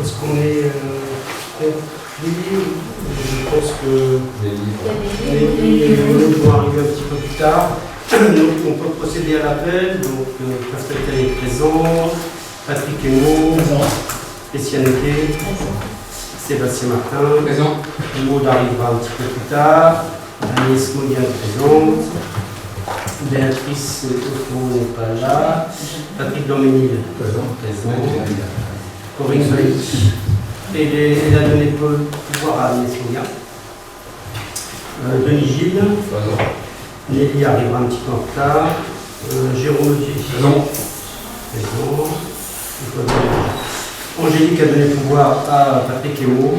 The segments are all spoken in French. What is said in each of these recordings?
Est-ce qu'on est compris? Je pense que les livres vont arriver un petit peu plus tard. Donc on peut procéder à l'appel. Donc Pascal est présent, Patrick Hénaud, Essianeke, Sébastien Martin, Présent. Maud arrivera un petit peu plus tard, Agnès Modian présente, Béatrice Otto n'est pas là, Patrick Doménil présent, Corinne Bailly, et elle a donné pouvoir à Agnès Modian, Denis Gilles, Nelly arrivera un petit peu en retard, Jérôme Audier, présent. Angélique a donné pouvoir à Patrick Hénaud,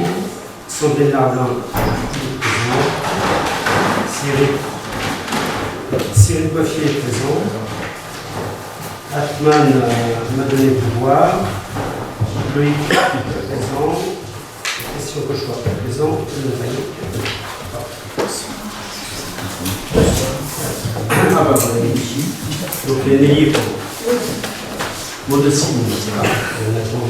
Sandrine Lardin, Cyril Coiffier est présent, Atman m'a donné pouvoir, Loïc est présent, Christian Cochois est présent, ah bah voilà, ici. Donc Nelly est présent. Maud aussi, c'est pas. On attend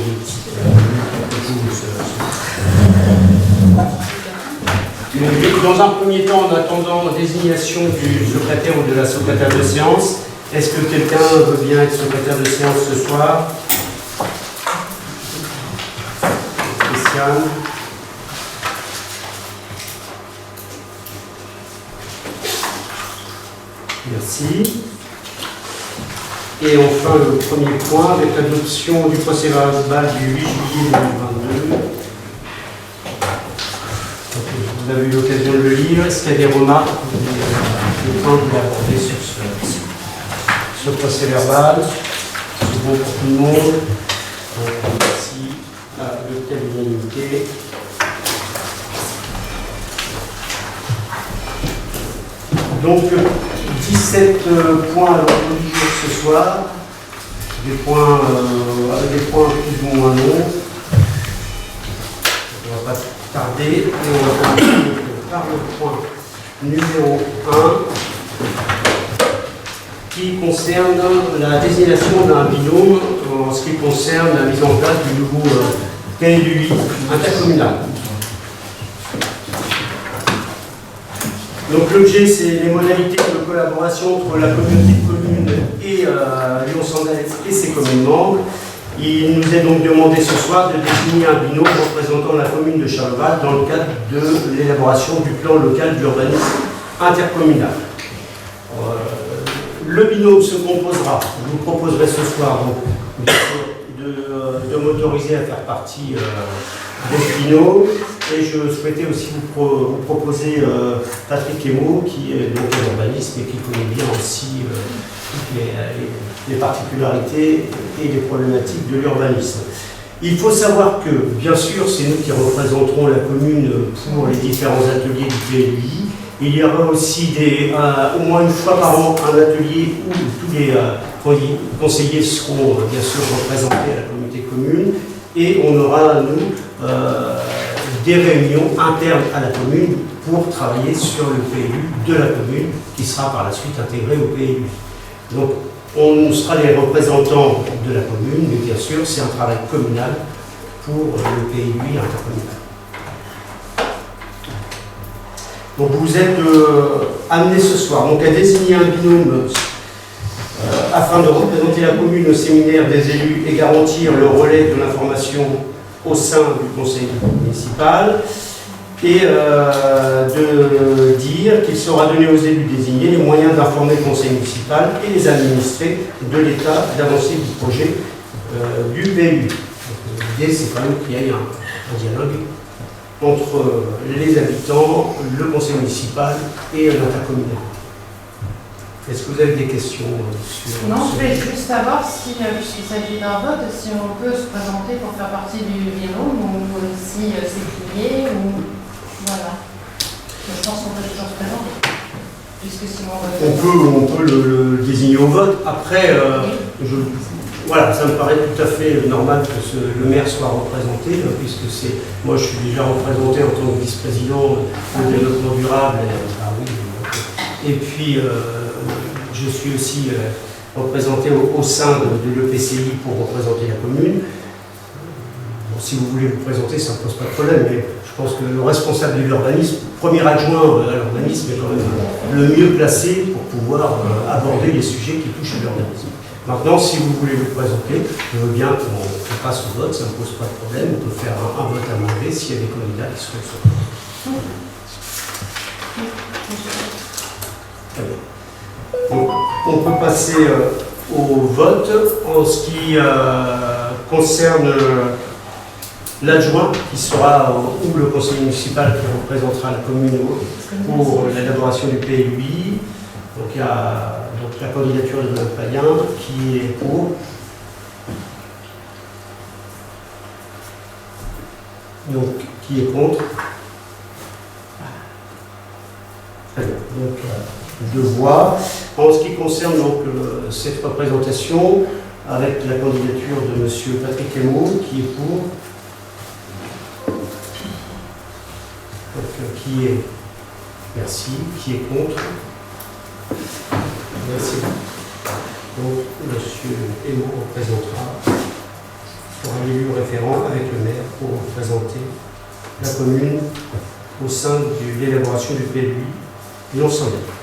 dans un premier temps, en attendant désignation du secrétaire ou de la secrétaire de séance, est-ce que quelqu'un veut bien être secrétaire de séance ce soir? Christiane. Merci. Et enfin, le premier point, avec l'adoption du procès-verbal du 8 juillet 2022. Vous avez eu l'occasion de le lire. Est-ce qu'il y a des remarques ou des points que vous voulez aborder sur ce procès-verbal? C'est bon pour tout le monde. Merci à l'unanimité. Donc, 17 points à l'ordre du jour ce soir, des points avec des points plus ou moins longs. On ne va pas tarder et on va commencer par le point numéro 1 qui concerne la désignation d'un binôme en ce qui concerne la mise en place du nouveau PLUI intercommunal. Donc l'objet, c'est les modalités de collaboration entre la communauté de communes et Lyon-Sandales et ses communes membres. Il nous est donc demandé ce soir de définir un binôme représentant la commune de Charleval dans le cadre de l'élaboration du plan local d'urbanisme intercommunal. Le binôme se composera, je vous proposerai ce soir donc, de m'autoriser à faire partie des binômes. Et je souhaitais aussi vous proposer Patrick Hénaud, qui est donc urbaniste et qui connaît bien aussi toutes les particularités et les problématiques de l'urbanisme. Il faut savoir que, bien sûr, c'est nous qui représenterons la commune pour les différents ateliers du PLUI. Il y aura aussi au moins une fois par an un atelier où tous les conseillers seront bien sûr représentés à la communauté commune. Et on aura, nous, des réunions internes à la commune pour travailler sur le PLU de la commune qui sera par la suite intégré au PLU. Donc on sera les représentants de la commune, mais bien sûr c'est un travail communal pour le PLU intercommunal. Donc vous êtes amenés ce soir donc à désigner un binôme afin de représenter la commune au séminaire des élus et garantir le relais de l'information au sein du conseil municipal et de dire qu'il sera donné aux élus désignés les moyens d'informer le conseil municipal et les administrés de l'état d'avancée du projet du PLU. L'idée, c'est quand même qu'il y ait un dialogue entre les habitants, le conseil municipal et l'intercommunal. Est-ce que vous avez des questions sur... Non, je voulais juste savoir si, puisqu'il s'agit d'un vote, si on peut se présenter pour faire partie du binôme ou si c'est plié ou... Voilà. Je pense qu'on peut toujours se présenter. Puisque sinon on peut le désigner au vote. Après, voilà, ça me paraît tout à fait normal que le maire soit représenté, puisque moi je suis déjà représenté en tant que vice-président du développement durable. Et puis, je suis aussi représenté au sein de l'EPCI pour représenter la commune. si vous voulez vous présenter, ça ne pose pas de problème, mais je pense que le responsable de l'urbanisme, premier adjoint à l'urbanisme, est quand même le mieux placé pour pouvoir aborder les sujets qui touchent à l'urbanisme. Maintenant, si vous voulez vous présenter, je veux bien qu'on passe au vote, ça ne pose pas de problème, on peut faire un vote à main levée s'il y a des candidats qui sont sur. Donc, on peut passer au vote en ce qui concerne l'adjoint qui sera ou le conseil municipal qui représentera la commune pour l'élaboration du PLUI. Donc il y a la candidature de Mme Payen qui est pour. Donc qui est contre. Très bien. Donc 2 voix. En ce qui concerne donc, cette représentation, avec la candidature de M. Patrick Hémaud, qui est pour. Donc, qui est merci, qui est contre. Merci. Donc, M. Hémaud représentera, sera élu référent avec le maire pour représenter la commune au sein de l'élaboration du PLUI non sans lettre.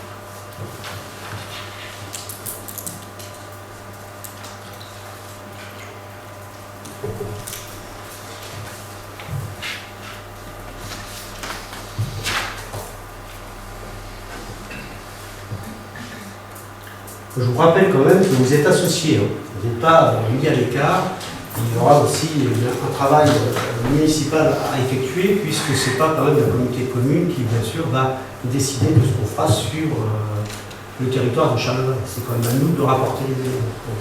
Je vous rappelle quand même que vous êtes associés, hein. Vous n'êtes pas mis à l'écart. Il y aura aussi un travail municipal à effectuer, puisque ce n'est pas quand même la communauté de communes qui, bien sûr, va décider de ce qu'on fera sur le territoire de Charleroi. C'est quand même à nous de rapporter les éléments. Donc,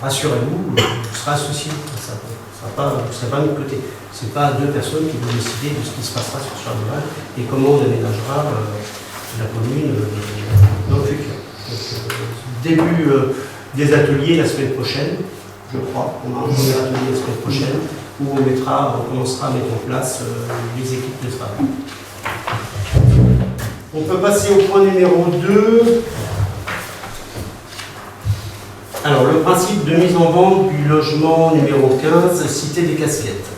rassurez-vous, vous serez associés. Vous ne serez pas de notre côté. Ce n'est pas 2 personnes qui vont décider de ce qui se passera sur Charleroi et comment on aménagera la commune dans le futur. Donc, début des ateliers la semaine prochaine. Je crois qu'on a un premier atelier la semaine prochaine où on commencera à mettre en place les équipes de travail. On peut passer au point numéro 2. Alors, le principe de mise en vente du logement numéro 15, Cité des Casquettes.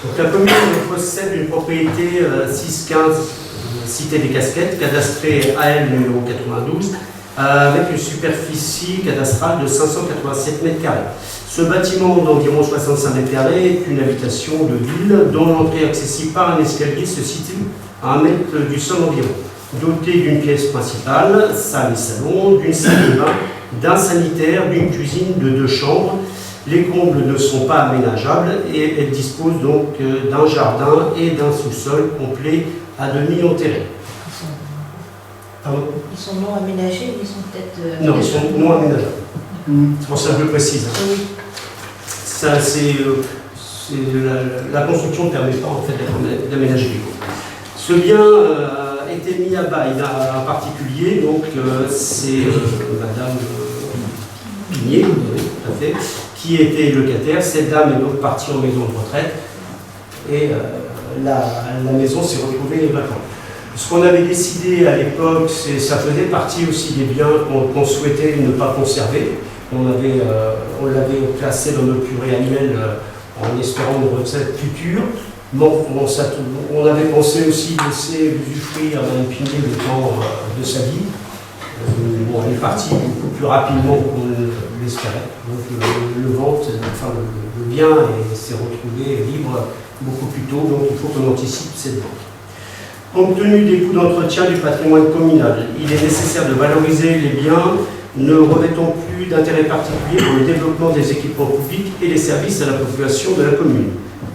Donc, la commune possède une propriété 615 Cité des Casquettes, cadastrée AL numéro 92, avec une superficie cadastrale de 587 m². Ce bâtiment d'environ 65 m² est une habitation de ville dont l'entrée accessible par un escalier se situe à 1 mètre du sol environ. Dotée d'une pièce principale, salle et salon, d'une salle de bain, d'un sanitaire, d'une cuisine, de 2 chambres. Les combles ne sont pas aménageables et elle dispose donc d'un jardin et d'un sous-sol complet à demi enterré. Ils sont non aménagés, ils sont peut-être... Non, ils sont non aménageables. C'est pour ça que je le précise. Oui. Ça, la construction ne permet pas en fait d'aménager les combles. Ce bien a été mis à bail d'un particulier, donc c'est Madame Pigné, tout à fait, qui était locataire. Cette dame est donc partie en maison de retraite et la maison s'est retrouvée vacante. Ce qu'on avait décidé à l'époque, ça faisait partie aussi des biens qu'on souhaitait ne pas conserver. On l'avait placé dans notre purée annuelle en espérant une recette future. Bon, on avait pensé aussi laisser usufruire à Mme Pigné le temps de sa vie. Bon, elle est partie beaucoup plus rapidement qu'on l'espérait. Donc le bien s'est retrouvé libre beaucoup plus tôt, donc il faut qu'on anticipe cette vente. Compte tenu des coûts d'entretien du patrimoine communal, il est nécessaire de valoriser les biens ne revêtant plus d'intérêt particulier pour le développement des équipements publics et les services à la population de la commune.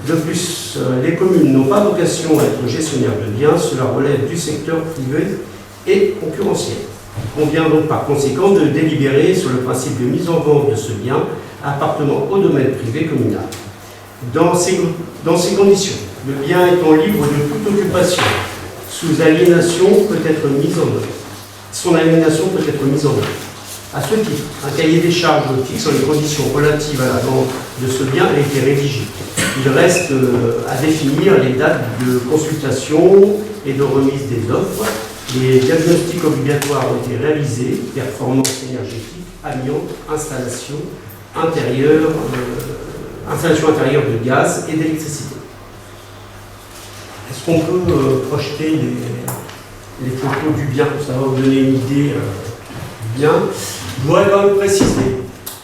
De plus, les communes n'ont pas vocation à être gestionnaires de biens, cela relève du secteur privé et concurrentiel. Il convient donc par conséquent de délibérer sur le principe de mise en vente de ce bien appartenant au domaine privé communal. Dans ces conditions, le bien étant libre de toute occupation, sous aliénation peut être mise en œuvre. Son aliénation peut être mise en œuvre. À ce titre, un cahier des charges fixant les conditions relatives à la vente de ce bien a été rédigé. Il reste à définir les dates de consultation et de remise des offres. Les diagnostics obligatoires ont été réalisés, performance énergétique, amiante, installation intérieure de gaz et d'électricité. Est-ce qu'on peut projeter les photos du bien, ça va vous donner une idée du bien. Je voudrais quand même préciser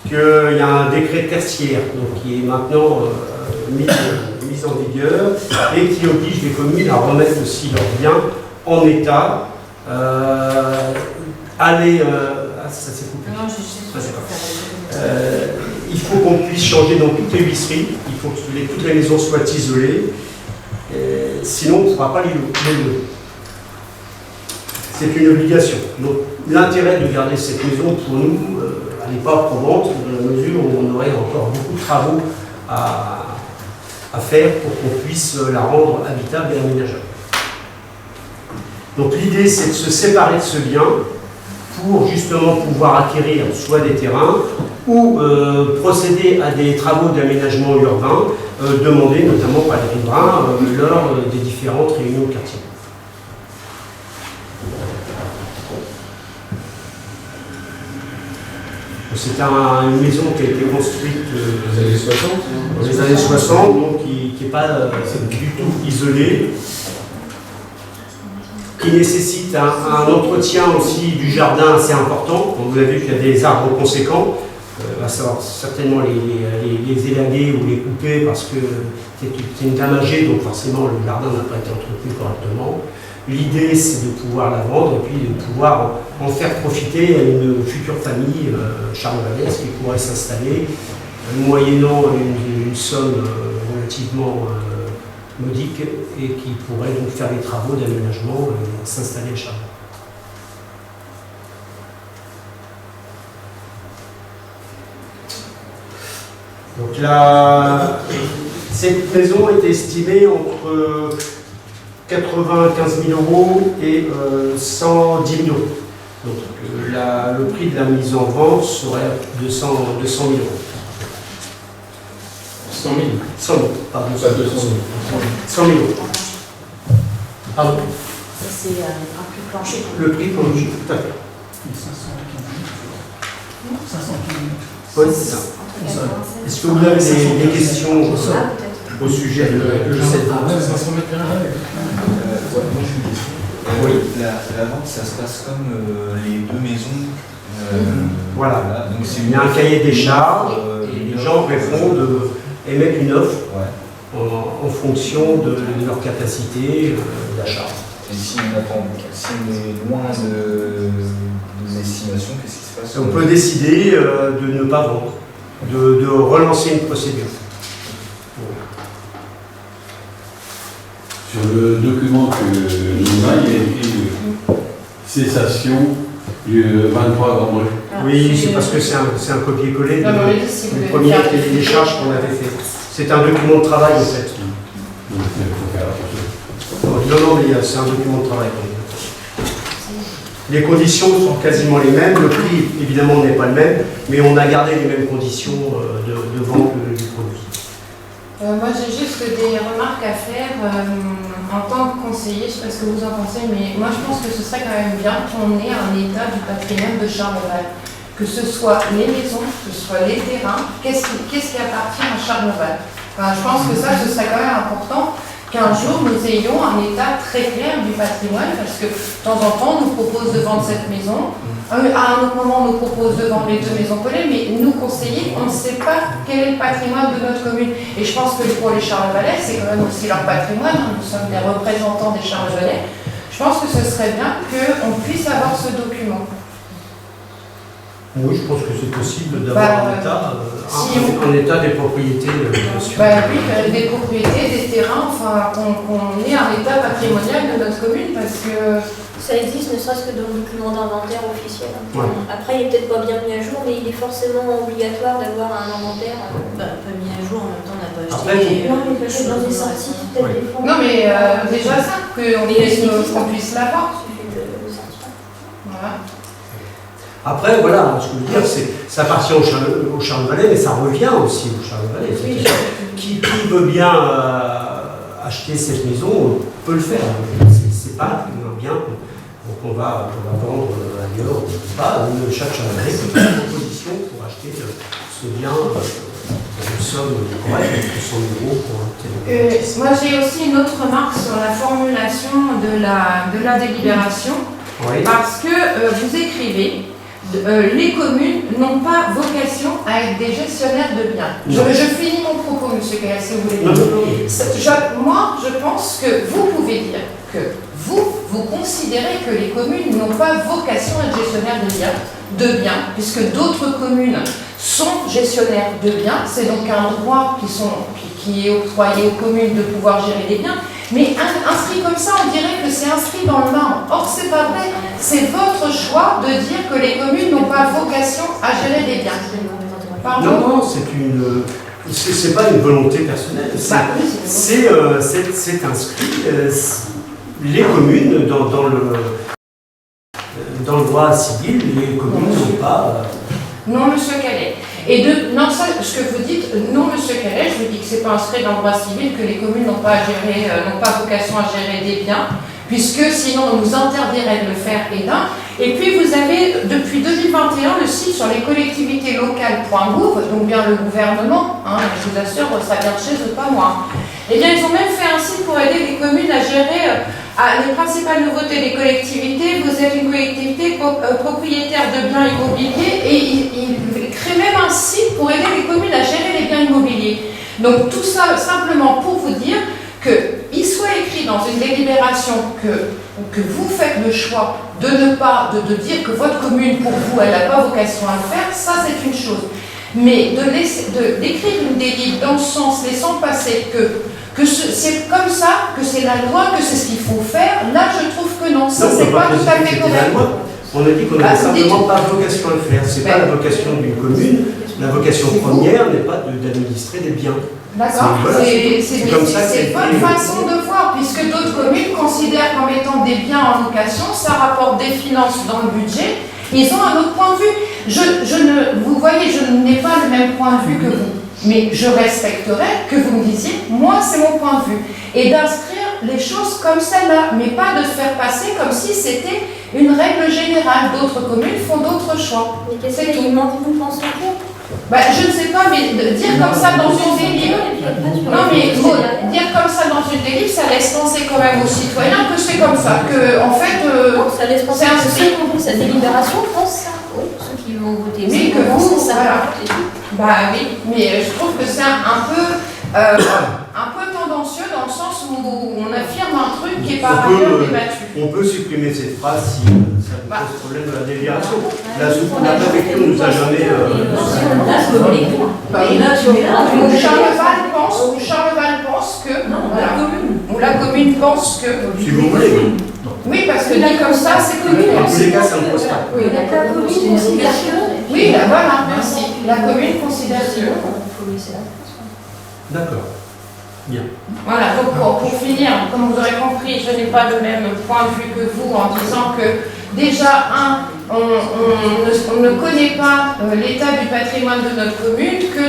qu'il y a un décret tertiaire donc, qui est maintenant mis en vigueur et qui oblige les communes à remettre aussi leurs biens en état. Ça s'est coupé. Non, je sais pas. Il faut qu'on puisse changer donc toutes les huisseries, il faut que toutes les maisons soient isolées, sinon on ne pourra pas les louer. C'est une obligation. Donc l'intérêt de garder cette maison pour nous, elle n'est pas probante dans la mesure où on aurait encore beaucoup de travaux à faire pour qu'on puisse la rendre habitable et aménageable. Donc l'idée c'est de se séparer de ce bien pour justement pouvoir acquérir soit des terrains ou procéder à des travaux d'aménagement urbain demandés notamment par les riverains lors des différentes réunions de quartier. C'est une maison qui a été construite Dans les années 60. dans les années 60, donc qui n'est pas du tout isolée, qui nécessite un entretien aussi du jardin assez important. Donc vous avez vu qu'il y a des arbres conséquents, à savoir certainement les élaguer ou les couper parce que c'est une dame âgée, donc forcément le jardin n'a pas été entretenu correctement. L'idée c'est de pouvoir la vendre et puis de pouvoir en faire profiter à une future famille charlevalaise qui pourrait s'installer moyennant une somme relativement modique et qui pourrait donc faire des travaux d'aménagement et s'installer à Charles. Donc cette maison est estimée entre 95 000 € et 110 000 €. Donc le prix de la mise en vente serait de 100 000 €. 100 000. 100 000, pardon. Pas 200 000. 100 000 €. Pardon. C'est un prix plancher. Le prix plancher, tout à fait. 500 Oui, c'est ça. Est-ce que vous avez des questions Ah, peut-être. au sujet de cette vente? 500 mètres carrés. Moi j'ai une question. Oui. La vente, ça se passe comme les deux maisons. Voilà. Donc c'est Il y a un cahier des charges et une les offre. gens répondent, émettent une offre Ouais. en fonction de leur capacité d'achat. Et si on attend, si on est loin des estimations, qu'est-ce qui se passe? On peut décider de ne pas vendre, de relancer une procédure. Sur le document que nous avons, il y a écrit cessation du 23 avril. Oui, c'est parce que c'est un copier-coller Non, mais oui, si vous du devez premier faire cahier des charges qu'on avait fait. C'est un document de travail en fait. Donc il faut faire attention. Non, mais c'est un document de travail. Les conditions sont quasiment les mêmes, le prix évidemment n'est pas le même, mais on a gardé les mêmes conditions de vente du produit. Moi, j'ai juste des remarques à faire en tant que conseiller. Je ne sais pas ce que vous en pensez, mais moi, je pense que ce serait quand même bien qu'on ait un état du patrimoine de Charleval. Que ce soit les maisons, que ce soit les terrains, qu'est-ce qui appartient à Charleval. Enfin, je pense que ça, ce serait quand même important qu'un jour, nous ayons un état très clair du patrimoine, parce que de temps en temps, on nous propose de vendre cette maison. À un autre moment, on nous propose de vendre les deux maisons collées, mais nous, conseillers, on ne sait pas quel est le patrimoine de notre commune. Et je pense que pour les Charlevalais, c'est quand même aussi leur patrimoine. Nous sommes des représentants des Charlevalais. Je pense que ce serait bien qu'on puisse avoir ce document. Oui, je pense que c'est possible d'avoir un état des propriétés. Bien sûr. Oui, des propriétés, des terrains, enfin, qu'on ait un état patrimonial de notre commune, parce que... Ça existe, ne serait-ce que dans le document d'inventaire officiel. Ouais. Après, il n'est peut-être pas bien mis à jour, mais il est forcément obligatoire d'avoir un inventaire. Pas mis à jour, en même temps, on n'a pas Après, acheté. Non, mais peut-être dans des sorties, peut-être Ouais. des fonds. Non, mais déjà ça, qu'on puisse l'avoir. Il suffit de sortir. Voilà. Après, voilà, ce que je veux dire, c'est ça appartient au Charlevalais, mais ça revient aussi au Charlevalais. Oui. Qui veut bien acheter cette maison peut le faire. C'est pas un bien qu'on va vendre à ailleurs ou pas. Chaque chalandais peut faire une proposition pour acheter ce bien dans une somme correcte de 100 € pour un tel. Moi, j'ai aussi une autre remarque sur la formulation de la délibération, Oui. parce que vous écrivez les communes n'ont pas vocation à être des gestionnaires de biens. Je finis mon propos, monsieur Keller, si vous voulez. Non, non, non. Moi, je pense que vous pouvez dire que vous considérez que les communes n'ont pas vocation à être gestionnaires de biens, puisque d'autres communes sont gestionnaires de biens. C'est donc un droit qui est octroyé aux communes de pouvoir gérer des biens. Mais inscrit comme ça, on dirait que c'est inscrit dans le marbre. Or, c'est pas vrai. C'est votre choix de dire que les communes n'ont pas vocation à gérer des biens. Pardon ? Non, c'est pas une volonté personnelle. C'est inscrit. Les communes, dans le droit civil, les communes n'ont pas. Non, monsieur Calais. Non, ça, ce que vous dites, non, monsieur Calais, je vous dis que c'est pas inscrit dans le droit civil, que les communes n'ont pas vocation à gérer des biens, puisque sinon on nous interdirait de le faire Et puis vous avez, depuis 2021, le site sur les collectivités locales.gouv, donc bien le gouvernement, je vous assure, ça vient de chez eux, pas moi. Eh bien, ils ont même fait un site pour aider les communes à gérer les principales nouveautés des collectivités. Vous êtes une collectivité propriétaire de biens immobiliers et ils créent même un site pour aider les communes à gérer les biens immobiliers. Donc tout ça simplement pour vous dire qu'il soit écrit dans une délibération que vous faites le choix de ne pas, de dire que votre commune, pour vous, elle n'a pas vocation à le faire, ça c'est une chose. Mais d'écrire une délib dans le sens laissant passer que c'est comme ça, que c'est la loi, que c'est ce qu'il faut faire, là je trouve que non, ça c'est pas tout à fait correct. On a dit qu'on n'avait simplement pas vocation à le faire. C'est pas la vocation d'une commune. La vocation première n'est pas d'administrer des biens. D'accord, c'est comme ça. C'est votre façon de voir, puisque d'autres communes considèrent comme étant des biens en location, ça rapporte des finances dans le budget, ils ont un autre point de vue. Vous voyez, je n'ai pas le même point de vue que vous, mais je respecterai que vous me disiez, moi c'est mon point de vue, et d'inscrire les choses comme celle-là, mais pas de faire passer comme si c'était une règle générale. D'autres communes font d'autres choix. Mais qu'est-ce que vous pensez pour je ne sais pas, mais dire comme ça dans une délib, non mais dire comme ça dans une délib, ça laisse penser quand même aux citoyens que c'est comme ça, que en fait, ça laisse penser à ceux qui ont pris cette délibération, pense ça, oui, ceux qui vont voter. Oui, que vous, voilà. Bah oui, mais je trouve que c'est un peu tendancieux dans le sens où on affirme un truc qui est par ailleurs débattu. On peut supprimer cette phrase si ça vous pose problème de la délibération. La préfecture nous a jamais. Charles Val pense que. Ou la commune pense que. Si vous voulez. Oui, parce que dit comme ça, c'est commune. Dans tous les cas, ça ne pose pas. Oui, la commune considère que. Oui, voilà, merci. La commune considère que. D'accord. Bien. Voilà, donc pour finir, comme vous aurez compris, je n'ai pas le même point de vue que vous en disant que déjà, on ne connaît pas l'état du patrimoine de notre commune, que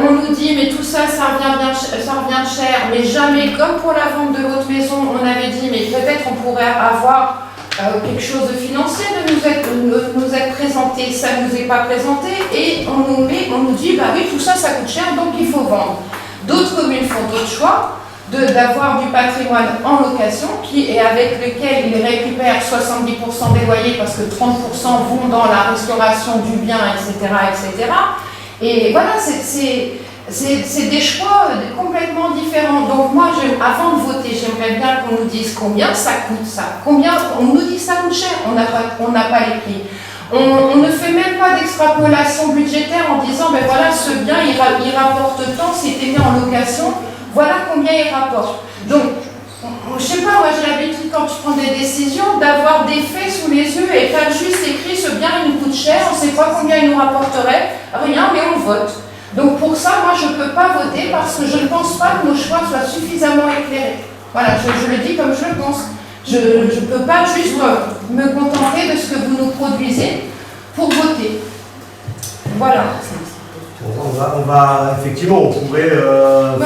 on nous dit mais tout ça, ça revient cher, mais jamais, comme pour la vente de votre maison, on avait dit mais peut-être on pourrait avoir quelque chose de financier de nous être présenté, ça ne nous est pas présenté et on nous dit bah oui tout ça coûte cher donc il faut vendre. D'autres communes font d'autres choix d'avoir du patrimoine en location et avec lequel ils récupèrent 70% des loyers parce que 30% vont dans la restauration du bien, etc. etc. Et voilà, c'est des choix complètement différents. Donc moi, avant de voter, j'aimerais bien qu'on nous dise combien ça coûte ça. Combien on nous dit que ça coûte cher, on n'a pas les prix. On ne fait même pas d'extrapolation budgétaire en disant ben voilà ce bien il rapporte tant, c'était mis en location, voilà combien il rapporte. Donc je sais pas, moi j'ai l'habitude quand je prends des décisions d'avoir des faits sous les yeux et pas juste écrit ce bien il nous coûte cher, on ne sait pas combien il nous rapporterait, rien mais on vote. Donc pour ça moi je ne peux pas voter parce que je ne pense pas que nos choix soient suffisamment éclairés. Voilà, je le dis comme je le pense. Je ne peux pas juste me contenter de ce que vous nous produisez pour voter. Voilà. On va effectivement, on pourrait faire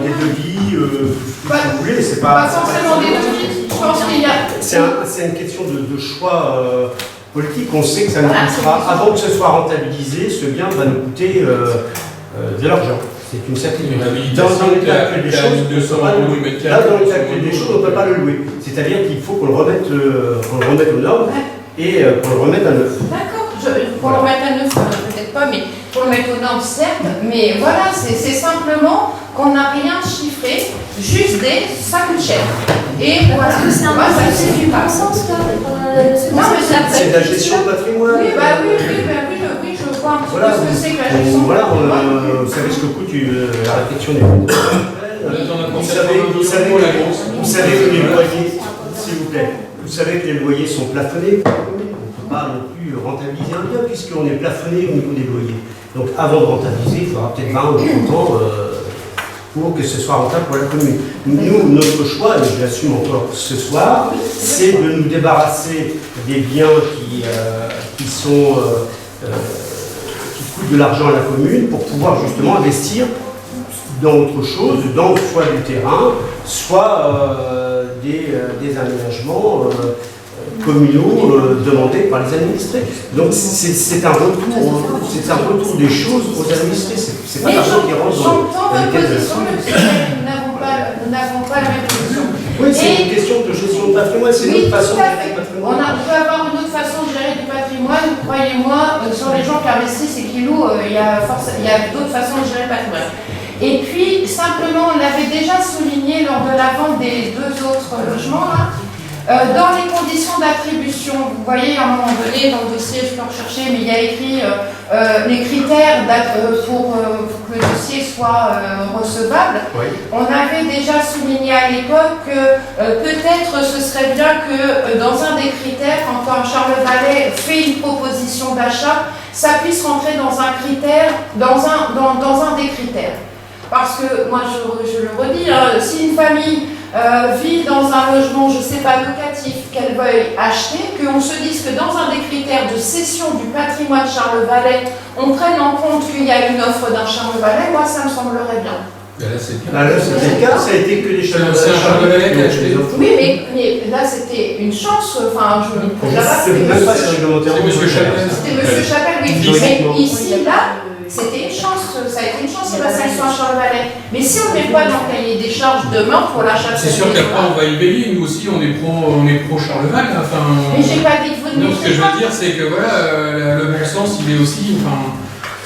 des devis, tout ce que vous voulez. C'est pas forcément des devis. Je pense qu'il y a c'est une question de choix politique. On sait que ça nous Voilà, coûtera, c'est- avant que ce soit rentabilisé, ce bien va nous coûter de l'argent. C'est une certitude. Dans l'état actuel des choses, on peut pas le louer. Là, dans l'état actuel des choses, on ne peut pas le louer. C'est-à-dire qu'il faut qu'on le remette aux normes et qu'on le remette à neuf. D'accord, pour le remettre à neuf, peut-être pas, mais pour le mettre aux normes, certes, mais voilà, c'est simplement qu'on n'a rien chiffré, juste ça coûte cher. Et voilà, Parce que c'est un moi, ça peu me suffit du pas. bon sens, là. Non, mais C'est de la gestion de patrimoine. Oui, bah oui, je vois un petit Voilà, peu ce que c'est que la gestion. voilà, de patrimoine. vous savez ce que coûte la réflexion des fonds. Vous savez que les loyers, s'il vous plaît, vous savez que les loyers sont plafonnés. On ne peut pas non plus rentabiliser un bien puisqu'on est plafonné au niveau des loyers. Donc avant de rentabiliser, il faudra peut-être 20 ou 30 ans pour que ce soit rentable pour la commune. Nous, notre choix, et je l'assume encore ce soir, c'est de nous débarrasser des biens qui coûtent de l'argent à la commune pour pouvoir justement investir dans autre chose, dans soit du terrain, soit des aménagements communaux demandés par les administrés. Donc c'est un retour des choses aux administrés. C'est pas Mais l'argent qui rentre j'entends dans les votre caisses de la position, commune. monsieur Caillé, nous n'avons pas la même position. Oui, c'est Et- une question de gestion de patrimoine, c'est Oui, une autre façon tout de à gérer fait. le patrimoine. On peut avoir une autre façon de gérer du patrimoine, croyez-moi, sur les gens qui investissent et qui louent, il y a d'autres façons de gérer le patrimoine. Et puis, simplement, on l'avait déjà souligné lors de la vente des 2 autres logements, là, dans les conditions d'attribution, vous voyez, à un moment donné, dans le dossier, je peux rechercher, mais il y a écrit les critères pour que le dossier soit recevable. Oui. On avait déjà souligné à l'époque que peut-être ce serait bien que dans un des critères, quand Charles Vallet fait une proposition d'achat, ça puisse rentrer dans un critère, dans un des critères. Parce que, moi je le redis, hein, si une famille vit dans un logement, je ne sais pas, locatif, qu'elle veuille acheter, qu'on se dise que dans un des critères de cession du patrimoine Charles Vallet, on prenne en compte qu'il y a une offre d'un Charles Vallet, moi ça me semblerait bien. Là, c'est bien. Là, c'était le cas, ça a été que des C'est un Charles Vallet qui a acheté. Oui, mais là c'était une chance, enfin je ne Je sais même pas si réglementaire. C'est monsieur Chapelle. C'était Monsieur Chapelle, oui. Juridiquement. Mais ici, là, c'était une chance, ça a été une chance, c'est la sanction à Charles Vallet. Mais si on ne met pas dans le cahier des charges demain pour l'achat de C'est sûr qu'après, on va y veiller. Nous aussi, on est pro Charles Vallet. Enfin, Mais j'ai pas dit que vous ne non, ce que je veux dire, c'est que voilà, le bon sens, il est aussi. Enfin,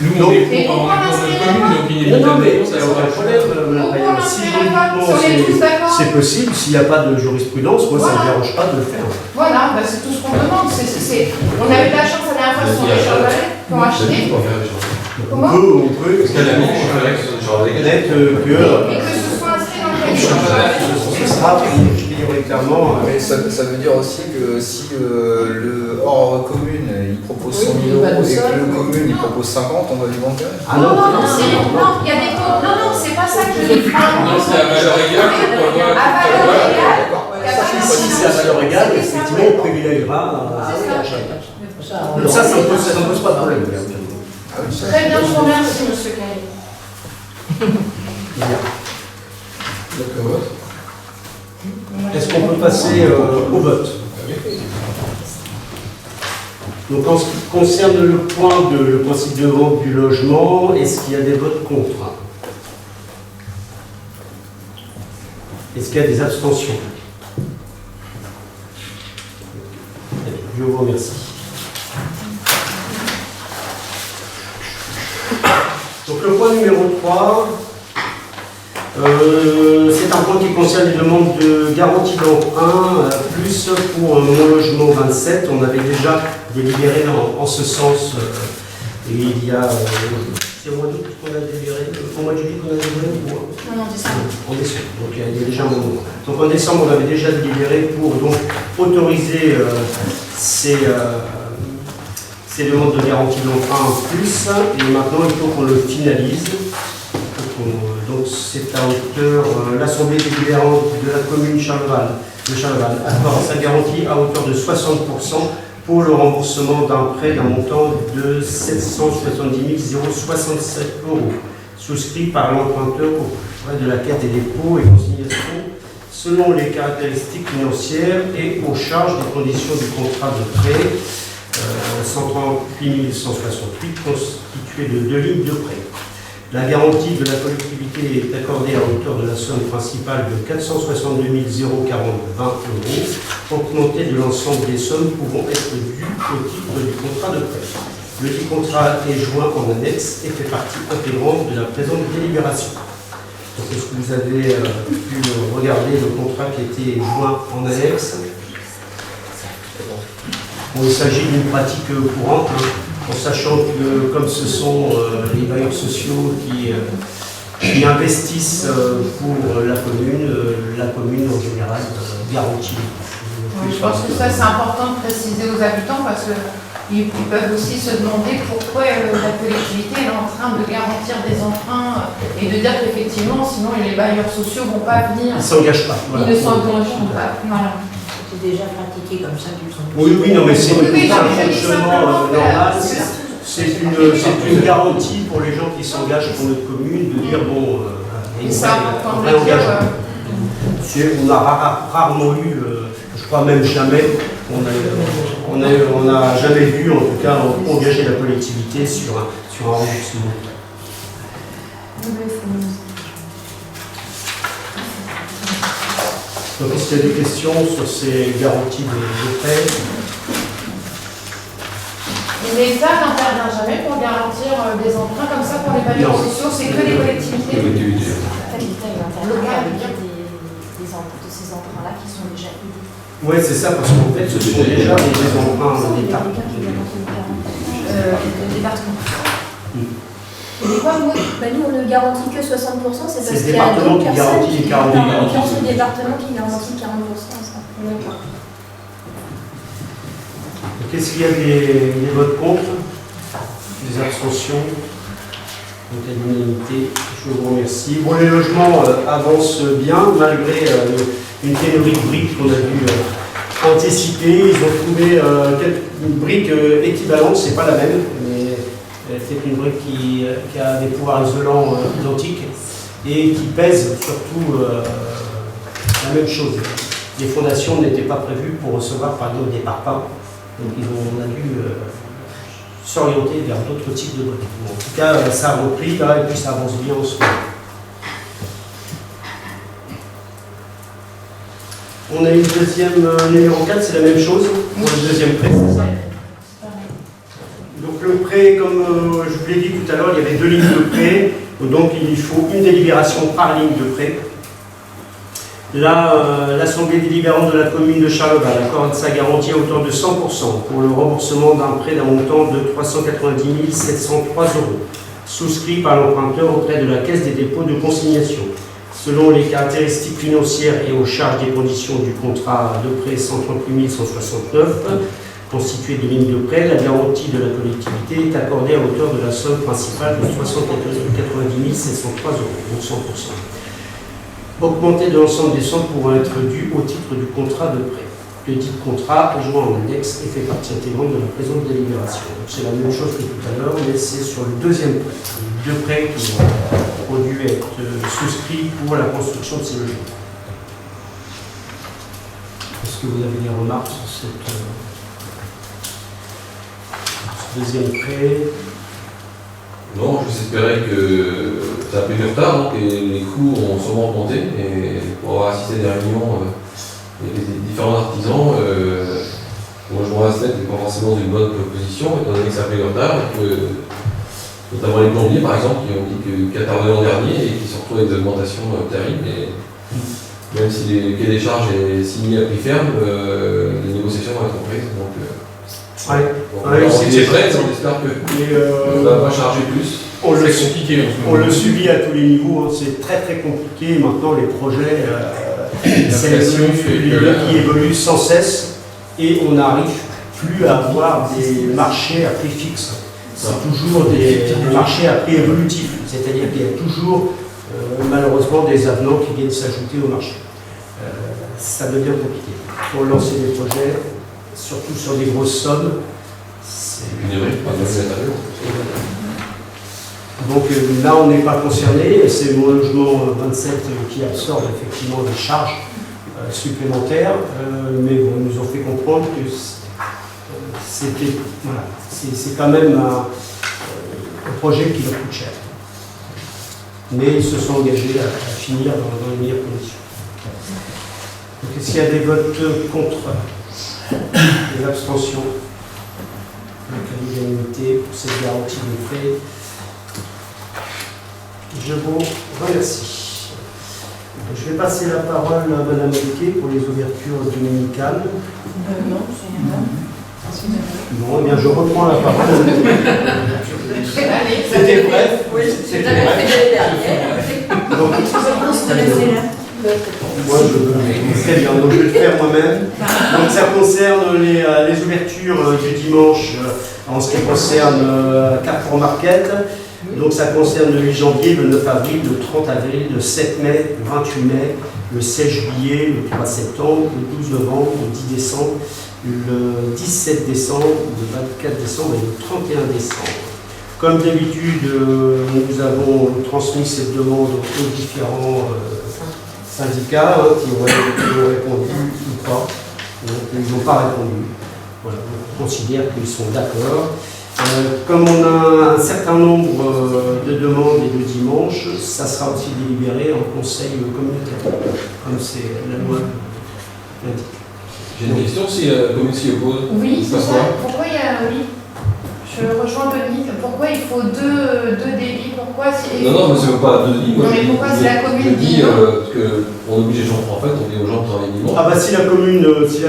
nous, on est Mais pour pourquoi notre l'inscrire commune, pas donc il Non, mais ça c'est aura un problème, Madame la Pourquoi Présidente. Si l'inscrire pas? juridiquement, Si on est tous d'accord. c'est possible, s'il n'y a pas de jurisprudence, moi ça ne me Voilà. dérange pas de le faire. Voilà, bah, c'est tout ce qu'on demande. On a eu de la chance la dernière fois sur les Charles Vallet qui ont acheté. Comment On peut Parce qu'elle a mis peut-être que Et que ce soit inscrit dans le cahier des charges. ce sera prioritairement. Mais ça veut dire aussi que si le hors commune il propose 100 000 Oui, euros et ça. que le commune il propose 50, on va lui vendre. Ah Non, il y a des comptes. Non, c'est pas ça que je dis. Non, c'est à valeur égale. À valeur égale. Si c'est à valeur égale, effectivement, on privilégiera. Ça ne pose pas de problème. Très bien, je vous remercie, monsieur Caillé. D'accord. Est-ce qu'on peut passer au vote? Donc en ce qui concerne le point de le principe de vente du logement, est-ce qu'il y a des votes contre? Est-ce qu'il y a des abstentions? Je vous remercie. Donc le point numéro 3, c'est un point qui concerne les demandes de garantie d'emprunt, plus pour mon logement 27. On avait déjà délibéré en ce sens, et il y a... c'est au mois d'août qu'on a délibéré, au mois de juillet qu'on a délibéré ou Non, décembre. en décembre, donc il y a déjà un moment. Donc en décembre, on avait déjà délibéré pour donc autoriser ces demandes de garantie d'emprunt en plus, et maintenant il faut qu'on le finalise. Donc c'est à hauteur, l'Assemblée délibérante de la commune de Charleval accorde sa garantie à hauteur de 60% pour le remboursement d'un prêt d'un montant de 770 067 €, souscrit par l'emprunteur auprès de la Caisse des dépôts et consignations selon les caractéristiques financières et aux charges des conditions du contrat de prêt, 138 168 constitué de 2 lignes de prêt. La garantie de la collectivité est accordée à hauteur de la somme principale de 462 040,20 €, augmentée de l'ensemble des sommes pouvant être dues au titre du contrat de prêt. Le dit contrat est joint en annexe et fait partie intégrante de la présente délibération. Donc, est-ce que vous avez pu regarder le contrat qui a été joint en annexe? Bon, il s'agit d'une pratique courante, en sachant que comme ce sont les bailleurs sociaux qui investissent pour la commune en général garantit. Oui, je pense que ça c'est important de préciser aux habitants parce qu'ils peuvent aussi se demander pourquoi la collectivité est en train de garantir des emprunts et de dire qu'effectivement sinon les bailleurs sociaux ne vont pas venir. Ils ne s'engagent pas. Ils ne s'engagent pas. Voilà. C'est déjà pratiqué comme ça depuis son Oui, non, mais c'est Oui, un je dis fonctionnement simplement, normal. c'est C'est une garantie pour les gens qui s'engagent pour notre commune de dire bon, c'est important de vrai le dire. engagement. On a rarement eu, je crois même jamais, on n'a jamais vu en tout cas engager la collectivité sur un remboursement. Donc, est-ce qu'il y a des questions sur ces garanties de prêt? L'État n'intervient jamais pour garantir des emprunts comme ça pour les bailleurs Non. sociaux, c'est que les collectivités. Collectivité. l'État il intervient avec de ces emprunts-là qui sont déjà aidés. Oui, c'est ça, parce qu'en fait, ce sont déjà des emprunts en état. Le département. Et quoi, nous, on ne garantit que 60%, c'est parce C'est le qu'il y a département d'autres qui personnes garantit les 40%. c'est le département qui garantit 40%. Ça. D'accord. Qu'est-ce qu'il y a des votes contre? Des abstentions? Donc à l'unanimité, je vous remercie. Bon, les logements avancent bien, malgré une pénurie de briques qu'on a dû anticiper. Ils ont trouvé une brique équivalente, c'est pas la même, mais c'est une brique qui a des pouvoirs isolants identiques et qui pèse surtout la même chose. Les fondations n'étaient pas prévues pour recevoir par exemple des parpaings, donc on a dû s'orienter vers d'autres types de briques. Bon, en tout cas, ça a repris là et puis ça avance bien en ce moment. On a une deuxième, numéro 4, c'est la même chose pour le deuxième prêt, c'est ça? Donc le prêt, comme je vous l'ai dit tout à l'heure, il y avait 2 lignes de prêt, donc il faut une délibération par ligne de prêt. Là, l'Assemblée délibérante de la commune de Charleval accorde sa garantie à hauteur de 100% pour le remboursement d'un prêt d'un montant de 390 703 €, souscrit par l'emprunteur auprès de la Caisse des dépôts de consignation. Selon les caractéristiques financières et aux charges des conditions du contrat de prêt 138 169, constitué de lignes de prêt, la garantie de la collectivité est accordée à hauteur de la somme principale de 390 703 €, donc 100%. Augmentée de l'ensemble des sommes pouvant être dues au titre du contrat de prêt. Le dit contrat est joint en annexe et fait partie intégrante de la présente délibération. C'est la même chose que tout à l'heure, mais c'est sur le deuxième prêt. Les 2 prêts qui ont dû être souscrits pour la construction de ces logements. Est-ce que vous avez des remarques sur ce deuxième prêt? Non, j'espérais que ça a pris du retard, donc les coûts ont sûrement augmenté. Et pour avoir assisté à des réunions avec les différents artisans, le logement à n'est pas forcément une bonne proposition, étant donné que ça a pris du retard, et que, notamment les plombiers par exemple, qui ont dit qu'il y l'an dernier et qui se retrouvent avec des augmentations terribles. Et même si le cahier des charges est signé à prix ferme, les négociations vont être comprises. Donc, c'est prêt, on espère qu'on ne va pas charger plus. C'est compliqué. On le subit à tous les niveaux, hein. C'est très très compliqué. Maintenant, les projets qui évoluent sans cesse et on n'arrive plus à avoir des marchés à prix fixe. C'est toujours des marchés à prix évolutif, c'est-à-dire qu'il y a toujours malheureusement des avenants qui viennent s'ajouter au marché. Ça devient compliqué. Pour lancer des projets, surtout sur des grosses sommes, c'est donc là, on n'est pas concerné, c'est mon logement 27 qui absorbe effectivement les charges supplémentaires, mais bon, ils nous ont fait comprendre que c'était, voilà, c'est quand même un projet qui leur coûte cher. Mais ils se sont engagés à finir dans les meilleures conditions. Donc, est-ce qu'il y a des votes contre, des abstentions? Donc, à l'unanimité pour cette garantie de frais. Je vous remercie. Donc, je vais passer la parole à Madame Riquet pour les ouvertures dominicales. Non, c'est non. Non, eh bien, je reprends la parole. Allez, C'était bref. Oui, C'était j'avais bref. fait l'année dernière. Donc, moi, je veux très bien, donc je vais le faire moi-même. Donc, ça concerne les ouvertures du dimanche en ce qui concerne Carrefour Market. Donc, ça concerne le 8 janvier, le 9 avril, le 30 avril, le 7 mai, le 28 mai, le 16 juillet, le 3 septembre, le 12 novembre, le 10 décembre, le 17 décembre, le 24 décembre et le 31 décembre. Comme d'habitude, nous avons transmis cette demande aux différents syndicats qui ont répondu ou pas. Donc, ils n'ont pas répondu. Voilà, on considère qu'ils sont d'accord. Comme on a un certain nombre de demandes et de dimanches, ça sera aussi délibéré en conseil communautaire, comme c'est la loi l'indique. J'ai une question, si la commune s'y oppose, Oui, il se c'est passe ça. quoi? Pourquoi il y a. Oui, je rejoins Denis. Pourquoi il faut deux délits? Pourquoi si... Non, mais c'est pas deux dits. Non, mais pourquoi c'est la commune Je dis qui non qu'on oblige les gens, en fait, on dit aux gens de travailler dimanche. Ah bah si la commune S'y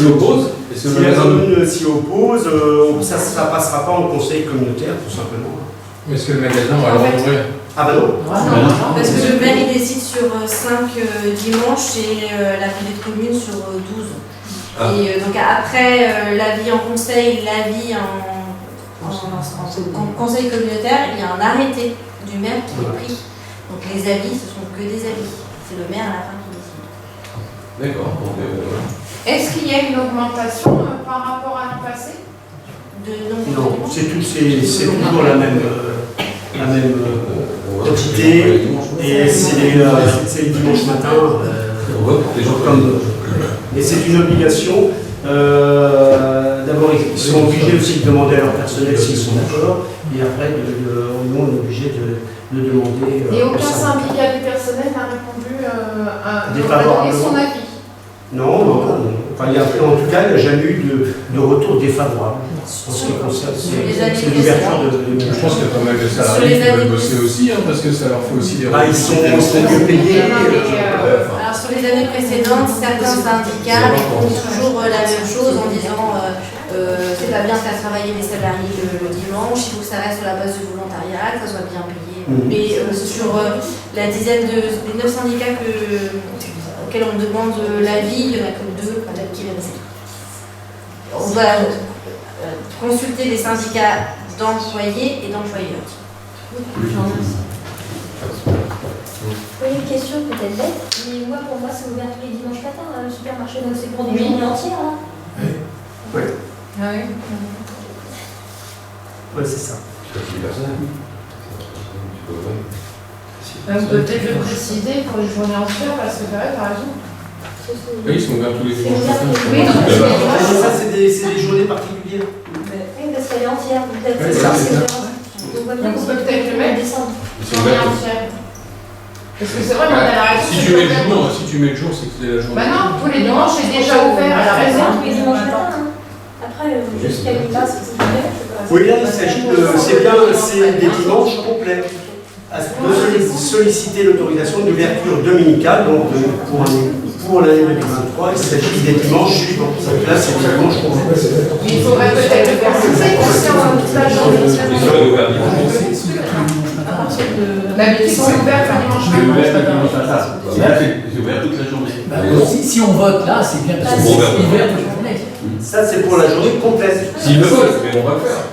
oppose, est-ce que si le la magasin commune s'y oppose, ça ne passera pas en conseil communautaire, tout simplement. Est-ce que le magasin va leur ouvrir? Ah bah non. Parce que le maire il décide sur 5 dimanches et la ville de commune sur 12. Ah. Et donc après l'avis en conseil, l'avis en conseil communautaire, il y a un arrêté du maire qui est pris. Donc les avis, ce sont que des avis. C'est le maire à la fin qui décide. D'accord, donc voilà. Est-ce qu'il y a une augmentation par rapport à l'an passé? Non, c'est toujours la même quantité. Et c'est le dimanche matin. On vote pour les gens Comme, et c'est une obligation. D'abord, ils sont obligés aussi de demander à leur personnel s'ils sont d'accord. Et après, nous, on est obligé de demander. Et aucun au syndicat. syndicat du personnel n'a répondu à Défavorablement. donner son avis. Non. Enfin, en tout cas, il n'y a jamais eu de retour défavorable. En ce qui concerne, c'est l'ouverture de. Je pense qu'il y a pas mal de Sur les salariés qui années veulent bosser aussi, hein, parce que ça leur fait aussi des Bah, ils sont mieux payés. Alors sur les années précédentes, certains syndicats répondent toujours la même chose en disant c'est pas bien de faire travailler les salariés le dimanche, il faut que ça reste sur la base du volontariat, que ça soit bien payé. Mais sur la dizaine des 9 syndicats auxquels on demande l'avis, il y en a que 2 peut-être qui viennent. On doit consulter les syndicats d'employés et d'employeurs. Oui, une question peut-être bête, mais pour moi c'est ouvert tous les dimanches matin, le supermarché, donc c'est pour des Oui. journées entières. Hein. Oui, Ah oui. ouais, c'est ça. Je sais pas si les personnes. On peut peut-être le préciser pour les journées entières, parce que pareil, par exemple. Oui, ils sont ouverts tous les C'est dimanches ouvert matin. tous les Oui, dimanches. donc, Ça, c'est des journées particulières. Oui, parce qu'elle est entière, donc peut-être Ouais, c'est ça, ça. c'est On voit bien Donc, on qu'on peut peut-être le mettre. descendre. Ils sont Journée ouverts. entière. Parce que c'est vrai, mais on a la réponse. Si tu mets le jour, c'est que c'est la journée. Bah non, tous les dimanches, c'est déjà ouvert à la C'est raison. ouvert tous les dimanches matin. Hein. Après, jusqu'à mi-mars, c'est ouvert. Oui, là, il s'agit de. C'est des dimanches complets. De solliciter l'autorisation d'ouverture dominicale, donc pour l'année 2023, il s'agit des dimanches suivants. Donc là, c'est des dimanches complets. Il faudrait peut-être le préciser concernant toute la journée. Les gens ils ouverts dimanche. D'habitude, c'est ouvert le dimanche C'est ouvert le matin. dimanche matin. Là, c'est ouvert toute la journée. Bah, si on vote là, c'est bien parce que Bon, c'est ouvert toute la journée. Ça, c'est pour la journée complète. S'ils le veulent, mais on va le faire.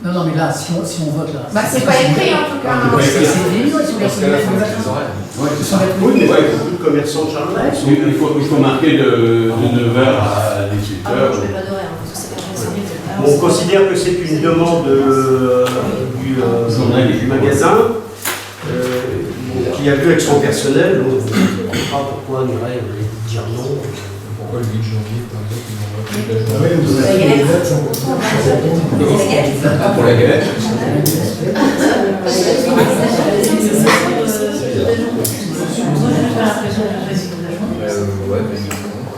Non, mais là, si on vote là. Bah, c'est pas écrit en tout cas. Parce que c'est des millions, ils sont Parce qu'à la fin, ouverts. c'est les horaires. Ouais, Ils sont ouverts tous Oui, les mais jours. il y a beaucoup de commerçants de Charleroi. il faut marquer de 9h à 18h. Ah non, je ne mets pas d'horaire, parce que c'est pas possible. On considère que c'est une demande du magasin qui a vu avec son personnel. Donc, pas pourquoi on irait dire non. Pourquoi le 8 janvier, par exemple, ils vont voter la Ah oui, journée vous La avez galette. la date. Ah, pour la galette Ouais, mais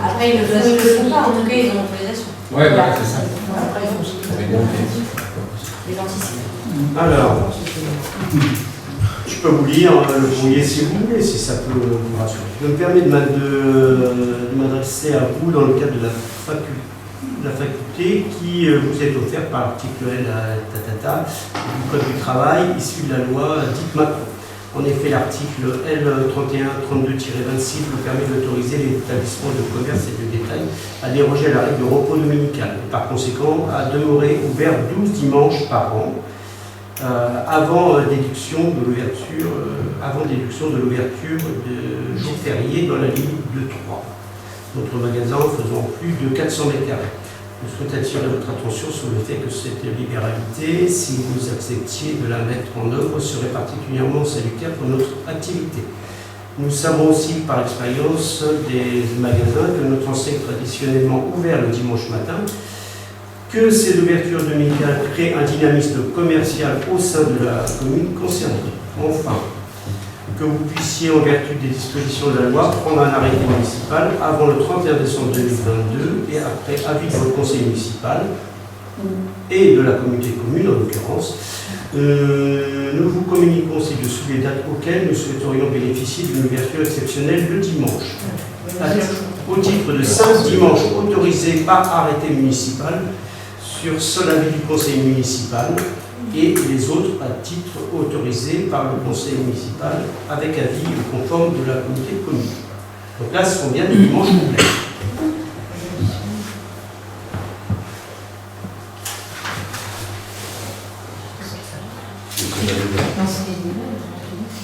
Après, ils ne le font pas, en tout cas, ils ont l'autorisation. Ouais, voilà, c'est ça. Après, ils font mais bon, les anticipent. Alors, je peux vous lire le courrier si vous voulez, si ça peut vous rassurer. Je me permets de m'adresser à vous dans le cadre de la faculté qui vous est offerte par l'article L du Code du travail issu de la loi dite Macron. En effet, l'article L3132-26 vous permet d'autoriser les établissements de commerce et de détail à déroger à la règle de repos dominical et par conséquent à demeurer ouvert 12 dimanches par an avant déduction de l'ouverture de jours fériés dans la limite de 3. Notre magasin faisant plus de 400 mètres carrés. Je souhaite attirer votre attention sur le fait que cette libéralité, si vous acceptiez de la mettre en œuvre, serait particulièrement salutaire pour notre activité. Nous savons aussi par expérience des magasins que notre enseigne traditionnellement ouvert le dimanche matin, que ces ouvertures dominicales créent un dynamisme commercial au sein de la commune concernée. Enfin, que vous puissiez, en vertu des dispositions de la loi, prendre un arrêté municipal avant le 31 décembre 2022 et après avis de votre conseil municipal et de la communauté commune en l'occurrence. Nous vous communiquons ci-dessous les dates auxquelles nous souhaiterions bénéficier d'une ouverture exceptionnelle le dimanche. Au titre de 5 dimanches autorisés par arrêté municipal sur seul avis du conseil municipal et les autres à titre autorisé par le conseil municipal avec avis conforme de la communauté de communes. Donc là, ce sont bien des dimanches complets.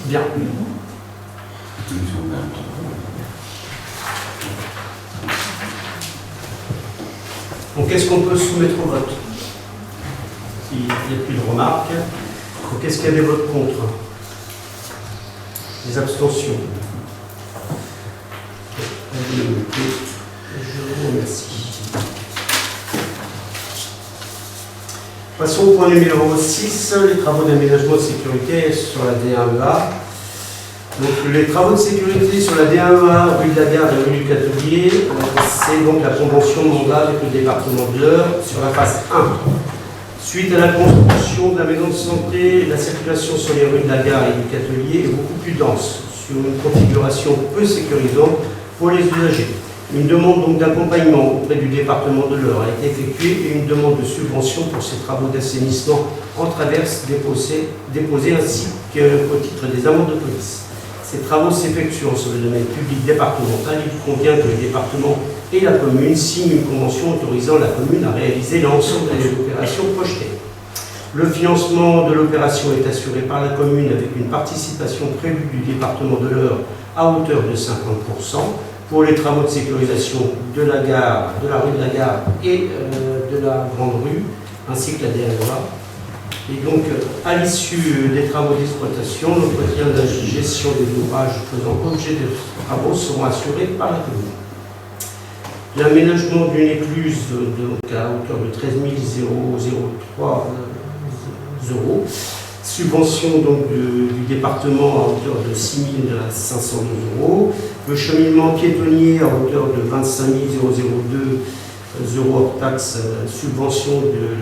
Bien. Donc, qu'est-ce qu'on peut soumettre au vote? S'il n'y a plus de remarques, donc est-ce qu'il y a des votes contre? Des abstentions? Je vous remercie. Passons au point numéro 6, les travaux d'aménagement de sécurité sur la D1EA. Donc, les travaux de sécurité sur la D1EA, rue de la Gare et rue du Catelier, c'est donc la convention de mandat avec le département de l'Eure sur la phase 1. Suite à la construction de la maison de santé, la circulation sur les rues de la Gare et du Catelier est beaucoup plus dense, sur une configuration peu sécurisante pour les usagers. Une demande donc d'accompagnement auprès du département de l'Eure a été effectuée et une demande de subvention pour ces travaux d'assainissement en traverse déposée ainsi qu'au titre des amendes de police. Ces travaux s'effectuant sur le domaine public départemental, il convient que le département et la commune signent une convention autorisant la commune à réaliser l'ensemble des opérations projetées. Le financement de l'opération est assuré par la commune avec une participation prévue du département de l'Eure à hauteur de 50% pour les travaux de sécurisation de la gare, de la rue de la Gare et de la Grande Rue, ainsi que la DREA. Et donc, à l'issue des travaux d'exploitation, l'entretien de la gestion des ouvrages faisant objet de travaux seront assurés par la commune. L'aménagement d'une écluse donc à hauteur de 13 003 euros, subvention donc du département à hauteur de 6 500 euros, le cheminement piétonnier à hauteur de 25 002 euros hors taxe, subvention du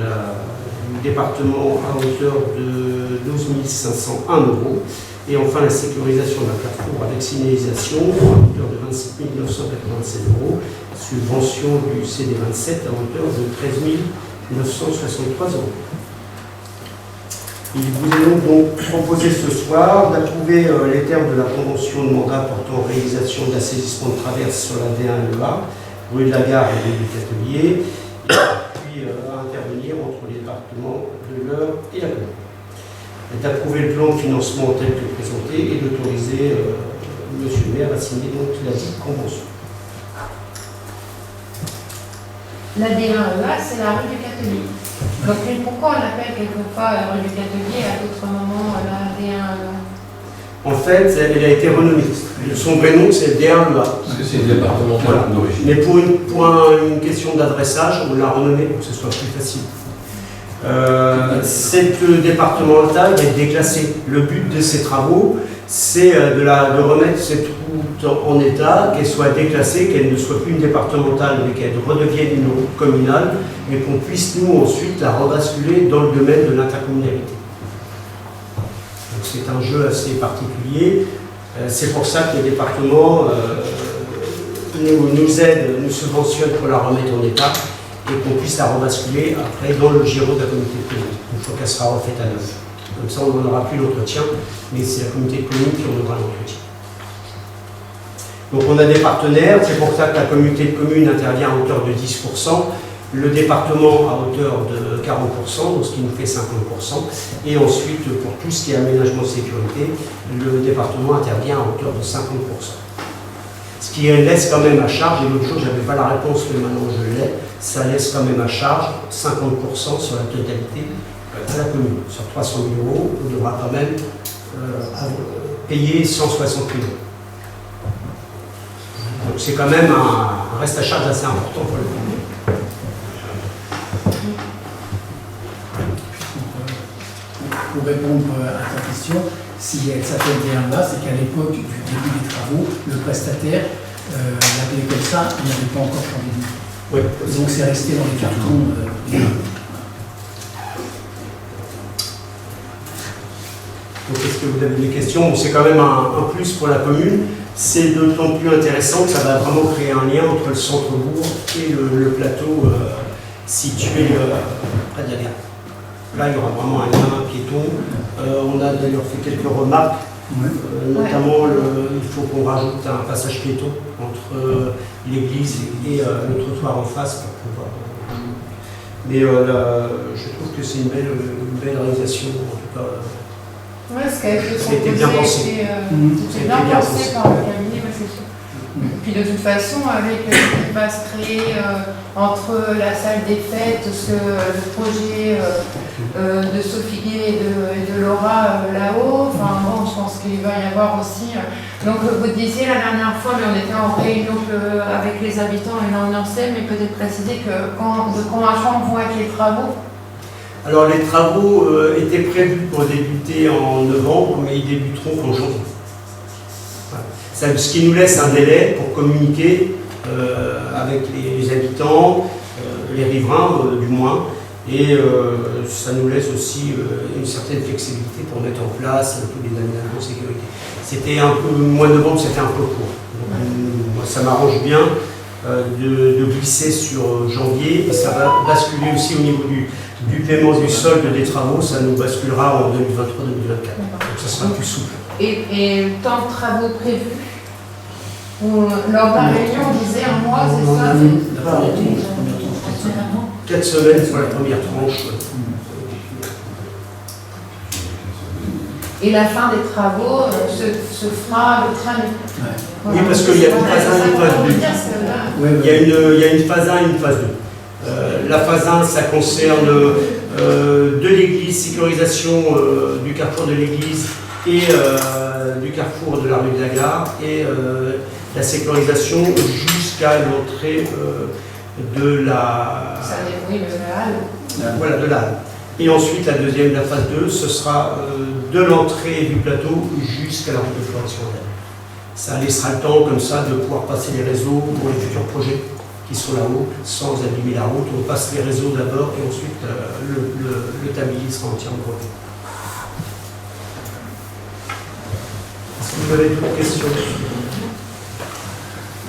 département à hauteur de 12 501 euros. Et enfin, la sécurisation d'un carrefour avec signalisation à hauteur de 27 987 euros, subvention du CD27 à hauteur de 13 963 euros. Il vous est donc proposé ce soir d'approuver les termes de la convention de mandat portant réalisation d'assainissement de traverse sur la D1EA, rue de la Gare et rue du Catelier, puis à intervenir entre les départements de l'Eure et la commune. D'approuver le plan de financement tel que présenté et d'autoriser M. le maire à signer donc la dite convention. La D1EA, c'est la rue du Catelier. Donc, pourquoi on appelle quelquefois rue du Catelier, à d'autres moments la D1EA? En fait, elle a été renommée. Son vrai nom, c'est DREA. Parce que c'est départemental Voilà. d'origine. Mais pour une question d'adressage, on l'a renommée pour que ce soit plus facile. Cette départementale est déclassée. Le but de ces travaux, c'est de remettre cette route en état, qu'elle soit déclassée, qu'elle ne soit plus une départementale, mais qu'elle redevienne une route communale, et qu'on puisse, nous, ensuite, la rebasculer dans le domaine de l'intercommunalité. C'est un jeu assez particulier. C'est pour ça que les départements nous aident, nous subventionnent pour la remettre en état et qu'on puisse la rebasculer après dans le giro de la communauté de communes, une fois qu'elle sera refaite à neuf. Comme ça, on n'en aura plus l'entretien, mais c'est la communauté de communes qui en aura l'entretien. Donc on a des partenaires, c'est pour ça que la communauté de communes intervient à hauteur de 10%, le département à hauteur de 40%, donc ce qui nous fait 50%, et ensuite pour tout ce qui est aménagement de sécurité, le département intervient à hauteur de 50%. Ce qui laisse quand même à charge, et l'autre jour je n'avais pas la réponse, mais maintenant je l'ai, ça laisse quand même à charge 50% sur la totalité à la commune. Sur 300 000 €, on devra quand même payer 160 000 €. Donc c'est quand même un reste à charge assez important pour le commune. Pour répondre à ta question, si elle s'appelle DREA, c'est qu'à l'époque du début des travaux, le prestataire l'appelait comme ça, il n'avait pas encore changé de nom. Oui. Donc c'est resté dans les cartons. Donc est-ce que vous avez des questions? Bon, c'est quand même un plus pour la commune. C'est d'autant plus intéressant que ça va vraiment créer un lien entre le centre-bourg et le plateau situé près de la gare. Là, il y aura vraiment un lien piéton. On a d'ailleurs fait quelques remarques, notamment il faut qu'on rajoute un passage piéton entre l'église et le trottoir en face pour pouvoir. Mais je trouve que c'est une belle réalisation, en tout cas. Oui, ce qui a été C'était bien pensé. C'est bien pensé par le cabinet, c'est sûr. Puis de toute façon, avec ce qui va se créer entre la salle des fêtes, le projet de Sophie Gué et de Laura là-haut, enfin bon, je pense qu'il va y avoir aussi. Donc vous disiez la dernière fois, mais on était en réunion avec les habitants et l'ambiancé, mais peut-être préciser que de quand à quand on voit avec les travaux. Alors les travaux étaient prévus pour débuter en novembre, mais ils débuteront en janvier. Voilà. Ce qui nous laisse un délai pour communiquer avec les habitants, les riverains du moins, et ça nous laisse aussi une certaine flexibilité pour mettre en place tous les aménagements de sécurité. C'était un peu, le mois de novembre, c'était un peu court. Donc, moi, ça m'arrange bien de glisser sur janvier, et ça va basculer aussi au niveau du paiement du solde des travaux, ça nous basculera en 2023-2024. Donc ça sera plus souple. Et le temps de travaux prévus, lors de la réunion, on disait un mois, c'est ça? 4 semaines sur la première tranche. Et la fin des travaux se fera le train. Oui, parce qu'il y a une phase 1 et une phase 2. Il y a une phase 1 et une phase 2. La phase 1, ça concerne de l'église, sécurisation du carrefour de l'église et du carrefour de la rue de la Gare, et la sécurisation jusqu'à l'entrée de la... Oui, de la halle. Voilà, de la halle. Et ensuite, la phase 2, ce sera de l'entrée du plateau jusqu'à la route de Florencio-Andelle. Ça laissera le temps, comme ça, de pouvoir passer les réseaux pour les futurs projets qui sont là-haut, sans abîmer la route. On passe les réseaux d'abord, et ensuite, le tablier sera entièrement revenu. Est-ce que vous avez d'autres questions?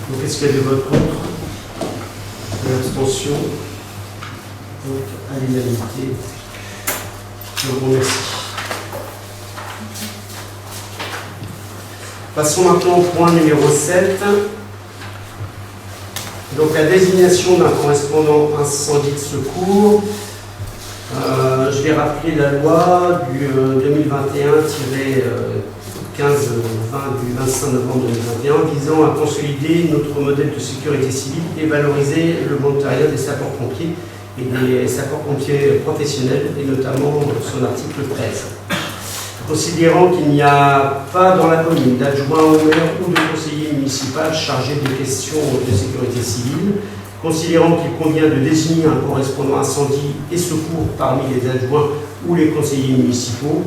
Donc, est-ce qu'il y a des votes contre? L'abstention? Donc, à l'unanimité. Je vous remercie. Passons maintenant au point numéro 7. Donc la désignation d'un correspondant incendie de secours. Je vais rappeler la loi du 2021-15-20 du 25 novembre 2021 visant à consolider notre modèle de sécurité civile et valoriser le volontariat des sapeurs-pompiers et des sapeurs-pompiers professionnels, et notamment son article 13. Considérant qu'il n'y a pas dans la commune d'adjoint au maire ou de conseiller municipal chargé des questions de sécurité civile, considérant qu'il convient de désigner un correspondant incendie et secours parmi les adjoints ou les conseillers municipaux,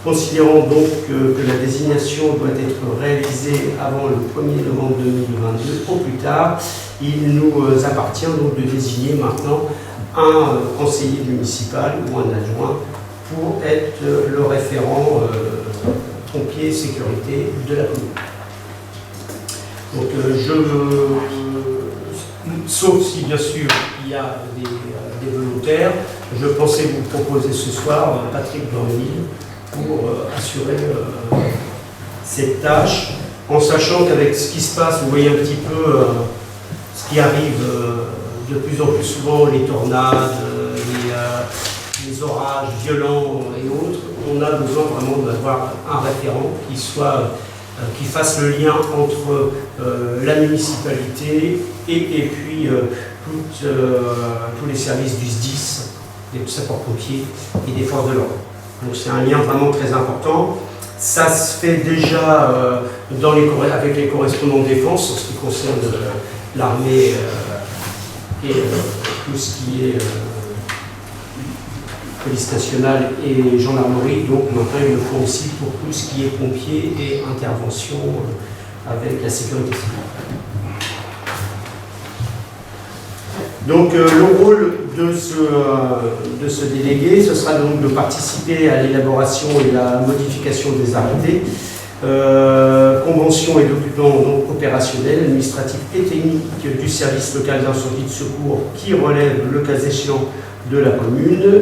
considérant donc que la désignation doit être réalisée avant le 1er novembre 2022 au plus tard, il nous appartient donc de désigner maintenant un conseiller municipal ou un adjoint pour être le référent pompier sécurité de la commune. Donc sauf si bien sûr il y a des volontaires, je pensais vous proposer ce soir Patrick Dormil pour assurer cette tâche, en sachant qu'avec ce qui se passe, vous voyez un petit peu ce qui arrive de plus en plus souvent, les tornades, les orages violents et autres, on a besoin vraiment d'avoir un référent qui fasse le lien entre la municipalité et puis tous les services du SDIS, des sapeurs-pompiers et des forces de l'ordre. Donc c'est un lien vraiment très important. Ça se fait déjà avec les correspondants de défense en ce qui concerne l'armée et tout ce qui est police nationale et gendarmerie. Donc maintenant il le faut aussi pour tout ce qui est pompiers et intervention avec la sécurité civile. Donc le rôle de ce délégué, ce sera donc de participer à l'élaboration et la modification des arrêtés, conventions et documents donc opérationnels, administratifs et techniques du service local d'incendie de secours qui relève le cas échéant de la commune,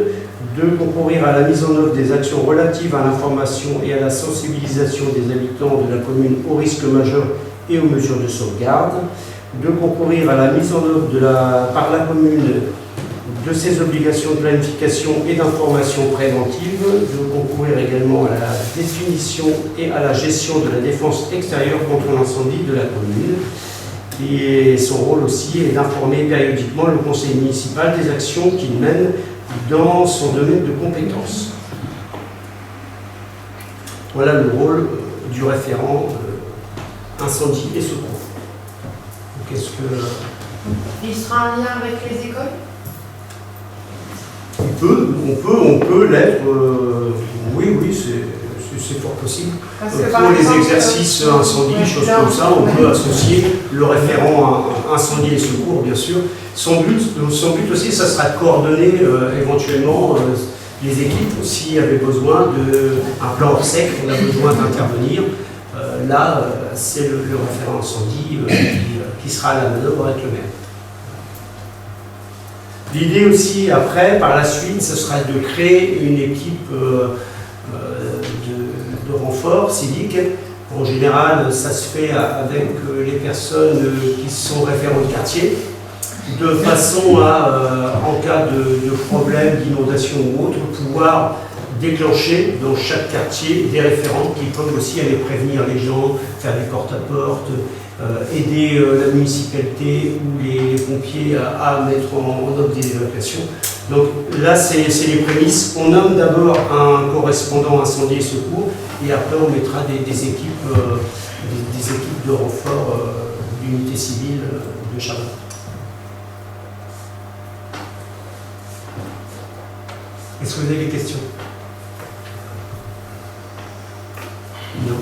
de concourir à la mise en œuvre des actions relatives à l'information et à la sensibilisation des habitants de la commune aux risques majeurs et aux mesures de sauvegarde, de concourir à la mise en œuvre par la commune de ses obligations de planification et d'information préventive, de concourir également à la définition et à la gestion de la défense extérieure contre l'incendie de la commune. Et son rôle aussi est d'informer périodiquement le conseil municipal des actions qu'il mène dans son domaine de compétences. Voilà le rôle du référent incendie et secours. Qu'est-ce que... Il sera en lien avec les écoles? On peut l'être. Oui, c'est fort possible. Pour les exercices incendie, choses comme ça, on peut associer le référent incendie et secours, bien sûr. Son but aussi, ça sera de coordonner éventuellement les équipes s'il y avait besoin d'un plan hors sec, on a besoin d'intervenir. Là, c'est le référent incendie qui sera à la manœuvre avec le maire. L'idée aussi, après, par la suite, ce sera de créer une équipe de renfort civique. En général, ça se fait avec les personnes qui sont référents de quartier, de façon à, en cas de problème, d'inondation ou autre, pouvoir déclencher dans chaque quartier des référents qui peuvent aussi aller prévenir les gens, faire des porte-à-porte, aider la municipalité ou les pompiers à mettre en œuvre des évacuations. Donc là, c'est les prémices. On nomme d'abord un correspondant incendie et secours et après on mettra des équipes de renfort d'unité civile de Charleroi. Est-ce que vous avez des questions? Non.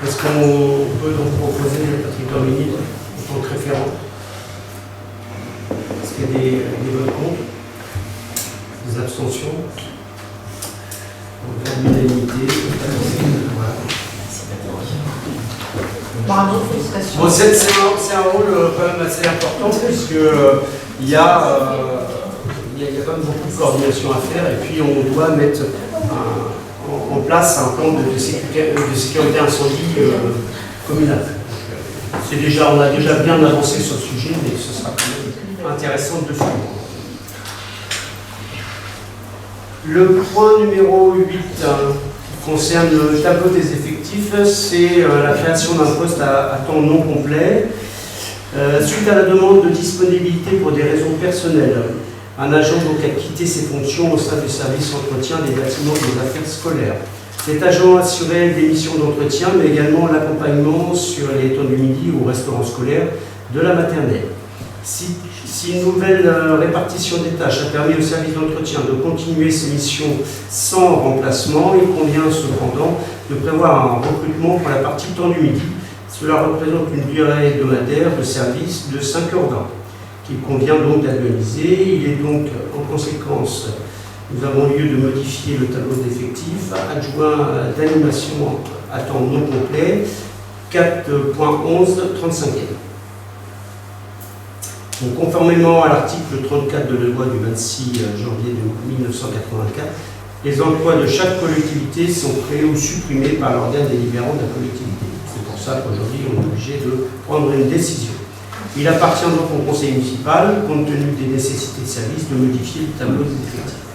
Est-ce qu'on peut donc proposer Patrick Dormil en tant que référent? Est-ce qu'il y a des votes contre? Des abstentions? L'unanimité. Voilà. Bravo, félicitations. Bon, c'est un rôle quand même assez important puisqu'il y a quand même beaucoup de coordination à faire et puis on doit mettre en place un plan de sécurité incendie communal. On a déjà bien avancé sur le sujet, mais ce sera quand même intéressant de le suivre. Le point numéro 8 concerne le tableau des effectifs, c'est la création d'un poste à temps non complet. Suite à la demande de disponibilité pour des raisons personnelles, un agent donc a quitté ses fonctions au sein du service entretien des bâtiments et des affaires scolaires. Cet agent assurait des missions d'entretien, mais également l'accompagnement sur les temps du midi au restaurant scolaire de la maternelle. Si une nouvelle répartition des tâches a permis au service d'entretien de continuer ses missions sans remplacement, il convient cependant de prévoir un recrutement pour la partie temps du midi. Cela représente une durée hebdomadaire de service de 5h20, qu'il convient donc d'organiser. Il est donc en conséquence, nous avons lieu de modifier le tableau d'effectifs, adjoint d'animation à temps non complet, 4.11, 35e. Donc, conformément à l'article 34 de la loi du 26 janvier 1984, les emplois de chaque collectivité sont créés ou supprimés par l'organe délibérant de la collectivité. C'est pour ça qu'aujourd'hui, on est obligé de prendre une décision. Il appartient donc au conseil municipal, compte tenu des nécessités de service, de modifier le tableau des effectifs.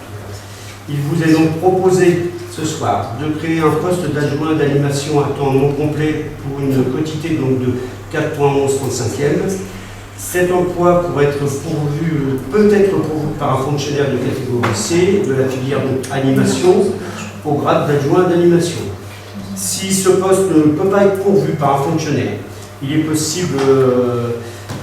Il vous est donc proposé ce soir de créer un poste d'adjoint d'animation à temps non complet pour une quotité donc de 4.11 35e. Cet emploi pourrait être pourvu, peut être pourvu par un fonctionnaire de catégorie C de la filière donc animation au grade d'adjoint d'animation. Si ce poste ne peut pas être pourvu par un fonctionnaire, il est possible,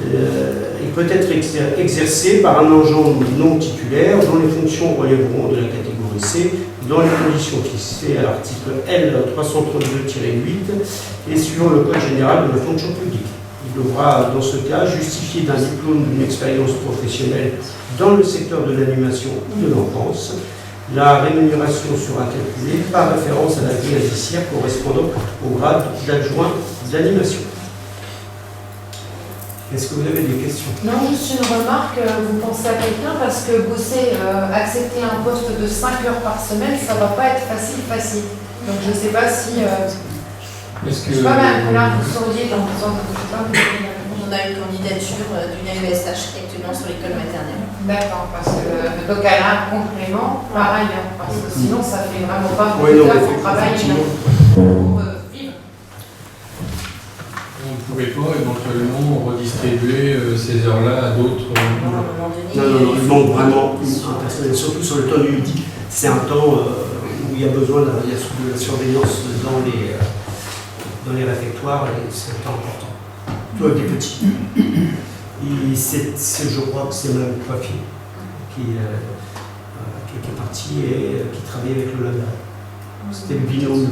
il peut être exercé par un agent non titulaire dont les fonctions relèveront de la catégorie C dans les conditions fixées à l'article L 332-8 et sur le Code général de la fonction publique. Il devra, dans ce cas, justifier d'un diplôme d'une expérience professionnelle dans le secteur de l'animation ou de l'enfance. La rémunération sera calculée par référence à la grille indiciaire correspondant au grade d'adjoint d'animation. Est-ce que vous avez des questions? Non, juste une remarque, vous pensez à quelqu'un parce que bosser, accepter un poste de 5 heures par semaine, ça ne va pas être facile. Donc je ne sais pas si... je sais pas, mais là, vous sauriez dans je sais pas, On a une candidature d'une AESH actuellement sur l'école maternelle. D'accord, parce que donc elle a un complément pareil, hein, parce que sinon ça fait vraiment pas beaucoup Oui, d'heures pour travailler pour vivre. On ne pourrait pas éventuellement redistribuer ces heures-là à d'autres. Non, il manque vraiment un personnel, surtout sur le temps du midi. C'est un temps où il y a besoin de la surveillance dans les réfectoires et c'est un temps important. Toi, des petits. Et je crois que c'est même Coiffi qui est parti et qui travaille avec le LADA. C'était le binôme de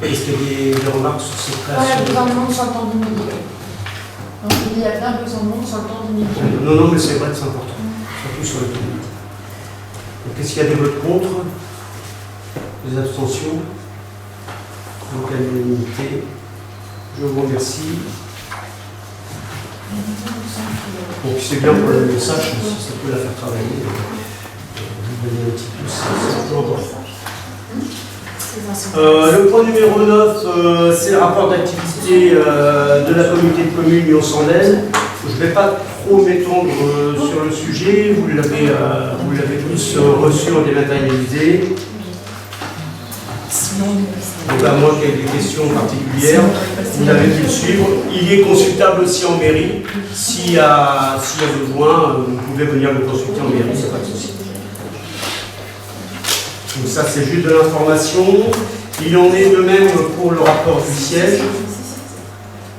Est-ce qu'il y a des remarques sur cette Il y a création? besoin de monde sur le temps du midi. Donc il y a bien besoin de monde sur le temps du midi. Non, mais c'est vrai que c'est important, surtout sur le temps du midi. Donc, est-ce qu'il y a des votes contre? Des abstentions? Donc à l'unanimité. Je vous remercie. Donc c'est bien pour le message, si ça peut la faire travailler. Vous donner un petit plus, c'est toujours important. Le point numéro 9, c'est le rapport d'activité de la communauté de communes Lyon-Sandel. Je ne vais pas trop m'étendre sur le sujet, vous l'avez tous reçu en dématérialisé. Donc à moins qu'il y ait des questions particulières, vous avez pu le suivre. Il est consultable aussi en mairie. S'il y a besoin, vous pouvez venir le consulter en mairie, il n'y a pas de souci. Donc ça c'est juste de l'information. Il en est de même pour le rapport du siège.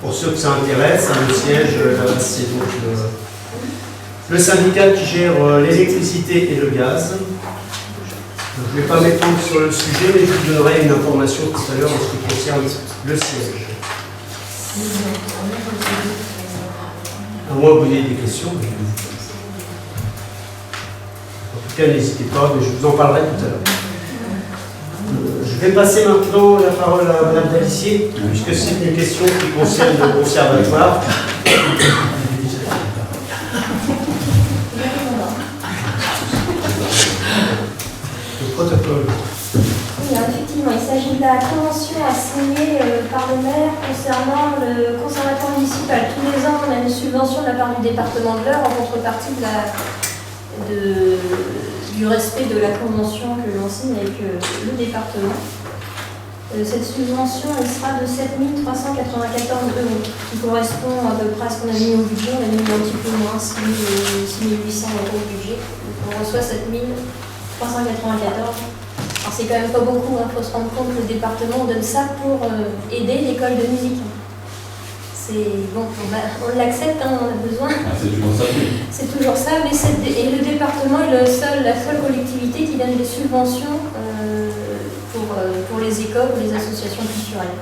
Pour ceux que ça intéresse, le siège, c'est donc le syndicat qui gère l'électricité et le gaz. Je ne vais pas m'étendre sur le sujet, mais je vous donnerai une information tout à l'heure en ce qui concerne le siège. À moins que vous ayez des questions. En tout cas, n'hésitez pas, mais je vous en parlerai tout à l'heure. Je vais passer maintenant la parole à Mme Dalissier, puisque c'est une question qui concerne le conservatoire. Oui, effectivement, il s'agit de la convention assignée par le maire concernant le conservatoire municipal. Tous les ans, on a une subvention de la part du département de l'Eure en contrepartie du respect de la convention que l'on signe avec le département. Cette subvention, elle sera de 7 394 €, qui correspond à peu près à ce qu'on a mis au budget. On a mis un petit peu moins, 6 800 € au budget. Donc on reçoit 7 394. Alors c'est quand même pas beaucoup, il faut se rendre compte que le département donne ça pour aider l'école de musique. C'est bon, on l'accepte, hein, on a besoin. Ah, c'est toujours ça. C'est toujours ça, mais et le département est la seule collectivité qui donne des subventions pour les écoles ou les associations culturelles.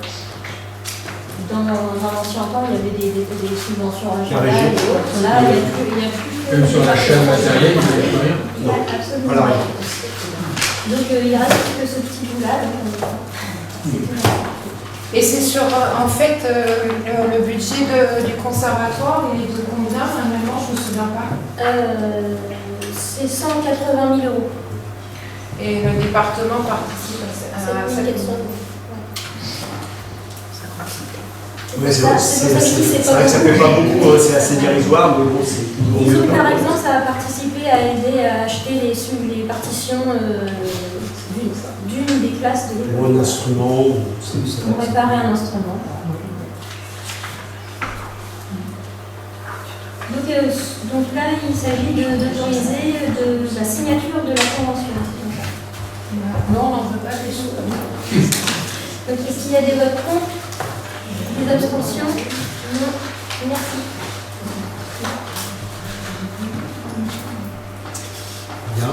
Dans l'ancien temps, il y avait des subventions régionales et autres. Là, il n'y a plus. Même sur la chaîne matérielle, il n'y a plus rien. Il y a absolument Voilà. rien. Donc il reste que ce petit bout-là. Et c'est sur, en fait, le budget du conservatoire, il est de combien annuellement? Je ne me souviens pas. C'est 180 000 €. Et le département participe à 7 400 €. Ouais, c'est vrai que ça fait pas beaucoup, c'est assez dérisoire, mais bon, c'est toujours mieux. Par exemple, ça va participer à aider à acheter les partitions d'une des classes de l'école. Ou un instrument, Pour réparer un instrument. Donc là, il s'agit d'autoriser la signature de la convention. Non, on n'en veut pas des choses comme ça. Donc est-ce qu'il y a des votes contre? Des abstentions? Non. Merci. bien.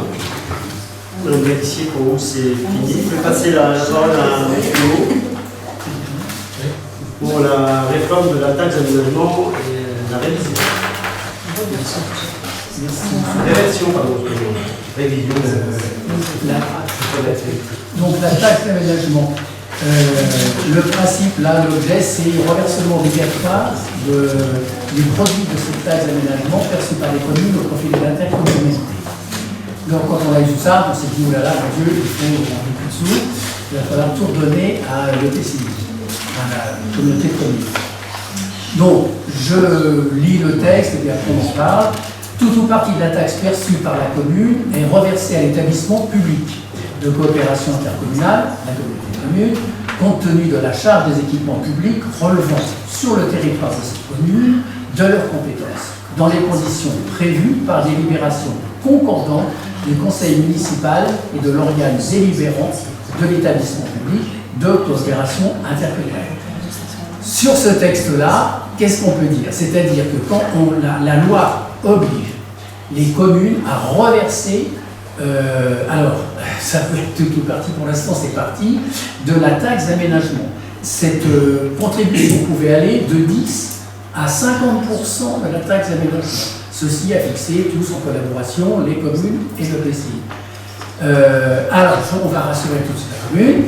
On vérifie pour vous, c'est fini. Je vais passer la parole à Théo pour la réforme de la taxe d'aménagement et la révision. Révision, pardon. Révision. Donc la taxe d'aménagement, le principe, là, l'objet, c'est le reversement obligatoire du produit de cette taxe d'aménagement perçu par les communes au profit de l'intercommunalité. Donc quand on a vu ça, on s'est dit, oh là là, mon Dieu, il faut un peu plus de sous, il va falloir tout redonner à l'EPCI, à la communauté de communes. Donc, je lis le texte et puis après on en parle. Tout ou partie de la taxe perçue par la commune est reversée à l'établissement public de coopération intercommunale, la communauté de communes, compte tenu de la charge des équipements publics relevant sur le territoire de cette commune de leurs compétences, dans les conditions prévues par délibération concordante du conseil municipal et de l'organe délibérant de l'établissement public de coopération intercommunale. Sur ce texte-là, qu'est-ce qu'on peut dire? C'est-à-dire que quand la loi oblige les communes à reverser, alors ça peut être tout ou partie, pour l'instant c'est parti, de la taxe d'aménagement. Cette contribution pouvait aller de 10 à 50% de la taxe d'aménagement. Ceci a fixé tous en collaboration les communes et le PCI. Alors, on va rassurer toutes les communes.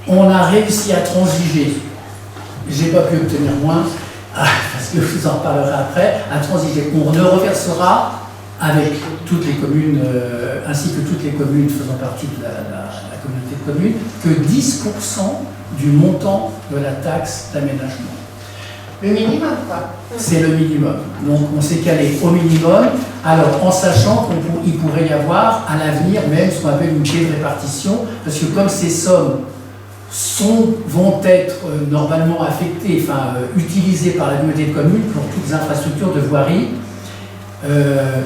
On a réussi à transiger. J'ai pas pu obtenir moins, parce que je vous en parlerai après, à transiger. On ne reversera avec toutes les communes, ainsi que toutes les communes faisant partie de la communauté de communes, que 10% du montant de la taxe d'aménagement. Le minimum, quoi. C'est le minimum. Donc on s'est calé au minimum, alors en sachant qu'il pourrait y avoir à l'avenir même ce qu'on appelle une clé de répartition, parce que comme ces sommes vont être normalement affectées, utilisées par la communauté de communes pour toutes les infrastructures de voirie,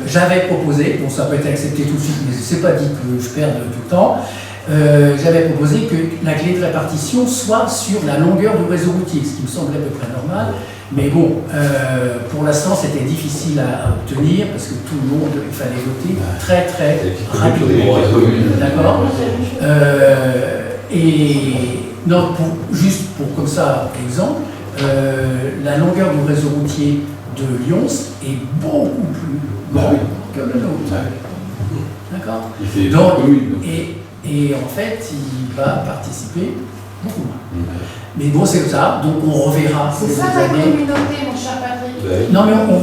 j'avais proposé, bon ça peut être accepté tout de suite, mais c'est pas dit que je perde tout le temps, j'avais proposé que la clé de répartition soit sur la longueur du réseau routier, ce qui me semblait à peu près normal, mais bon, pour l'instant c'était difficile à obtenir parce que tout le monde, il fallait voter très très rapidement. D'accord. Et non, juste pour comme ça, exemple, la longueur du réseau routier de Lyon est beaucoup plus grande que le nôtre. D'accord. Et en fait, il va participer beaucoup moins. Mais bon, c'est comme ça, donc on reverra. C'est ça la communauté, mon cher Patrick. Non, mais on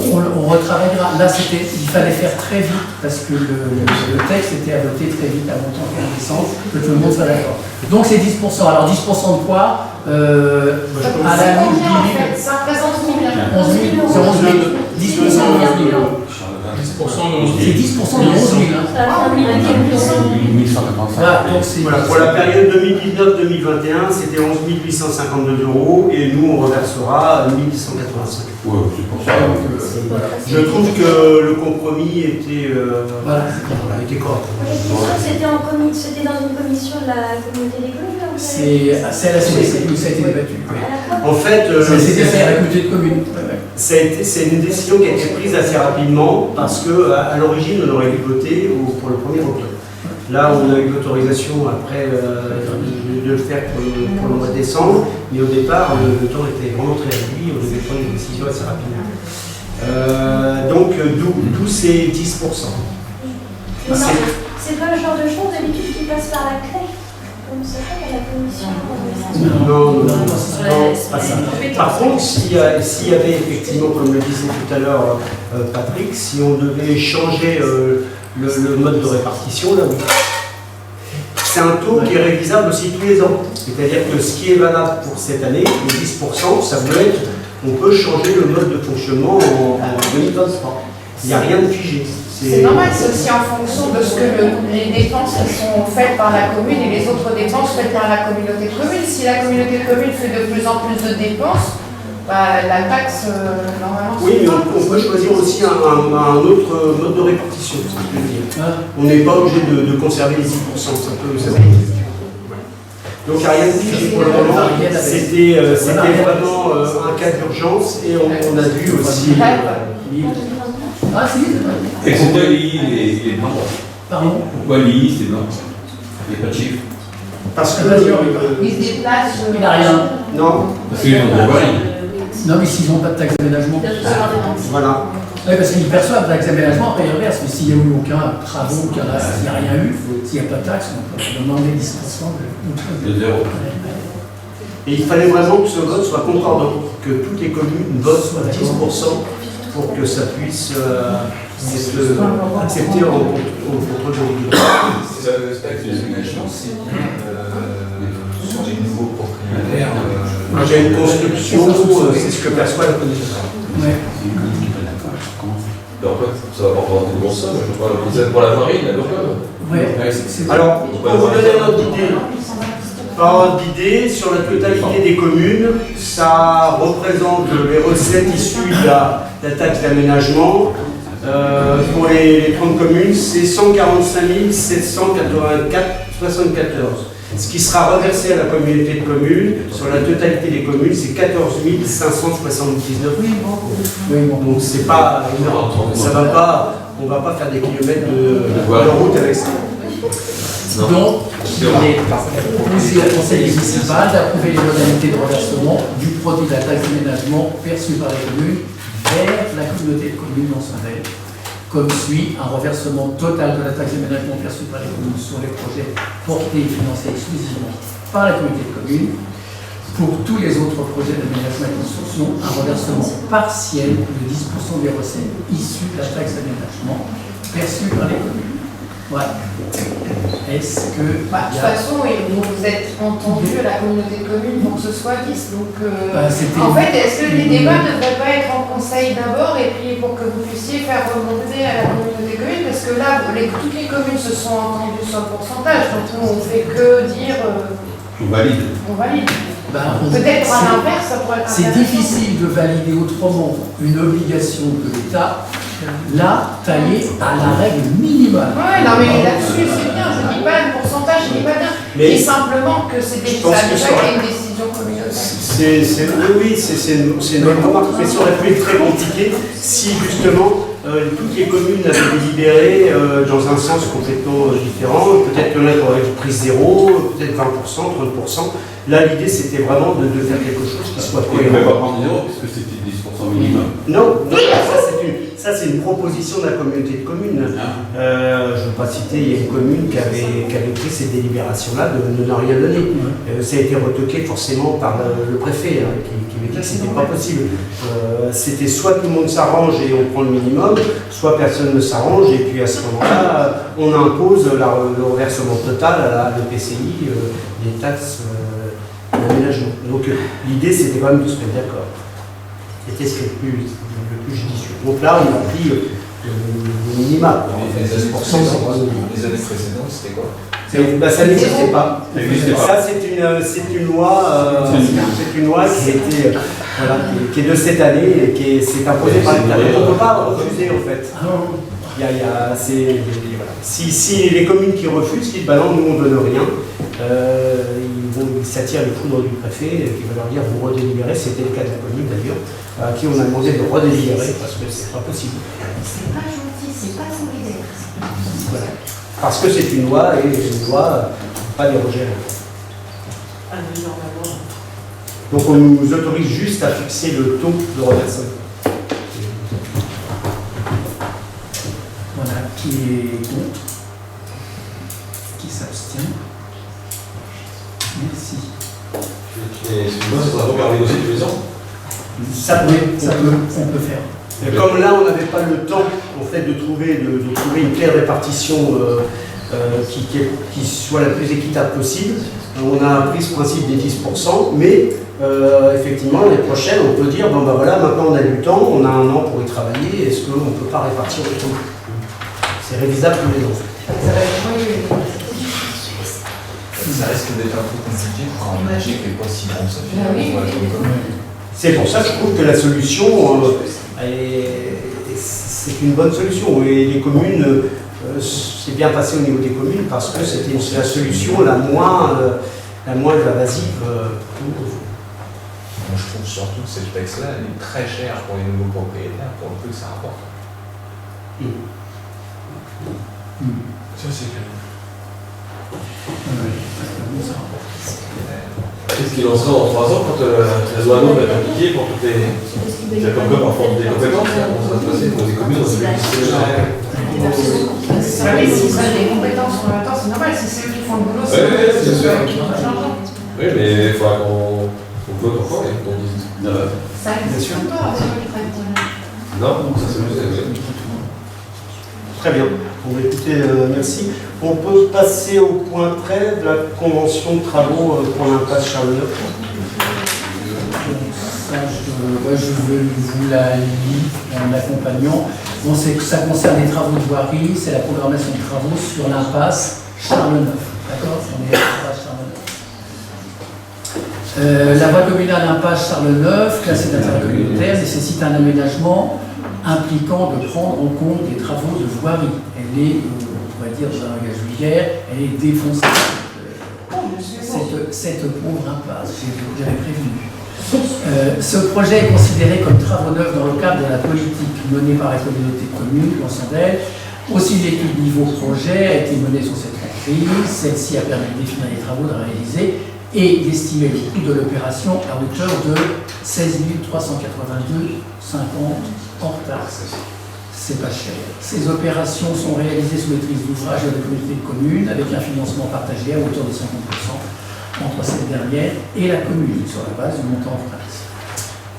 retravaillera. Là, il fallait faire très vite, parce que le texte était à voter très vite, à montant en décembre, que tout le monde soit d'accord. Donc c'est 10%. Alors 10% de quoi à la c'est combien en fait? Ça représente combien? 11 000. C'est 11 000. 10% de 11 000. 10% de 11 000. C'est 10% de 11 000. Ça va faire 1 000 €. 1185. Voilà, donc c'est... Voilà, pour la période 2019-2021, c'était 11 852 € et nous, on reversera 1185. Ouais, c'est pour ça. Je trouve que le compromis était, Voilà. était correct. C'était dans une commission de la communauté des communes. C'est à la CDC où ça a été débattu. Oui. En fait, C'est la CDC à la communauté de communes. c'est une décision qui a été prise assez rapidement parce qu'à l'origine, on aurait dû voter pour le 1er octobre. Là, on a eu l'autorisation après de le faire pour le mois de décembre, mais au départ, le temps était vraiment très réduit, on devait prendre une décision assez rapidement. Donc, d'où ces 10%. C'est pas le genre de choses d'habitude qui passe par la clé, comme ça fait à la commission. Non, pas ça. Par contre, s'il y avait effectivement, comme le disait tout à l'heure Patrick, si on devait changer le mode de répartition, là oui. C'est un taux qui est révisable aussi tous les ans. C'est-à-dire que ce qui est valable pour cette année, les 10%, ça peut être, on peut changer le mode de fonctionnement en 2023. Il n'y a rien de figé. C'est normal, c'est aussi en fonction de ce que les dépenses qui sont faites par la commune et les autres dépenses faites par la communauté de communes. Si la communauté de communes fait de plus en plus de dépenses, la taxe, normalement... Oui, mais on peut choisir aussi un autre mode de répartition, c'est ce que je veux dire. On n'est pas obligé de conserver les 10%, ça peut... Donc il n'y a rien de figé pour le moment. C'était vraiment un cas d'urgence et on a vu aussi... Ah si, Et pourquoi l'II il est blanc? pardon. Pourquoi l'II c'est blanc? Il n'y a pas de chiffre. Parce que... Ils se déplacent... Il n'a rien. Non. Parce qu'ils n'ont pas rien. Non, mais s'ils n'ont pas de taxe d'aménagement. Voilà. Oui, parce qu'ils perçoivent la taxe d'aménagement, après ils reversent. Mais s'il n'y a eu aucun travaux, s'il n'y a rien eu, s'il n'y a pas de taxe, on peut demander 10%. De zéro. Et il fallait vraiment que ce vote soit concordant, que toutes les communes votent 10% pour que ça puisse être accepté au contrôle de l'État. C'est avec les aménagements, c'est bien sur les nouveaux propriétaires. Moi j'ai une construction, c'est ce que perçoit la commission. Ouais. Mais en fait, ça va pas représenter de bon ça, je parle peut-être pour la marine, d'accord. Ouais, c'est... Alors, pour vous donner un ordre d'idée, sur la totalité des communes, ça représente les recettes issues de la taxe d'aménagement. Pour les 30 communes, c'est 145 784,74. Ce qui sera reversé à la communauté de communes, sur la totalité des communes, c'est 14 579. Oui, bon. Donc c'est pas énorme. Ça va pas, on va pas faire des kilomètres de route avec ça. Donc, il est proposé au conseil municipal d'approuver les modalités de reversement du produit de la taxe d'aménagement perçu par les communes vers la communauté de communes dans son règle, comme suit un reversement total de la taxe d'aménagement perçue par les communes sur les projets portés et financés exclusivement par la communauté de communes. Pour tous les autres projets d'aménagement et de construction, un reversement partiel de 10% des recettes issues de la taxe d'aménagement perçue par les communes. Voilà. Est-ce que... de toute façon, vous êtes entendu à la communauté de communes pour que ce soit 10. Donc, en fait, est-ce que les débats ne devraient pas être en conseil d'abord et puis pour que vous puissiez faire remonter à la communauté de communes? Parce que là, toutes les communes se sont entendues sur le pourcentage. Donc, nous, on ne fait que dire... On valide. On valide. Peut-être à l'inverse, ça pourrait être c'est difficile de valider autrement une obligation de l'État, là, taillée à la règle minimale. Oui, non, mais là-dessus, c'est bien. Je ne dis pas le pourcentage, je ne dis pas bien. Mais simplement que c'est déjà une décision communautaire. Oui, c'est une remarque, mais ça aurait pu être très compliqué si justement toutes les communes avaient délibéré dans un sens complètement différent. Peut-être qu'il y en a qui auraient pris 0, peut-être 20%, 30%. Là, l'idée, c'était vraiment de faire quelque chose qui soit On ne pouvait cohérent. pas prendre 0 parce que c'était 10% minimum. Non, ça c'est une proposition de la communauté de communes. Je ne veux pas citer, il y a une commune qui avait pris ces délibérations-là de ne rien donner. Ça a été retoqué forcément par le préfet qui m'a dit que ce n'était pas possible. C'était soit tout le monde s'arrange et on prend le minimum, soit personne ne s'arrange et puis à ce moment-là, on impose le reversement total à l'EPCI des taxes d'aménagement. Donc l'idée c'était quand même de se mettre d'accord. C'était ce qui est le plus judicieux. Donc là, on a pris le minima. Les années 10%, précédentes, c'était quoi? Ça n'existait pas. Ça n'existait pas. Ça, c'est une loi, voilà, qui est de cette année et qui s'est imposée par l'État. On ne peut pas refuser, en fait. Voilà. Si les communes qui refusent, qui disent bah non, nous on ne donne rien, ils s'attirent les foudres du préfet qui va leur dire vous redélibérez. C'était le cas de la commune d'ailleurs, à qui on a demandé de redélibérer parce que c'est pas possible. C'est pas gentil, c'est pas solidaire. Voilà. Parce que c'est une loi et une loi pas dérogée. Donc on nous autorise juste à fixer le taux de reversement. Voilà, qui est contre? Qui s'abstient? Merci. Et excuse-moi, ça sera regarder aussi tous les ans. On peut faire. Et comme là, on n'avait pas le temps en fait, de trouver une claire répartition qui soit la plus équitable possible, on a pris ce principe des 10%, mais effectivement, l'année prochaine, on peut dire, bon ben voilà, maintenant on a du temps, on a un an pour y travailler, est-ce qu'on ne peut pas répartir le temps? C'est révisable tous les ans. Ça risque d'être un peu compliqué pour un budget qui n'est pas si bon, ça fait. C'est pour ça que je trouve que la solution, c'est une bonne solution. Et les communes, c'est bien passé au niveau des communes parce que c'était la solution la moins invasive. Moi, je trouve surtout que cette taxe-là, elle est très chère pour les nouveaux propriétaires, pour le peu que ça rapporte. Ça, c'est clair. Qu'est-ce qu'il en sera dans 3 ans quand la loi NOM va être appliquée pour toutes les. C'est comme quoi parfois on a des compétences, comment ça va se passer pour les communes, on sait Si ça a des compétences en même temps, c'est normal, si c'est eux qui font le boulot, c'est eux qui vont changer. Oui, mais il faudra qu'on vote encore et qu'on dise. Ça n'existe pas, c'est eux qui travaillent pour eux. Non, ça c'est mieux. Très bien. Bon, écoutez, merci. On peut passer au point 13 de la convention de travaux pour l'impasse Charles-Neuf. Je vous la lis en accompagnant. Bon, ça concerne les travaux de voirie, c'est la programmation de travaux sur l'impasse Charles-Neuf. D'accord? On est à l'impasse Charles-Neuf. La voie communale impasse Charles-Neuf, classée d'intérêt communautaire, nécessite un aménagement impliquant de prendre en compte des travaux de voirie. Elle est, on va dire, dans un langage vulgaire, elle est défoncée. Cette pauvre impasse, je vous l'avais prévenu. Ce projet est considéré comme travaux neufs dans le cadre de la politique menée par la communauté de communes, l'ensemble d'elle. Aussi, l'étude niveau projet a été menée sur cette crise. Celle-ci a permis de définir les travaux à réaliser et d'estimer le coût de l'opération à hauteur de 16 382,50 hors taxe. C'est pas cher. Ces opérations sont réalisées sous maîtrise d'ouvrage de la communauté de communes avec un financement partagé à hauteur de 50% entre cette dernière et la commune sur la base du montant hors taxe.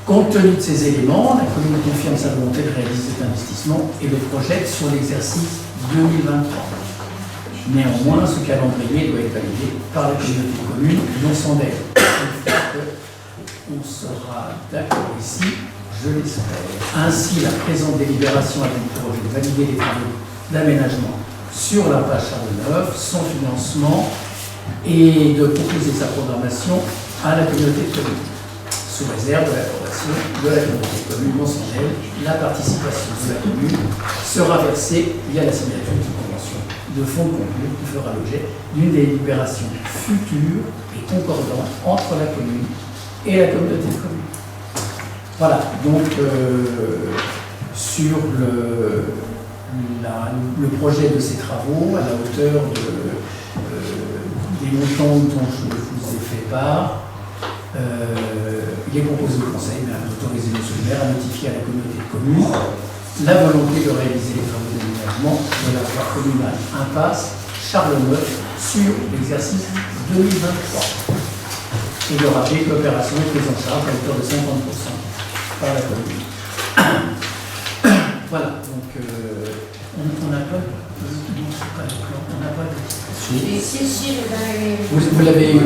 Compte tenu de ces éléments, la commune confirme sa volonté de réaliser cet investissement et le projette sur l'exercice 2023. Néanmoins, ce calendrier doit être validé par la communauté de communes, non sans d'aide. On sera d'accord ici, je l'espère. Ainsi, la présente délibération a pour objet de valider les travaux d'aménagement sur l'impasse Charles-Neuf, son financement et de proposer sa programmation à la communauté de communes, sous réserve de l'approbation de la communauté de communes, non sans elle, la participation de la commune sera versée via la signature d'une convention de fonds conclu qui fera l'objet d'une délibération future et concordante entre la commune et la communauté de communes. Voilà, donc sur le projet de ces travaux, à la hauteur des montants dont je vous ai fait part, il est proposé au Conseil d'autoriser M. le maire à notifier à la communauté de communes la volonté de réaliser les travaux d'aménagement de la voie communale impasse Charles-Neuf sur l'exercice 2023. Et de rappeler que l'opération est prise en charge à hauteur de 50% par la commune. Voilà, donc on n'a pas de plan, on n'a pas de... Si, Vous l'avez eu.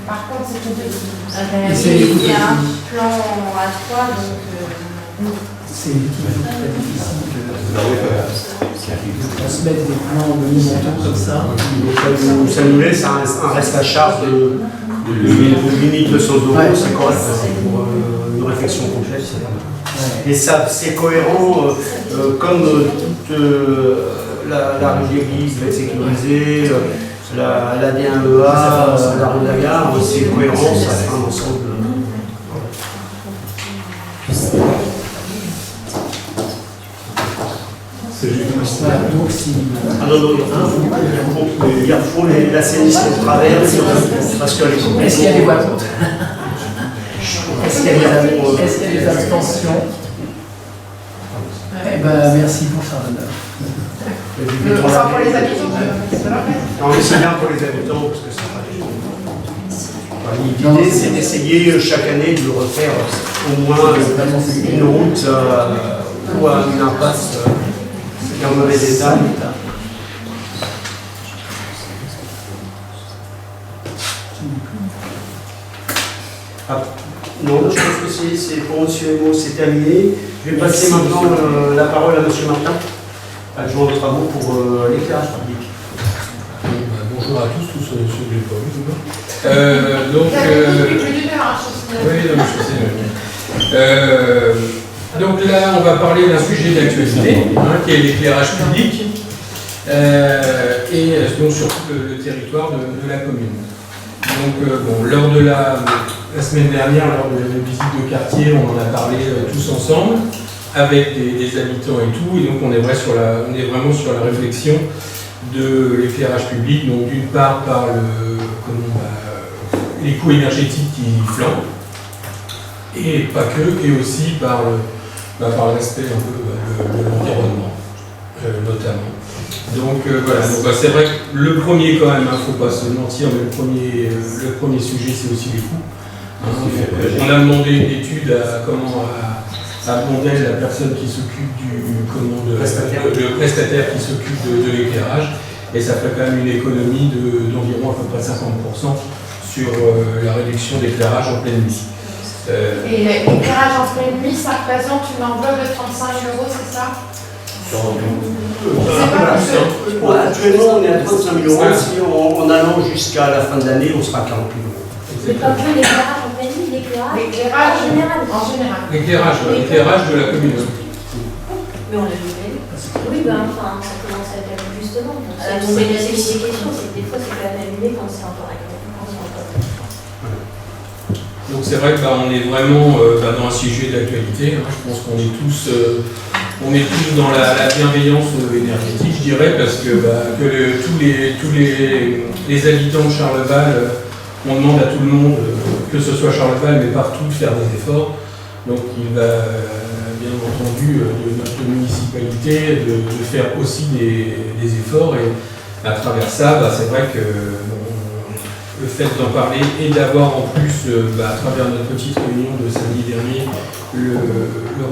Par contre, c'est tout petit. Il y a un plan à 3, donc. C'est très difficile de... transmettre des plans de montants comme ça. Donc, ça nous laisse un reste à charge de 8200 €, Ouais. c'est correct pour une réflexion complète. C'est pas mal. Et ça, c'est cohérent, comme toute la rue de l'église va être sécurisée, la DNEA, la rue de la gare, c'est cohérent, ça fait un ensemble. Voilà, donc si... Ah non, il faut l'assainissement de travers, parce que Est-ce qu'il y a des voix contre? Est-ce qu'il y a des abstentions? Eh ben, merci pour ça, madame. Enfin, pour les habitants, c'est pas la peine. Non, mais c'est bien pour les habitants, parce que ça va. L'idée, c'est d'essayer chaque année de refaire au moins une route ou une impasse qui est en mauvais état. Ah, non, je pense que c'est pour M. Emo, c'est terminé. Je vais passer maintenant la parole à M. Martin, adjoint aux travaux pour l'éclairage public. Bonjour à tous ceux que je n'ai pas vu. Donc, donc là, on va parler d'un sujet d'actualité, qui est l'éclairage public, et donc sur tout le territoire de la commune. Donc, bon, lors de la semaine dernière, lors de la visite de quartier, on en a parlé tous ensemble, avec des habitants et tout, et donc on est vraiment sur la réflexion de l'éclairage public, donc d'une part par les coûts énergétiques qui flambent, et pas que, et aussi par le respect un peu de l'environnement, notamment. Donc voilà, c'est vrai que le premier quand même, il ne faut pas se mentir, mais le premier sujet c'est aussi les coûts. On a demandé une étude à Blondel, la personne qui s'occupe le prestataire qui s'occupe de l'éclairage, et ça fait quand même une économie d'environ à peu près 50% sur la réduction d'éclairage en pleine nuit. Et l'éclairage en pleine nuit, ça représente une enveloppe de 35 €, c'est ça? Actuellement, on est à 35 000 €. Si en allant jusqu'à la fin de l'année, on sera à 40 000 €. C'est pas que l'éclairage en pleine nuit, l'éclairage en général. L'éclairage de la commune. Mais on l'a vu. Oui, ben enfin, ça commence à être allumé justement. Donc, ça tomber la question, c'est que des fois c'est quand même allumé quand c'est encore allumé. Donc c'est vrai qu'on est vraiment dans un sujet d'actualité. Je pense qu'on est tous dans la bienveillance énergétique, je dirais, parce que tous les habitants de Charleval, on demande à tout le monde, que ce soit Charleval, mais partout, de faire des efforts. Donc il va, bien entendu, de notre municipalité, de faire aussi des efforts. Et à travers ça, c'est vrai que le fait d'en parler et d'avoir en plus, à travers notre petite réunion de samedi dernier, le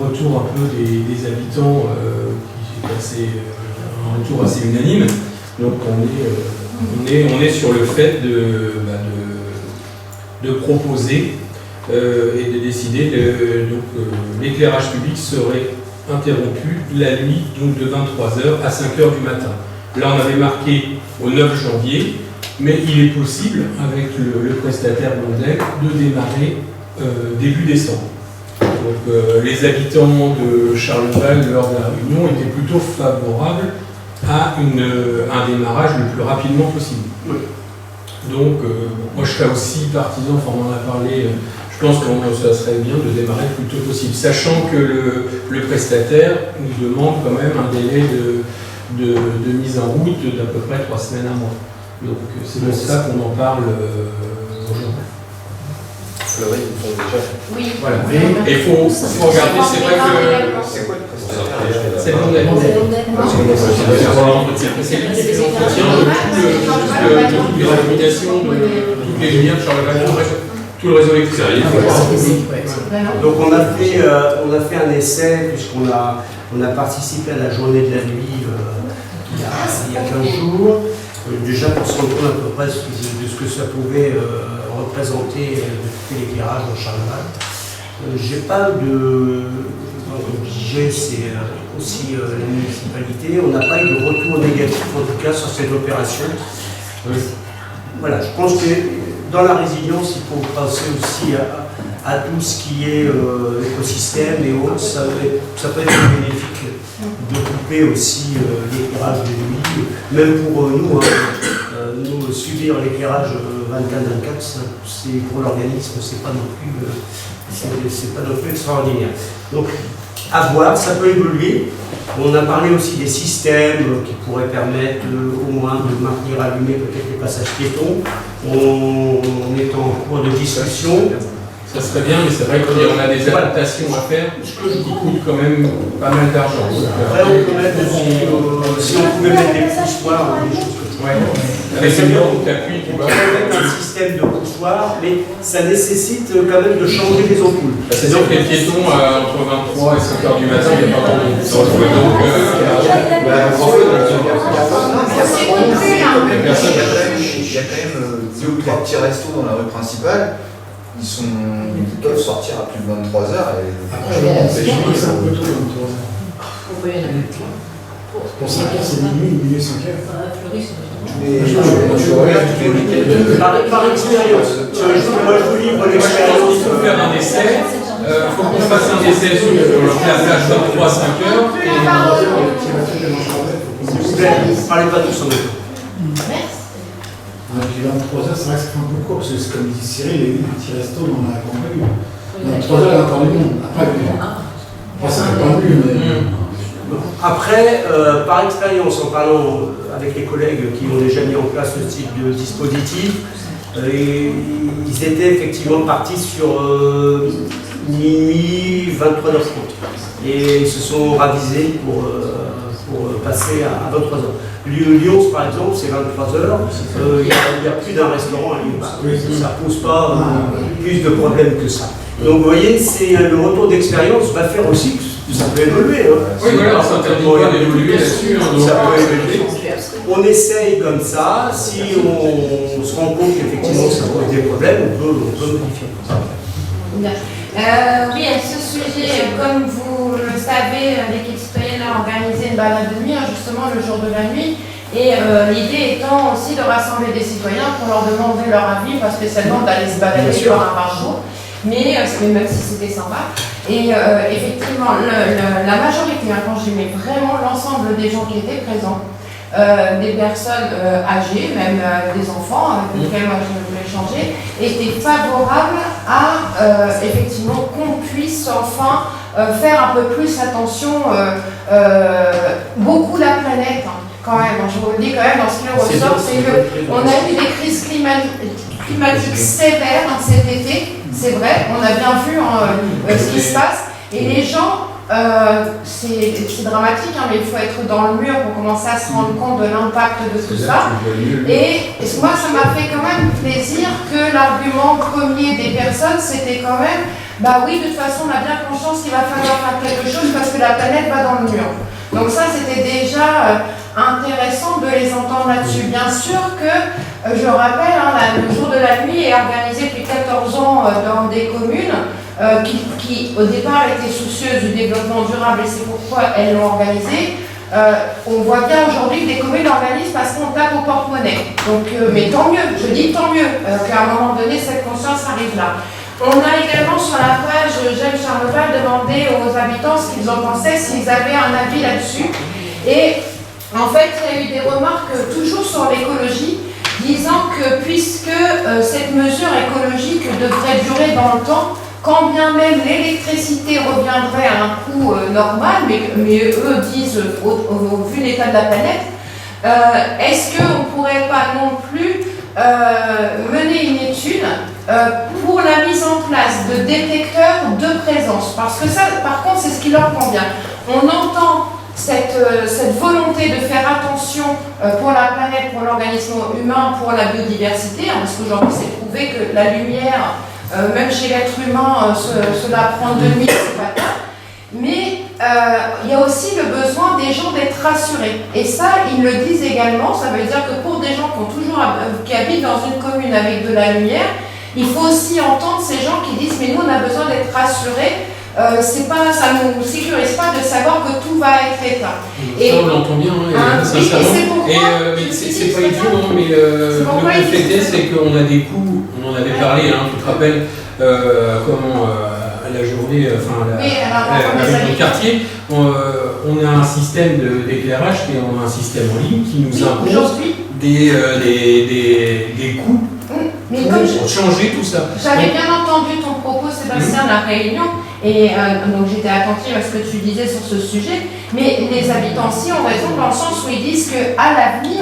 retour un peu des habitants, qui est un retour assez unanime. Donc on est sur le fait de proposer et de décider l'éclairage public serait interrompu la nuit, donc de 23h à 5h du matin. Là on avait marqué au 9 janvier, mais il est possible avec le prestataire Blondel de démarrer début décembre. Donc les habitants de Charleval lors de la réunion étaient plutôt favorables à un démarrage le plus rapidement possible. Donc moi je serais aussi partisan, on en a parlé, je pense que ça serait bien de démarrer le plus tôt possible, sachant que le prestataire nous demande quand même un délai de mise en route d'à peu près 3 semaines à mois. Donc c'est pour ça qu'on en parle aujourd'hui. Oui, ils font déjà. Oui. Voilà. Et il faut regarder, c'est vrai que... C'est quoi le prestataire? C'est Blondel. C'est lui qui fait l'entretien de toutes les recommandations, de toutes les lumières de Charleval, tout le réseau électrique. Donc on a fait un essai, puisqu'on a participé à la journée de la nuit il y a 15 jours. Déjà pour se rendre compte à peu près de ce que ça pouvait représenter l'éclairage dans Charleval. J'ai pas comme je disais, c'est aussi la municipalité. On n'a pas eu de retour négatif, en tout cas, sur cette opération. Voilà, je pense que dans la résilience, il faut penser aussi à tout ce qui est écosystème et autres. Ça peut être bénéfique de couper aussi l'éclairage de nuit, même pour nous. Nous, subir l'éclairage 24-24, c'est pour l'organisme, c'est pas non plus extraordinaire. Donc, à voir, ça peut évoluer. On a parlé aussi des systèmes qui pourraient permettre au moins de maintenir allumés peut-être les passages piétons. On est en cours de discussion. Ça serait bien, mais c'est vrai qu'on a des adaptations à faire qui coûtent quand même pas mal d'argent. Après, on peut mettre si on pouvait mettre des poussoirs ou des choses comme ça. Avec une lampe d'appui, tu On vois. pourrait mettre un système de poussoirs, mais ça nécessite quand même de changer les ampoules. C'est sûr que les piétons, entre 23 et 5 heures du matin, il n'y a pas grand monde. Donc, il y a quand même 2 ou 3 petits restos dans la rue principale. Ils peuvent sortir à plus de 23 heures. C'est un peu tôt, 23 heures. Pour 5 heures, c'est minuit 5 heures. Je regarde tous les week-ends. Par expérience, moi je vous livre l'expérience. il faut faire un essai. Il faut qu'on fasse un essai sur la plage 23-5 heures. Vous parlez pas tous en même temps. Puis 23 heures, c'est vrai que ça fait un peu court, parce que c'est comme dit Cyril, il y a eu des petits restos dans la campagne. 23 heures, il y a encore du monde. Après, c'est pas mieux, mais. Après, par expérience, en parlant avec les collègues qui ont déjà mis en place ce type de dispositif, ils étaient effectivement partis sur minuit, 23h30. Et ils se sont ravisés pour passer à 23h. Lyon, par exemple, c'est 23h. Il n'y a plus d'un restaurant à Lyon. Ça ne pose pas plus de problèmes que ça. Donc vous voyez, le retour d'expérience va faire aussi que ça peut évoluer. Oui, voilà, ça interdit pas d'évoluer là-dessus. Ça peut évoluer. On essaye comme ça. Si on se rend compte qu'effectivement ça pose des problèmes, on peut modifier. Oui, à ce sujet, comme vous le savez, l'équipe citoyenne a organisé une balade de nuit, justement le jour de la nuit. Et l'idée étant aussi de rassembler des citoyens pour leur demander leur avis, pas spécialement d'aller se balader par jour, mais même si c'était sympa. Et effectivement, la majorité, quand je mets vraiment l'ensemble des gens qui étaient présents, des personnes âgées, même des enfants avec lesquels moi je voulais échanger, étaient favorables à effectivement qu'on puisse enfin faire un peu plus attention, beaucoup la planète quand même. Je vous le dis quand même, dans ce qui ressort, c'est qu'on a eu des crises climatiques sévères cet été, c'est vrai, on a bien vu ce qui se passe, et les gens, c'est dramatique, mais il faut être dans le mur pour commencer à se rendre compte de l'impact de tout ça. Et moi, ça m'a fait quand même plaisir que l'argument premier des personnes, c'était quand même, bah oui, de toute façon, on a bien conscience qu'il va falloir faire quelque chose parce que la planète va dans le mur. Donc ça, c'était déjà intéressant de les entendre là-dessus. Bien sûr que, je rappelle, le jour de la nuit est organisé depuis 14 ans dans des communes qui au départ étaient soucieuses du développement durable et c'est pourquoi elles l'ont organisé. On voit bien aujourd'hui que des communes organisent parce qu'on tape au porte-monnaie. Donc, mais tant mieux, je dis tant mieux qu'à un moment donné cette conscience arrive là. On a également sur la page J'aime Charleval demandé aux habitants ce qu'ils en pensaient, s'ils avaient un avis là-dessus. Et en fait, il y a eu des remarques toujours sur l'écologie, disant que puisque cette mesure écologique devrait durer dans le temps, quand bien même l'électricité reviendrait à un coût normal, mais eux disent, vu l'état de la planète, est-ce qu'on ne pourrait pas non plus mener une étude pour la mise en place de détecteurs de présence? Parce que ça, par contre, c'est ce qui leur convient. On entend cette volonté de faire attention pour la planète, pour l'organisme humain, pour la biodiversité, parce qu'aujourd'hui, c'est prouvé que la lumière, même chez l'être humain, cela prend de nuit, c'est pas tard. Mais il y a aussi le besoin des gens d'être rassurés. Et ça, ils le disent également, ça veut dire que pour des gens qui habitent dans une commune avec de la lumière, il faut aussi entendre ces gens qui disent « mais nous, on a besoin d'être rassurés ça ne nous sécurise pas de savoir que tout va être éteint. Ça, on l'entend bien, sincèrement. Mais c'est pas évident, mais le fait est, c'est qu'on a des coûts, on en avait parlé, tu te rappelles, la journée, la réunion de quartier, on a un système d'éclairage qui est un système en ligne qui nous impose des coûts pour changer tout ça. J'avais bien entendu ton propos, Sébastien, de la réunion, et donc j'étais attentive à ce que tu disais sur ce sujet, mais les habitants aussi ont raison dans le sens où ils disent qu'à l'avenir,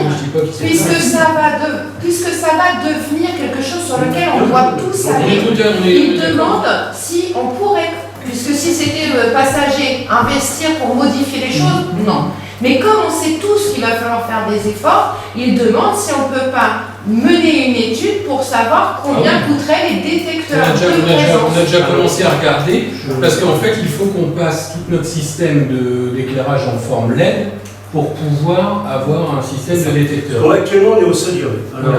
puisque ça va devenir quelque chose sur lequel on doit tous aller, ils demandent si on pourrait, puisque si c'était passager, investir pour modifier les choses, non. Mais comme on sait tous qu'il va falloir faire des efforts, ils demandent si on ne peut pas mener une étude pour savoir combien coûteraient les détecteurs de présence. On a déjà commencé à regarder, parce qu'en fait, il faut qu'on passe tout notre système d'éclairage en forme LED pour pouvoir avoir un système de détecteur. Bon, actuellement, on est au sodium. Alors,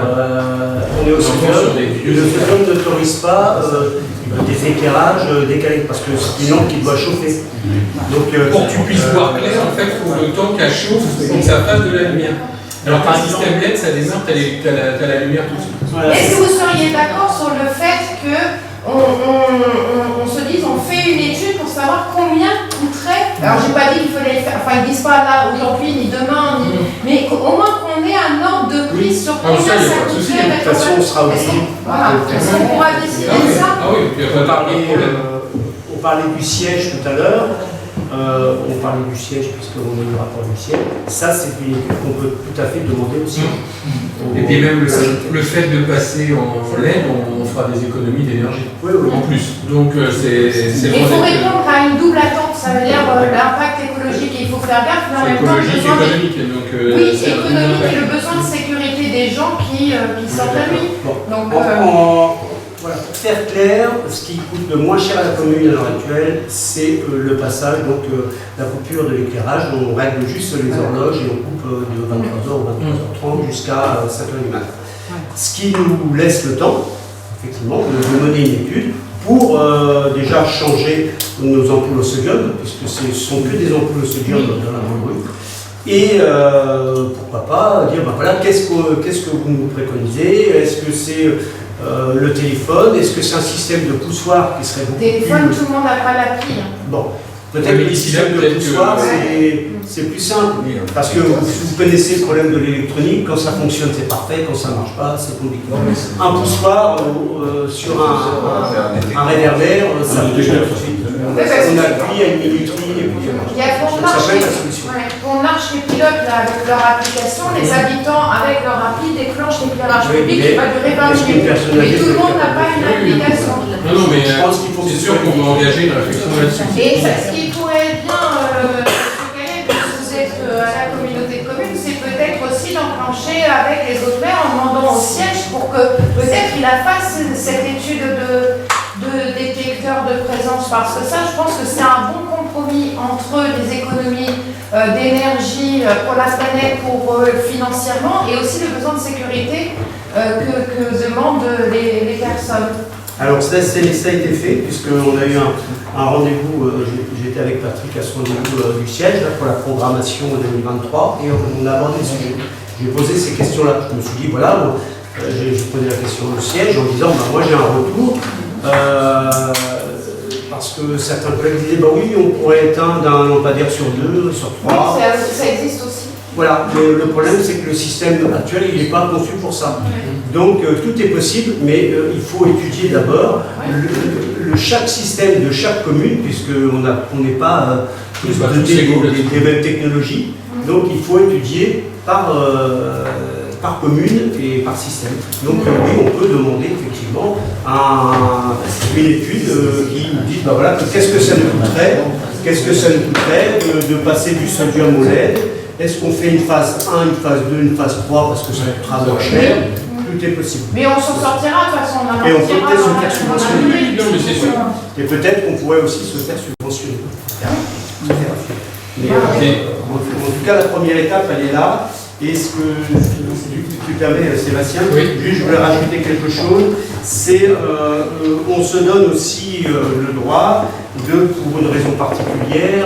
on est au sodium. Le sodium n'autorise pas des éclairages décalés, parce que c'est une lampe qui doit chauffer. Donc, pour que tu puisses voir clair, en fait, il faut le temps qu'elle chauffe pour que ça fasse de la lumière. Alors qu'un système LED, ça démarre, t'as la lumière tout de suite. Voilà. Est-ce que vous seriez d'accord sur le fait qu'on se dise, on fait une étude pour savoir combien coûterait, alors j'ai pas dit qu'il fallait le faire, enfin ils disent pas là aujourd'hui, ni demain, mais au moins qu'on ait un ordre de prix sur combien ça coûterait. De toute façon, on sera obligé. Voilà, est-ce qu'on pourra décider ça? Ah oui, il n'y a pas de problème. On parlait du siège tout à l'heure. On parlait du siège puisqu'on a eu le rapport du siège. Ça, c'est une étude qu'on peut tout à fait demander aussi. Et puis même le fait de passer en LED, on fera des économies d'énergie. Oui, oui. En plus. Donc c'est il faut répondre à une double attente, ça veut dire l'impact écologique et il faut faire gaffe, mais en même temps écologique, économique. Donc, oui, économique et le besoin de sécurité des gens qui sortent la nuit. Donc, voilà, pour faire clair, ce qui coûte le moins cher à la commune à l'heure actuelle, c'est le passage, donc la coupure de l'éclairage. On règle juste les horloges et on coupe de 23h ou 23h30 jusqu'à 5h du matin. Ce qui nous laisse le temps, effectivement, de mener une étude pour déjà changer nos ampoules au sodium, puisque ce ne sont que des ampoules au sodium dans la grande rue. Et pourquoi pas dire, ben voilà, qu'est-ce que vous nous préconisez? Est-ce que c'est le téléphone? Est-ce que c'est un système de poussoir qui serait beaucoup téléphone, plus... tout le monde n'a pas l'appli. Bon, peut-être que le système de poussoir, c'est plus simple. Parce que vous connaissez le problème de l'électronique, quand ça fonctionne, c'est parfait, quand ça ne marche pas, c'est compliqué. Un poussoir sur un réverbère, ça peut déjà tout de suite. On appuie à une minuterie et puis il y a Ponmarche les pilotes là, avec leur application, les habitants avec leur appli déclenchent l'éclairage public qui va durer 20 minutes. Mais tout le monde n'a pas une application. Non, mais je pense qu'il faut c'est sûr qu'on va engager une réflexion là-dessus. Et ce qui pourrait bien vous êtes à la communauté de communes, c'est peut-être aussi d'enclencher avec les autres maires en demandant au siège pour que peut-être il fasse cette étude de détecteur de présence, parce que ça, je pense que c'est un bon compromis entre les économies d'énergie pour la planète, financièrement, et aussi le besoin de sécurité que demandent les personnes. Alors ça a été fait, puisqu'on a eu un rendez-vous, j'étais avec Patrick à ce rendez-vous du siège là, pour la programmation 2023, et on a abordé le sujet. J'ai posé ces questions-là, je me suis dit, voilà, j'ai posé la question au siège en disant, ben, moi j'ai un retour, parce que certains collègues disaient, bah oui, on pourrait éteindre un lampadaire sur 2, sur 3. Oui, ça existe aussi. Voilà, mais le problème c'est que le système actuel, il n'est pas conçu pour ça. Donc tout est possible, mais il faut étudier d'abord chaque système de chaque commune, puisqu'on n'est pas des mêmes technologies. Donc il faut étudier par commune et par système. Donc oui, on peut demander effectivement une étude qui nous dit bah, voilà, qu'est-ce que ça nous coûterait de passer du sodium au LED. Est-ce qu'on fait une phase 1, une phase 2, une phase 3 parce que ça coûtera moins cher? Tout est possible. Mais on s'en sortira de toute façon. Et on peut peut-être se faire subventionner. Non, mais c'est sûr. Et peut-être qu'on pourrait aussi se faire subventionner. Mais, en tout cas, la première étape, elle est là. Et ce que tu permets, Sébastien, Oui. juste je voulais rajouter quelque chose, c'est on se donne aussi le droit de, pour une raison particulière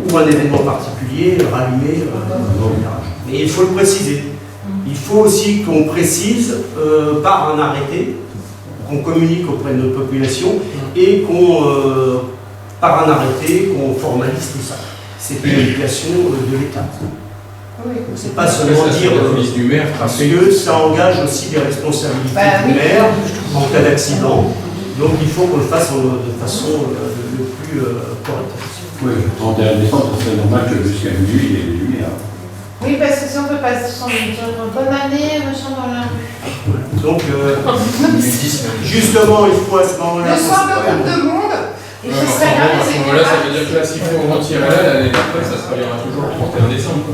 ou un événement particulier, rallumer l'éclairage. Mais il faut le préciser. Il faut aussi qu'on précise par un arrêté, qu'on communique auprès de notre population et qu'on, par un arrêté, qu'on formalise tout ça. C'est une obligation de l'État. C'est pas seulement dire la police du maire, parce que ça engage aussi des responsabilités du maire en cas d'accident. Donc il faut qu'on le fasse de façon le plus correcte. Oui, le 31 décembre, c'est normal que jusqu'à minuit, il y ait des lumières. Oui, parce que si on peut pas se dire bonne année, machin dans la rue. Donc, justement, il faut à ce moment-là. Le soir de Coupe de Monde, et ce serait bien à ce les moment-là, ça veut dire que là, s'il faut retirer là, l'année d'après, ça se reliera toujours le 31 décembre.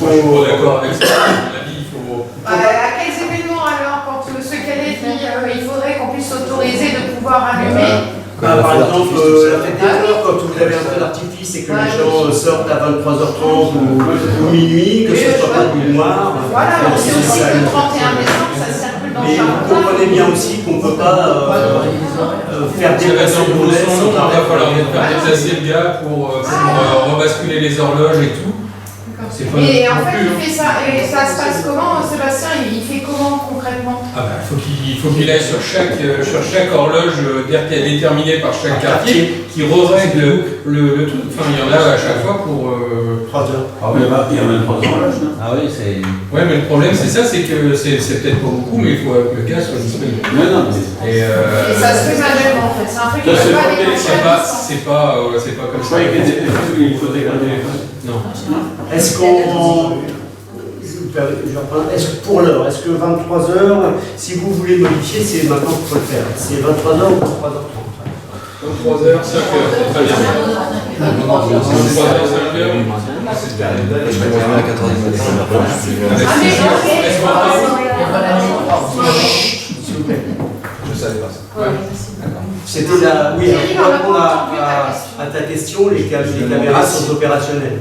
Je suis pas d'accord avec ça, à mon avis, il faut. à quels événements alors, quand ce qu'elle est dit, il faudrait qu'on puisse s'autoriser de pouvoir allumer Par exemple, la fête des fleurs, quand vous avez un feu d'artifice et que les gens sortent à 23h30 ou minuit, que ce soit pas du noir. Voilà, on sait aussi que le 31 décembre, ça circule dans Mais vous comprenez bien aussi qu'on ne peut pas faire déplacer le volet sans il va falloir faire déplacer le gars pour rebasculer les horloges et tout. Et en fait, il fait ça. Et ça se passe comment, Sébastien? Il fait comment concrètement? Ah bah, il faut qu'il aille sur chaque horloge d'air qui est déterminée par chaque quartier, qui règle le truc. Enfin, il y en a à chaque fois pour 3 heures. Ah oui, il y a même 3 horloges, non? Ah oui, c'est. Ouais, mais le problème c'est ça, c'est que c'est peut-être pas beaucoup, mais il faut que le gars soit disponible. Non, mais. Et ça se fait manuellement en fait. C'est un truc qui Ça, ne peut pas c'est déclencher à distance. C'est pas comme ça. Il faudrait garder les téléphone. Non. Est-ce qu'on. Est-ce que pour l'heure, est-ce que 23h, si vous voulez modifier, c'est maintenant qu'il faut le faire? C'est 23h ou 23h30? 23h, 5h, très bien. 23h, 5h. Je vais terminer à 4h du matin. S'il vous plaît. Je savais pas ça. C'était la. Oui, pour répondre à ta question, les caméras sont opérationnelles.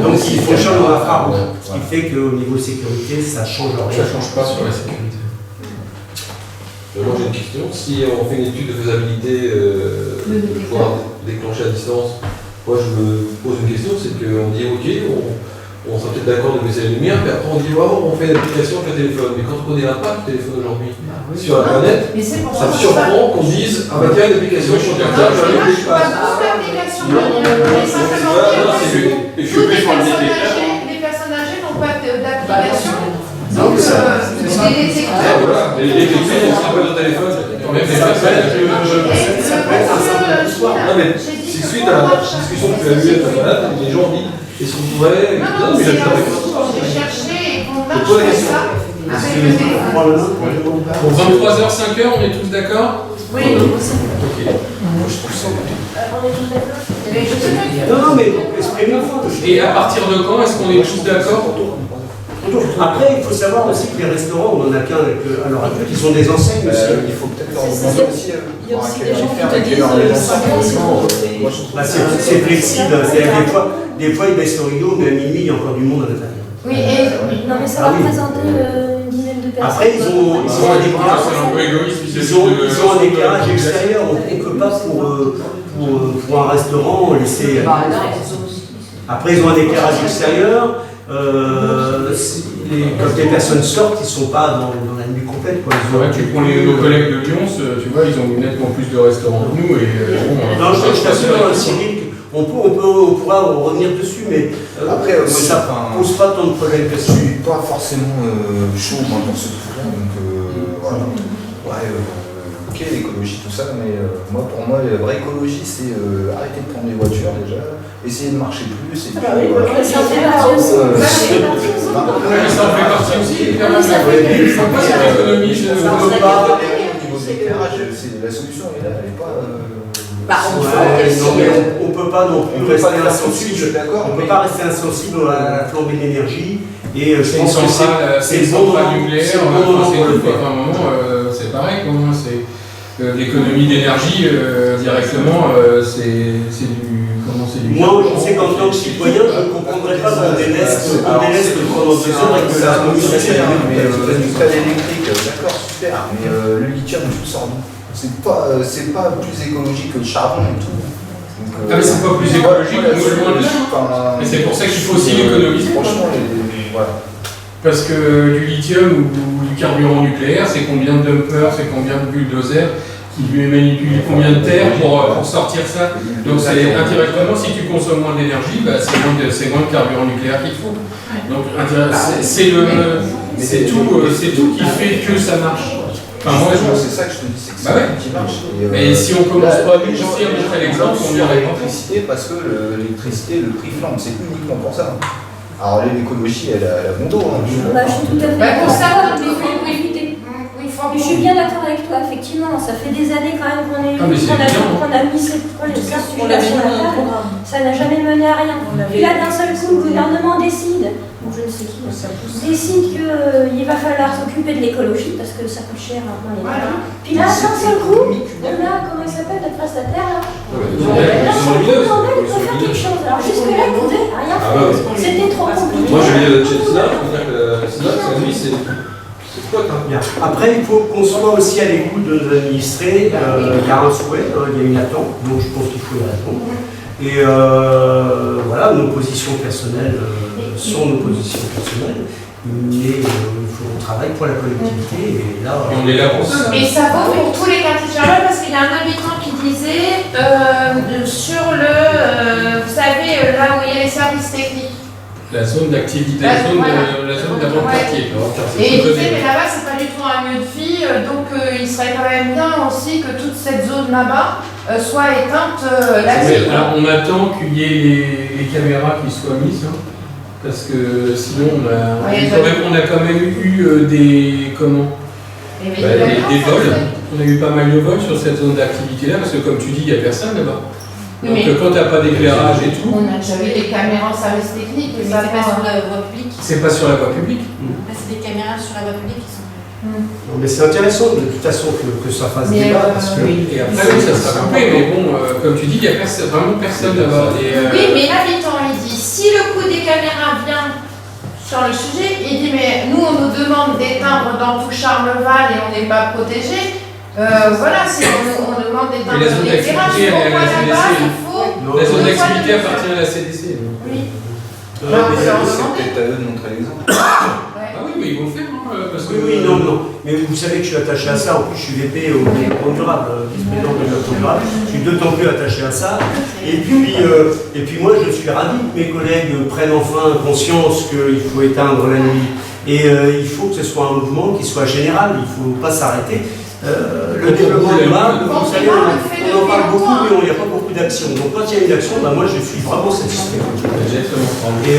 Donc il faut changer dans l'infrarouge. Ce qui fait qu'au niveau sécurité, ça change rien. Ça change pas sur la sécurité. Moi j'ai une question. Si on fait une étude de faisabilité de pouvoir déclencher à distance, moi je me pose une question, c'est qu'on dit ok, on sera peut-être d'accord de baisser la lumière, puis après on dit wow, on fait une application avec le téléphone. Mais quand on connaît l'impact du téléphone aujourd'hui sur la planète, ça me surprend qu'on dise ah bah tiens, une application sur le portable, je vais Les personnes âgées n'ont pas d'application. Donc, les détecteurs. Les détecteurs, on sera pas dans le téléphone. Même les personnes, ça peut être un simple histoire. non, mais c'est suite à la discussion que tu as eue avec ta malade, les gens disent est-ce qu'on pourrait. Non, mais c'est j'ai j'ai cherché et qu'on marche comme ça avec le téléphone. Pour 23h, 5h, on est tous d'accord? Oui. Ok. Moi je trouve ça. On est tous d'accord? Non, mais exprimez-vous. Et à partir de quand est-ce qu'on est tous d'accord? Après, il faut savoir aussi que les restaurants, on en a qu'un à l'heure actuelle, qui sont des enseignes aussi. Il faut peut-être leur demander aussi. Il y a aussi des gens qui te disent C'est flexible. Des fois, ils baissent le rideau, mais à minuit, il y a encore du monde à l'intérieur. Oui, non, mais ça va représenter une dizaine de personnes. Après, ils ont C'est un peu égoïste. ils ont un éclairage extérieur, donc on ne peut pas pour un restaurant laisser. Après, ils ont un éclairage extérieur. Quand les personnes sortent, ils ne sont pas dans la nuit complète. Quoi. Tu prends nos collègues de Lyon, tu vois, ils ont nettement plus de restaurants que nous. Non, je t'assure, Cyril, on pourra revenir dessus, mais après, ça ne pose pas tant de problèmes que ça. Je suis pas forcément chaud moi, pour ce truc-là, donc voilà. Ouais, ok, l'écologie, tout ça, mais pour moi, la vraie écologie, c'est arrêter de prendre les voitures déjà, essayer de marcher plus, et puis... Ça en fait partie aussi. Ça en fait partie aussi. Il faut pas cette économie. Au niveau de l'éclairage, la solution est là, elle n'est pas... On ne peut pas non plus rester insensible. D'accord. On ne peut pas rester insensible à la flambée d'énergie. Et je pense que c'est une centrale nucléaire. À un moment, c'est pareil. C'est l'économie d'énergie directement. C'est c'est du Moi, carburant. je sais qu'en tant que citoyen, je ne comprendrais pas qu'on délaisse pendant 2 heures et que la commune reste à la même. Mais du stade électrique, d'accord, super, mais le lithium, tout sort d'où? C'est pas plus écologique que le charbon et tout. Donc, Ah mais c'est pas plus écologique, voilà, nous, loin de là. enfin, Mais c'est pour ça qu'il faut aussi l'économiser. Franchement, voilà. Parce que du lithium ou du carburant nucléaire, c'est combien de dumpers, c'est combien de bulldozers qui lui manipulent combien de terre pour sortir ça. Donc c'est indirectement, si tu consommes moins d'énergie, bah, c'est moins de carburant nucléaire qu'il faut. Donc c'est tout qui fait que ça marche. Enfin, moi, C'est ça que je te dis, c'est que c'est Bah ouais. qui marche. Mais si on commence pas à nous aussi à les montrer gens l'exemple, on y sur arrive pas. l'électricité parce que l'électricité, le prix flambe, c'est uniquement pour ça. Alors l'écologie, elle a bon dos. Hein. Bah, je suis tout à fait Bah, pour ça, d'accord, il mais faut faut éviter. Oui, il faut Mais je suis bien d'accord avec toi, effectivement, ça fait des années quand même qu'on est Ah, mais c'est bien. qu'on a mis ce sujet-là sur la table, ça n'a jamais mené à rien. Et là, d'un seul coup, le gouvernement décide, ou je ne sais qui, décide qu'il va falloir s'occuper de l'écologie, parce que ça coûte cher maintenant les Voilà. Puis là, d'un seul coup, on a, comment il s'appelle, notre prestataire là Ils D'un seul coup, on a, il faut faire quelque chose. Alors jusque-là, il pouvait rien Ah bah faire. C'était trop compliqué. Moi, je vais dire chez Snap, je veux dire que Snap, lui, c'est quoi, hein. Bien. Après, il faut qu'on soit aussi à l'écoute de nos administrés. Il y a un souhait, il y a une attente, donc je pense qu'il faut y répondre. Et voilà, nos positions personnelles sont nos positions personnelles, mais il faut qu'on travaille pour la collectivité. Et là, On est là pour ça. Et ça vaut pour tous les quartiers généraux parce qu'il y a un habitant qui disait sur le, vous savez, là où il y a les services techniques. La zone d'activité, La la zone zone, d'avant-quartier. Et il disait, mais là-bas, c'est pas du tout un lieu de vie, donc il serait quand même bien aussi que toute cette zone là-bas soit éteinte la nuit. Alors, on attend qu'il y ait les caméras qui soient mises, hein, parce que sinon on a quand même eu des vols. On a eu pas mal de vols sur cette zone d'activité-là, parce que comme tu dis, il n'y a personne là-bas. Donc quand tu n'as pas d'éclairage et tout, On a déjà eu des caméras en service technique, Mais mais c'est pas sur la voie publique. c'est pas sur la voie publique. Là, c'est des caméras sur la voie publique qui sont. non, mais c'est intéressant de toute façon que ça fasse Mais, débat. Parce que Et après, oui, ça sera coupé, mais bon, comme tu dis, il n'y a vraiment personne là-bas. Oui, mais l'habitant, il dit, si le coût des caméras vient sur le sujet, il dit, mais nous, on nous demande d'éteindre dans tout Charleval et on n'est pas protégé. Voilà, si on demande d'éteindre Mais la zone l'éclairage, d'activité, elle est à pourquoi la là-bas, CDC. il faut... La zone d'activité appartient à la CDC. donc. Oui. C'est peut-être à eux de montrer l'exemple. Ah oui, mais ils vont le faire, hein, parce que... Oui, non. Mais vous savez que je suis attaché à ça. En plus, je suis VP au développement durable, vice-président du développement durable. Je suis d'autant plus attaché à ça. Et puis moi, je suis ravi que mes collègues prennent enfin conscience qu'il faut éteindre la nuit. Et il faut que ce soit un mouvement qui soit général. Il ne faut pas s'arrêter. Le développement durable, vous savez, on en parle beaucoup, mais il n'y a pas beaucoup d'actions. Donc quand il y a une action, moi je suis vraiment satisfait. Et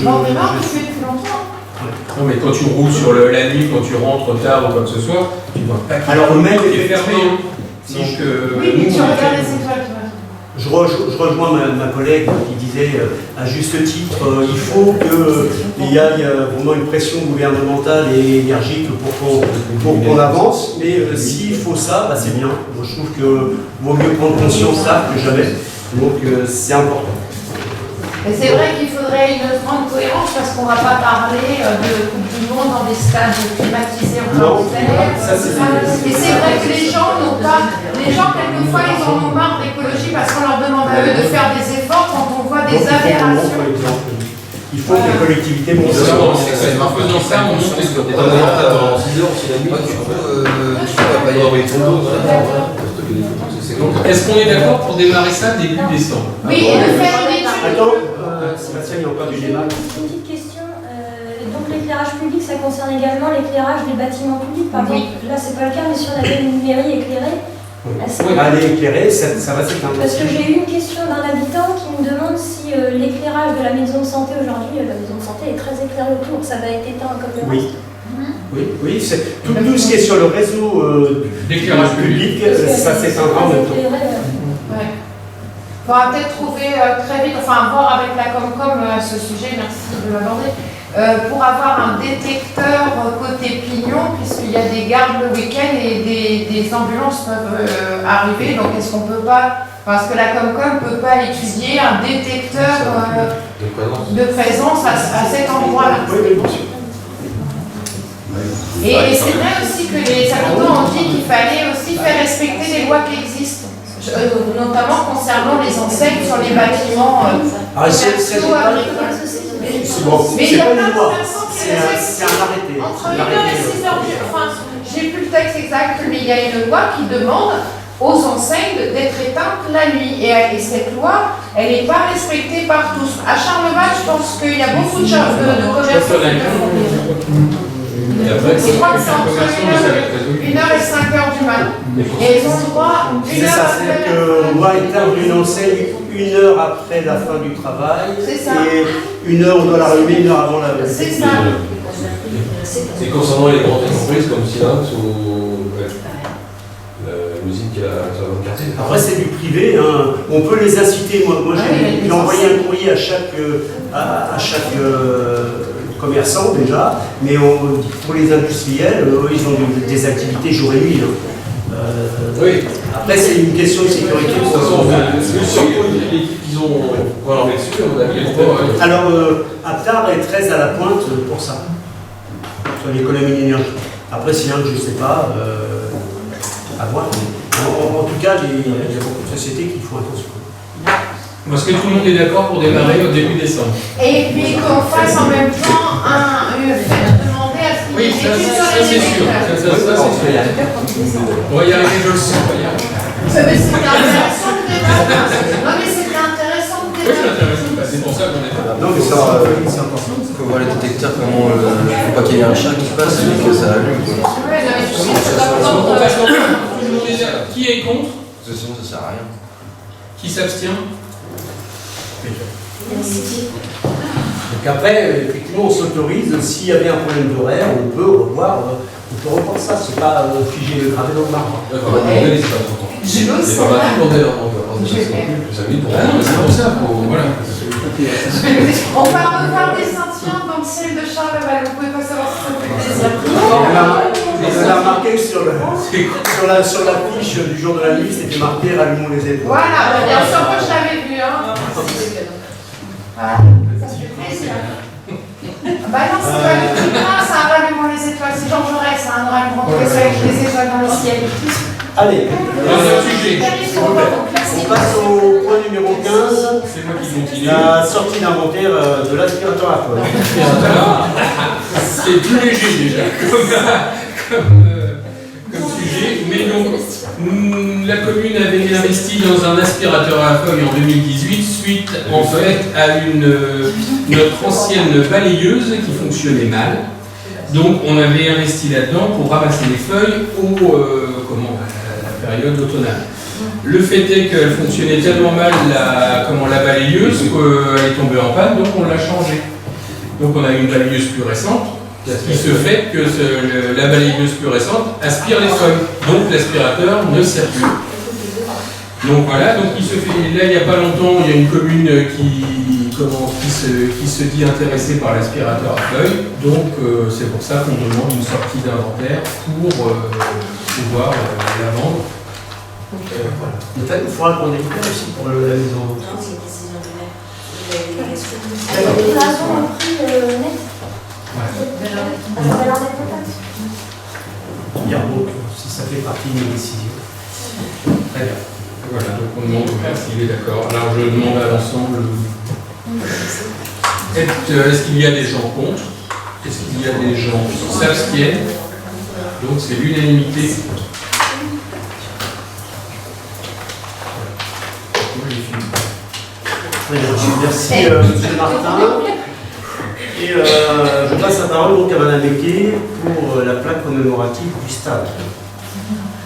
Bon, mais là, on le fait depuis longtemps. Non, mais quand tu roules sur la nuit, quand tu rentres tard ou quoi que ce soit, tu vois pas que alors même est fermé. Hein. Si Donc, Oui, mais nous, tu on regardes fait- les étoiles, tu vois. je rejoins ma collègue qui disait à juste titre, il faut qu'il y ait vraiment une pression gouvernementale et énergique pour qu'on avance, mais s'il faut ça, bah, c'est bien. Moi, je trouve que vaut mieux prendre conscience ça que jamais, donc c'est important. Et c'est vrai qu'il faudrait une grande cohérence parce qu'on ne va pas parler de Coupe du Monde dans des stades climatisés en Non, Angleterre. ça, c'est- Et c'est vrai que les gens n'ont pas. Les gens, quelquefois, ils en ont marre d'écologie parce qu'on leur demande à eux de faire des efforts quand on voit des Donc, il faut qu'on montre aberrations. l'exemple. Il faut que les collectivités montrent Justement, l'exemple. c'est en faisant ça, on monte les Et t'en as un pendant 6 heures, si la nuit, Du coup, tu vas pas y avoir des photos, Est-ce qu'on est d'accord pour démarrer ça début décembre? Oui, et de faire une étude. Attends, Sébastien, il n'y a encore du débat. Une petite question. Donc l'éclairage public, ça concerne également l'éclairage des bâtiments publics. Par Oui. exemple, là c'est pas le cas, mais si on avait une mairie éclairée, Allez éclairer, ça va s'éteindre. parce que j'ai eu une question d'un habitant qui me demande si l'éclairage de la maison de santé aujourd'hui, la maison de santé est très éclairée autour, ça va être éteint comme le Oui. reste. Oui, c'est tout ce qui est sur le réseau D'éclairage public. ça s'éteindra en même temps. Ouais. Il faudra peut-être trouver très vite, enfin voir avec la Comcom ce sujet, merci de l'aborder, pour avoir un détecteur côté pignon, puisqu'il y a des gardes le week-end et des ambulances peuvent arriver, donc est-ce qu'on peut pas, Parce que la Comcom ne peut pas étudier un détecteur de présence à cet endroit-là. Et c'est vrai aussi que les habitants ont dit qu'il fallait aussi faire respecter les lois qui existent, notamment concernant les enseignes sur les bâtiments commerciaux, agricoles. Mais il y a plein de personnes qui c'est un arrêté. entre 1h et 6h du matin. J'ai plus le texte exact, mais il y a une loi qui demande aux enseignes d'être éteintes la nuit. Et cette loi, elle n'est pas respectée par tous. À Charleval, je pense qu'il y a beaucoup de commerçants qui le font. Je crois que c'est entre 1h et 5h du matin. Et ils ont le droit C'est ça, c'est-à-dire qu'on doit éteindre une enseigne 1 heure après la fin du travail. C'est ça. Et 1 heure, on doit la rallumer 1 heure avant la. C'est ça. Et concernant les grandes entreprises comme Silex ou l'usine qui a sur le quartier. Après, c'est du privé, hein. On peut les inciter. Moi j'ai envoyé un courrier à chaque commerçant déjà, mais pour les industriels, eux, ils ont des activités jour et nuit. Hein. Oui. Après, c'est une question de sécurité. De toute façon, l'équipe qu'ils ont, on va leur mettre dessus, à mon avis. Alors, Aptar est très à la pointe pour ça, sur l'économie d'énergie. Après, sinon, je ne sais pas, à voir. En tout cas, il y a beaucoup de sociétés qui font attention. Parce que tout le monde est d'accord pour démarrer au début décembre. Et puis qu'on fasse en même temps demander à ce qu'il y ait des études sur les c'est sûr. détecteurs. Ça, c'est sûr. On va y arriver, je le sens. Mais c'était intéressant de débattre. Non mais c'était intéressant de Oui, c'est débattre. intéressant. C'est pour ça qu'on est là. Non, mais c'est important. Il faut voir les détecteurs, comment. Il ne faut pas qu'il y ait un chat qui passe et que ça allume. Ouais, non, mais je sais, c'est pas Parce pour que tout le monde est là. Qui est contre? Parce que sinon, ça sert à rien. Qui s'abstient? Donc après, effectivement, on s'autorise, s'il y avait un problème d'horaire, on peut revoir ça, c'est pas figé, gravé dans le marbre. Je le sais. C'est pas mal pour d'ailleurs, donc on va passer plus à 1000 pour C'est pour ça, voilà. On va revoir des sentiments dans le ciel de Charleval. Vous pouvez pas savoir si ça vous fait plaisir. On a remarqué que sur la fiche du jour de la nuit, c'était marqué rallumons les étoiles. Voilà, bien sûr, moi je l'avais vu. Hein. Voilà, ça fait plaisir. Bah non, c'est pas le petit prince, ça rallumons les étoiles. C'est Jean Jaurès, un rallumons avec les étoiles dans le ciel. Allez, Sujet. on passe au point numéro 15. C'est moi qui continue. La sortie d'inventaire de l'aspirateur à folle. C'est plus léger déjà comme sujet, mais donc la commune avait investi dans un aspirateur à feuilles en 2018 suite en fait à notre ancienne balayeuse qui fonctionnait mal. Donc on avait investi là-dedans pour ramasser les feuilles à la période automnale. Le fait est qu'elle fonctionnait tellement mal la balayeuse qu'elle est tombée en panne, donc on l'a changée. Donc on a une balayeuse plus récente, qui se fait que la balayeuse plus récente aspire les feuilles. Donc l'aspirateur ne sert plus. Donc voilà, donc il se fait. Là il n'y a pas longtemps, il y a une commune qui se dit intéressée par l'aspirateur à feuilles. Donc c'est pour ça qu'on demande une sortie d'inventaire pour pouvoir la vendre. Voilà. En fait, il faudra qu'on évite aussi pour la maison. Non, c'est une décision du maire. Vous avez La déclaration au prix net. Valeur nette totale. Bien, donc, si ça fait partie de nos décisions. Très bien. Voilà, donc on demande au maire s'il est d'accord. Alors je demande à l'ensemble. Est-ce qu'il y a des gens contre? Est-ce qu'il y a des gens qui s'abstiennent? Donc c'est l'unanimité. Merci M. Martin. Et je passe la parole donc à Mme Becquet pour la plaque commémorative du stade.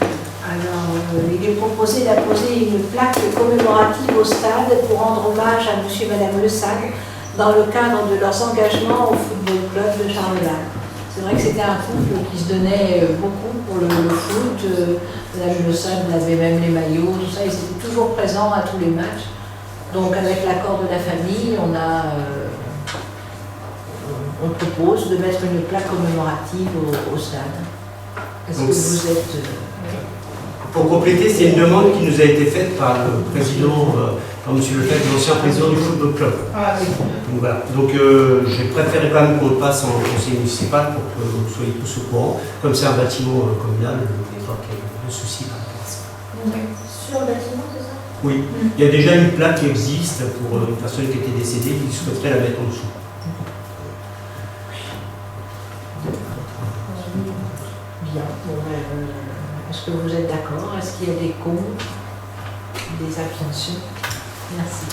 Alors, il est proposé d'apposer une plaque commémorative au stade pour rendre hommage à M. et Mme Le Sag dans le cadre de leurs engagements au football club de Charleval. C'est vrai que c'était un couple qui se donnait beaucoup pour le foot. Mme Le Sag avait même les maillots, tout ça, ils étaient toujours présents à tous les matchs. Donc avec l'accord de la famille, on propose de mettre une plaque commémorative au stade. Est-ce que vous êtes... Pour compléter, c'est une demande qui nous a été faite par le président, par M. Lefebvre, l'ancien président du football club. Ah oui. Donc voilà. Donc j'ai préféré quand même qu'on le passe en conseil municipal pour que vous soyez tous au courant. Comme c'est un bâtiment communal, il n'y a pas de souci par rapport à ça. Sur le bâtiment, c'est ça? Oui, il y a déjà une plaque qui existe pour une personne qui était décédée, qui souhaiterait la mettre en dessous. Bien. Bon, est-ce que vous êtes d'accord? Est-ce qu'il y a des contre? Des abstentions? Merci.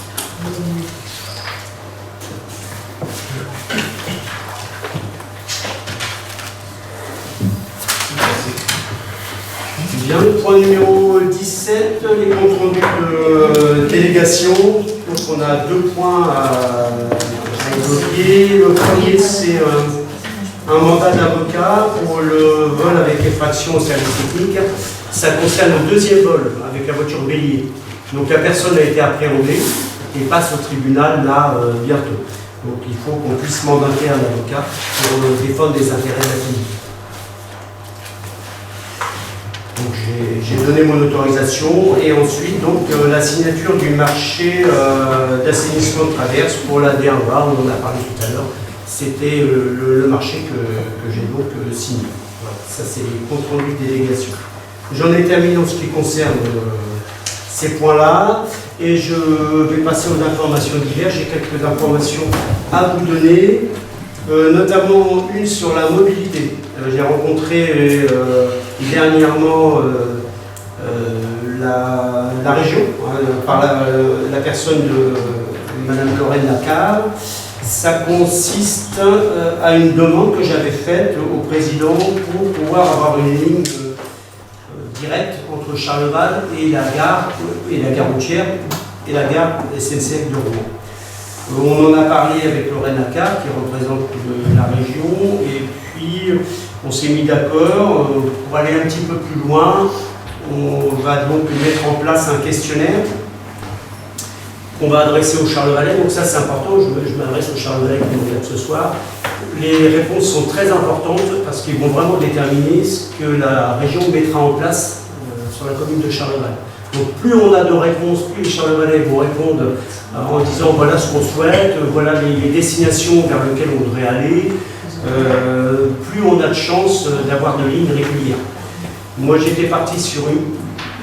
Bien, point numéro 17, les comptes rendus de délégation. Donc on a 2 points à évoquer. Le premier, c'est un mandat d'avocat pour le vol avec effraction au service technique. Ça concerne le 2e vol avec la voiture bélier. Donc la personne a été appréhendée et passe au tribunal là bientôt. Donc il faut qu'on puisse mandater un avocat pour défendre les intérêts de la clinique. Donc j'ai donné mon autorisation et ensuite donc la signature du marché d'assainissement de traverse pour la D1, on en a parlé tout à l'heure. C'était le marché que j'ai donc signé. Voilà, ça c'est les comptes rendus de délégation. J'en ai terminé en ce qui concerne ces points-là et je vais passer aux informations diverses. J'ai quelques informations à vous donner, notamment une sur la mobilité. J'ai rencontré dernièrement la région par la personne de Madame Lorraine Lacave. Ça consiste à une demande que j'avais faite au président pour pouvoir avoir une ligne directe entre Charleval et la gare routière et la gare SNCF de Rouen. On en a parlé avec Lorraine Lacave qui représente la région et puis on s'est mis d'accord pour aller un petit peu plus loin. On va donc mettre en place un questionnaire qu'on va adresser aux Charlevalais. Donc ça c'est important, je m'adresse aux Charlevalais qui nous regardent ce soir. Les réponses sont très importantes parce qu'ils vont vraiment déterminer ce que la région mettra en place sur la commune de Charleval. Donc plus on a de réponses, plus les Charlevalais vont répondre en disant voilà ce qu'on souhaite, voilà les destinations vers lesquelles on voudrait aller, plus on a de chances d'avoir de lignes régulières. Moi j'étais parti sur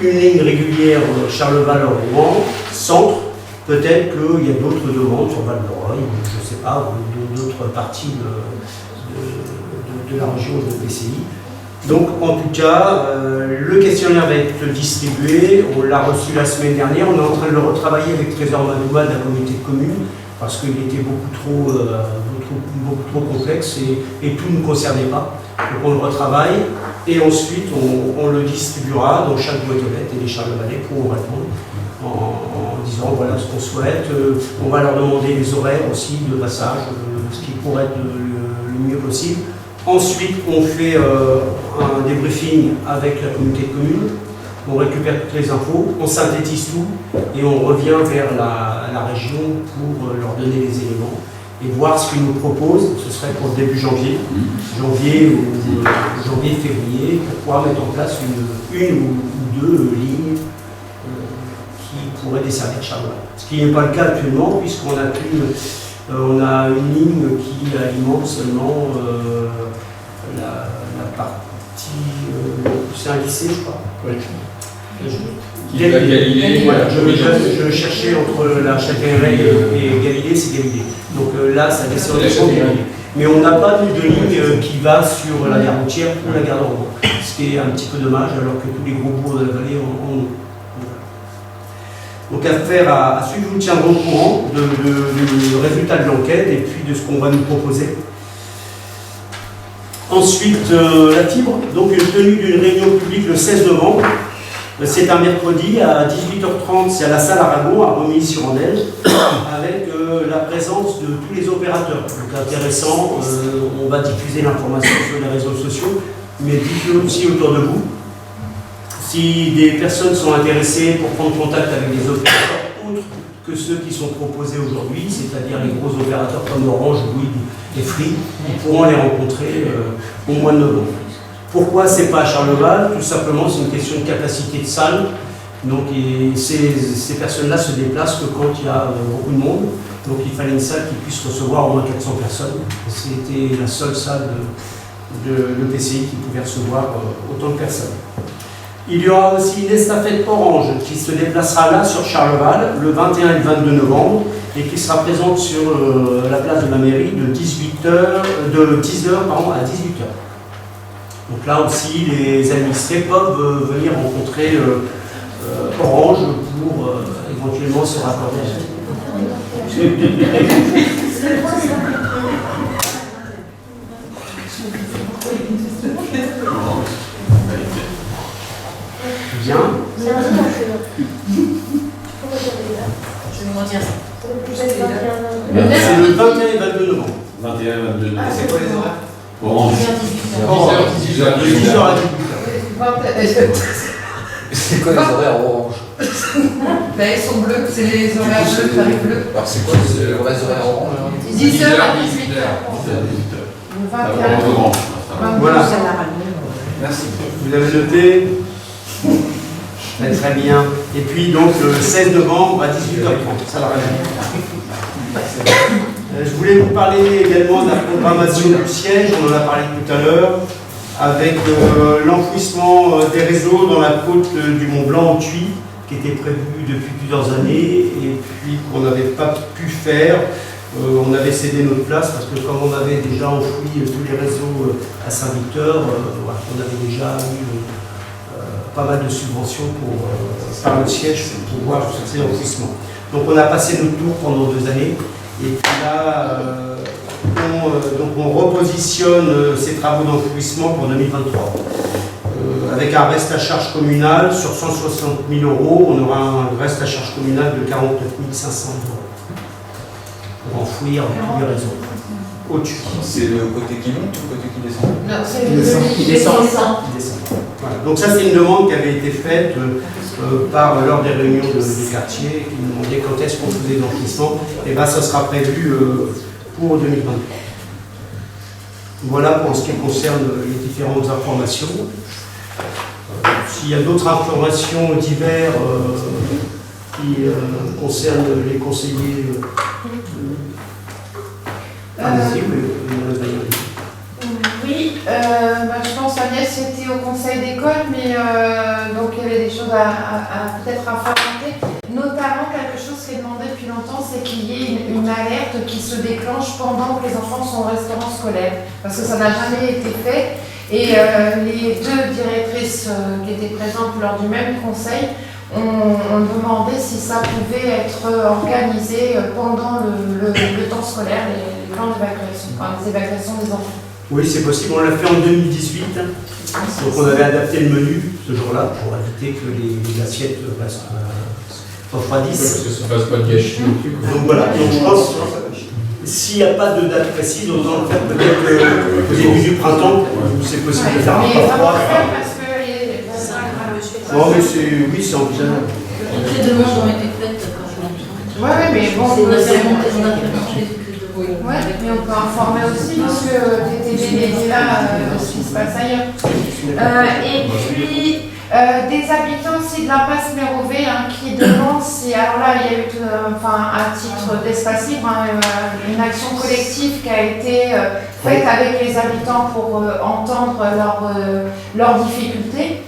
une ligne régulière Charleval-Rouen, centre. Peut-être qu'il y a d'autres demandes sur Val-d'Oreuil, je ne sais pas, ou d'autres parties de la région de PCI. Donc, en tout cas, le questionnaire va être distribué. On l'a reçu la semaine dernière. On est en train de le retravailler avec Trésor Madouba de la communauté de communes parce qu'il était beaucoup trop complexe et tout ne concernait pas. Donc, on le retravaille et ensuite, on le distribuera dans chaque boîte aux lettres et les Charlevalais pourront répondre en disant voilà ce qu'on souhaite. On va leur demander les horaires aussi de passage, ce qui pourrait être le mieux possible. Ensuite, on fait un débriefing avec la communauté de communes, on récupère toutes les infos, on synthétise tout et on revient vers la région pour leur donner les éléments et voir ce qu'ils nous proposent. Ce serait pour début janvier ou février, pour pouvoir mettre en place une ou 2 lignes qui pourraient desservir Charleval. Ce qui n'est pas le cas actuellement, puisqu'on a une ligne qui alimente seulement la partie. C'est un lycée, je crois. Oui. Galilée. Voilà, je cherchais entre la Châtelleraie et Galilée, c'est Galilée. Donc là, ça descend de Galilée. Mais on n'a pas de ligne qui va sur la gare routière ou la gare de Rouen. Ce qui est un petit peu dommage, alors que tous les gros bourgs de la vallée en ont. Donc affaire à suivre, je vous tiendrai au courant du résultat de l'enquête et puis de ce qu'on va nous proposer. Ensuite, la fibre, donc une tenue d'une réunion publique le 16 novembre. C'est un mercredi à 18h30, c'est à la salle Aragon à Romilly-sur-Andelle, avec la présence de tous les opérateurs. Donc intéressant, on va diffuser l'information sur les réseaux sociaux, mais diffusez aussi autour de vous. Si des personnes sont intéressées pour prendre contact avec des opérateurs autres que ceux qui sont proposés aujourd'hui, c'est-à-dire les gros opérateurs comme Orange, Bouygues et Free, ils pourront les rencontrer au mois de novembre. Pourquoi c'est pas à Charleval? Tout simplement, c'est une question de capacité de salle. Donc ces personnes-là se déplacent que quand il y a beaucoup de monde. Donc il fallait une salle qui puisse recevoir au moins 400 personnes. C'était la seule salle de l'EPCI qui pouvait recevoir autant de personnes. Il y aura aussi une estafette orange qui se déplacera là sur Charleval le 21 et le 22 novembre et qui sera présente sur la place de la mairie de 10h à 18h. Donc là aussi, les administrés peuvent venir rencontrer Orange pour éventuellement se raccorder. Bien. C'est un dimanche. Je vais vous dire ça. C'est le 21 et 22 novembre. 21 et 22. C'est quoi les horaires? Orange. 10h à 18h. C'est quoi les horaires orange? Ben, ils sont bleus, c'est les horaires bleus, tarifs bleus. Alors c'est quoi les horaires orange? 10h à 18h. Le 21. Voilà. Merci. Vous l'avez noté? Très bien. Et puis donc le 16 novembre à 18h30. Ça va rien. Je voulais vous parler également de la programmation du siège, on en a parlé tout à l'heure, avec l'enfouissement des réseaux dans la côte du Mont Blanc au Thuy, qui était prévu depuis plusieurs années et puis qu'on n'avait pas pu faire. On avait cédé notre place parce que comme on avait déjà enfoui tous les réseaux à Saint-Victor, voilà, on avait déjà eu pas mal de subventions par le siège pour pouvoir faire l'enfouissement. Donc on a passé notre tour pendant 2 années et puis là on repositionne ces travaux d'enfouissement pour 2023. Avec un reste à charge communal sur 160 000 €, on aura un reste à charge communal de 49 500 € pour enfouir tous les réseaux. Au-dessus. C'est le côté qui monte ou le côté qui descend? Non, c'est Qui descend. Voilà. Donc ça c'est une demande qui avait été faite lors des réunions du quartier qui nous demandaient quand est-ce qu'on faisait l'enfouissement. Et bien ça sera prévu pour 2023. Voilà pour ce qui concerne les différentes informations. S'il y a d'autres informations diverses qui concernent les conseillers, allez-y, oui, je pense Agnès était au conseil d'école, mais donc il y avait des choses à peut-être à faire monter. Notamment quelque chose qui est demandé depuis longtemps, c'est qu'il y ait une alerte qui se déclenche pendant que les enfants sont au restaurant scolaire, parce que ça n'a jamais été fait. Et les 2 directrices qui étaient présentes lors du même conseil ont demandé si ça pouvait être organisé pendant le temps scolaire, les plans d'évacuation, enfin les évacuations des enfants. Oui, c'est possible. On l'a fait en 2018. Donc on avait adapté le menu ce jour-là pour éviter que les assiettes refroidissent. Parce que ça ne fasse pas de gâchis non plus. Donc voilà. Donc je pense s'il n'y a pas de date précise, autant le faire peut-être au début du printemps, où c'est possible de faire un pas froid. Non, mais c'est envisageable. Toutes les demandes ont été faites quand je Oui, mais bon, on a fait remonter. Oui, mais on peut informer aussi parce que les télé là, ce qui se passe ailleurs. Et puis, des habitants aussi de l'impasse Mérovée qui demandent si, alors là, il y a eu, à titre d'espace libre, une action collective qui a été faite avec les habitants pour entendre leurs difficultés.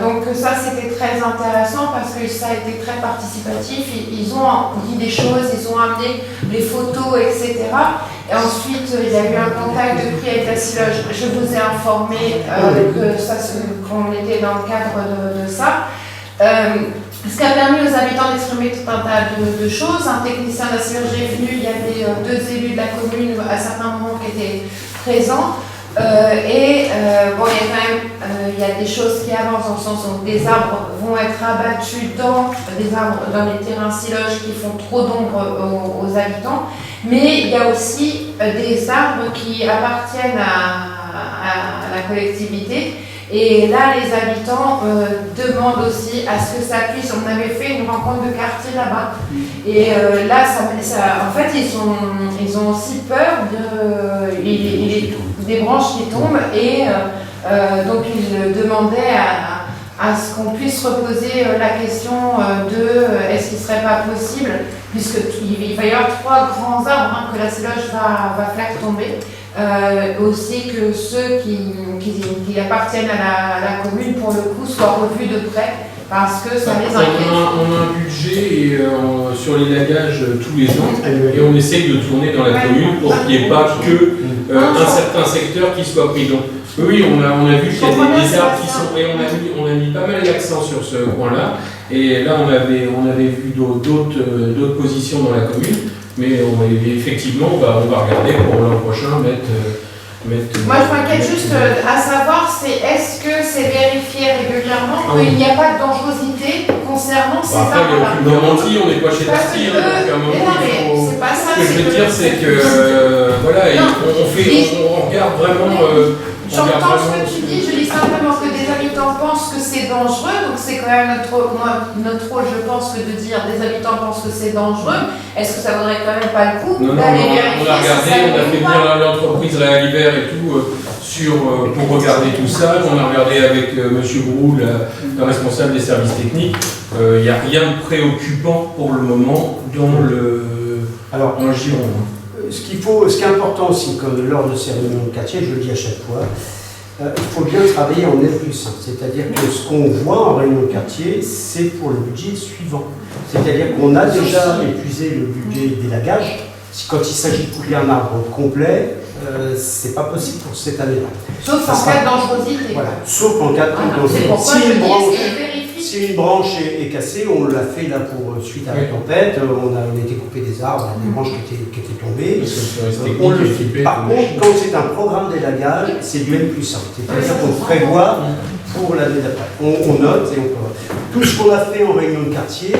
Donc ça c'était très intéressant parce que ça a été très participatif, ils ont dit des choses, ils ont amené les photos, etc. Et ensuite il y a eu un contact depuis avec la Siloge. Je vous ai informé qu'on était dans le cadre de ça. Ce qui a permis aux habitants d'exprimer tout un tas de choses. Un technicien de la Siloge est venu, il y avait 2 élus de la commune à certains moments qui étaient présents. Il y a des choses qui avancent dans le sens où des arbres vont être abattus dans les terrains siloges qui font trop d'ombre aux habitants, mais il y a aussi des arbres qui appartiennent à la collectivité. Et là, les habitants demandent aussi à ce que ça puisse. On avait fait une rencontre de quartier là-bas. Et là, en fait, ils ont aussi peur des branches qui tombent et Donc il demandait à ce qu'on puisse reposer la question de est-ce qu'il ne serait pas possible, puisqu'il va y avoir 3 grands arbres que la Céloge va faire tomber, aussi que ceux qui appartiennent à la commune pour le coup soient revus de près, parce que ça les inquiète. On a un budget sur l'élagage tous les ans et on essaye de tourner dans la commune pour qu'il n'y ait pas que un certain secteur qui soit pris. Donc, oui, on a vu qu'il y a des arbres qui sont... Et on a mis pas mal l'accent sur ce point-là. Et là, on avait vu d'autres positions dans la commune. Mais effectivement, on va regarder pour l'an prochain mettre Moi, je m'inquiète juste à savoir, est-ce que c'est vérifié régulièrement qu'il n'y a pas de dangerosité concernant ces arbres-là. Après, il n'y a aucune garantie, on n'est pas chez Darty. Donc, à un moment, c'est pas ça. Ce que je veux dire, c'est que voilà, on regarde vraiment. J'entends ce que tu dis, je dis simplement que des habitants pensent que c'est dangereux, donc c'est quand même notre rôle, je pense, que de dire des habitants pensent que c'est dangereux. Est-ce que ça vaudrait quand même pas le coup d'aller vérifier? On a regardé, on a fait venir l'entreprise Réaliver et tout pour regarder tout ça. On a regardé avec M. Brou, le responsable des services techniques. Il n'y a rien de préoccupant pour le moment dans le giron. Ce qui est important aussi, comme lors de ces réunions de quartier, je le dis à chaque fois, il faut bien travailler en N+1. C'est-à-dire que ce qu'on voit en réunion de quartier, c'est pour le budget suivant. C'est-à-dire qu'on a déjà épuisé le budget d'élagage. Quand il s'agit de couper un arbre complet, c'est pas possible pour cette année-là. Sauf en cas de dangerosité. Voilà, sauf en cas de dangerosité. Si une branche est cassée, on l'a fait là suite à la tempête, on a été coupé des arbres, des branches qui étaient tombées. On le fait. Par contre, quand c'est un programme d'élagage, c'est du N+1. C'est-à-dire qu'on prévoit pour l'année d'après. On note et on prévoit. Tout ce qu'on a fait en réunion de quartier,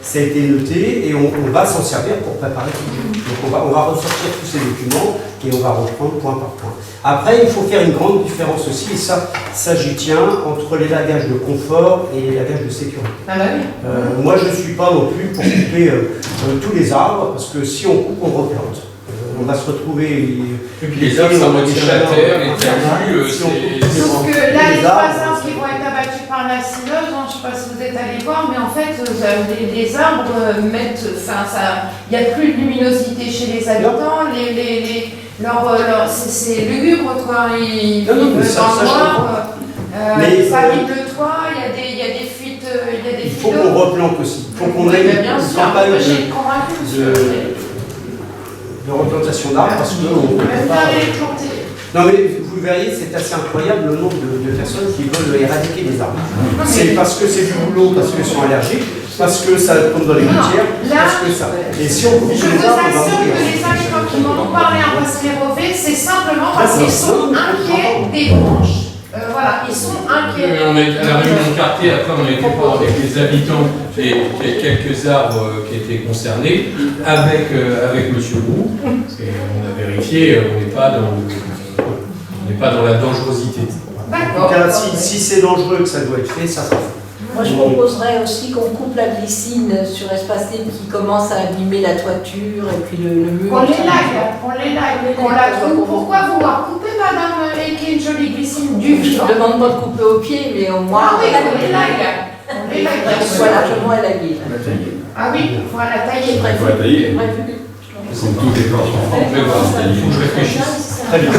ça a été noté et on va s'en servir pour préparer tout le jeu. Donc on va ressortir tous ces documents et on va reprendre point par point. Après, il faut faire une grande différence aussi, et ça j'y tiens, entre l'élagage de confort et l'élagage de sécurité. Ah bah oui. Moi, je ne suis pas non plus pour couper tous les arbres, parce que si on coupe, on replante. On va se retrouver... Et puis les arbres, ça retient la terre, les terres. Sauf que là, les 3 arbres qui vont être abattus par la Céloge, je ne sais pas si vous êtes allés voir, mais en fait, les arbres mettent... Il n'y a plus de luminosité chez les habitants, c'est lugubre, quoi. Ils dans le noir, ça vide le toit, il y a des fuites. Il faut qu'on replante aussi. Il faut qu'on ait une campagne de replantation d'arbres parce que on peut pas... Non mais vous verriez, c'est assez incroyable le nombre de personnes qui veulent éradiquer les arbres. C'est parce que c'est du boulot, parce qu'ils sont allergiques, parce que ça tombe dans les gouttières, parce que ça. Et si on coupe les arbres, on va mourir. Je vous assure que les habitants qui m'en ont parlé en Passe-les-Revés, c'est simplement parce qu'ils sont inquiets des branches. Voilà, ils sont inquiets. On est à la réunion de quartier, après on a été voir avec les habitants et quelques arbres qui étaient concernés, avec M. Roux, et on a vérifié, on n'est pas dans la dangerosité. En tout cas, si c'est dangereux que ça doit être fait, ça sera fait. Moi, je proposerais aussi qu'on coupe la glycine sur Espace Libre qui commence à abîmer la toiture et puis le mur. On la trouve. Pourquoi vouloir couper, madame, et qu'il y ait une jolie glycine du Je ne demande pas de couper au pied, mais au moins. Ah oui, on l'élague. Voilà, je vois élaguer. Ah oui, il faut la tailler. Il faut la tailler. Comme tous les corps. Il faut que je réfléchisse. Très bien.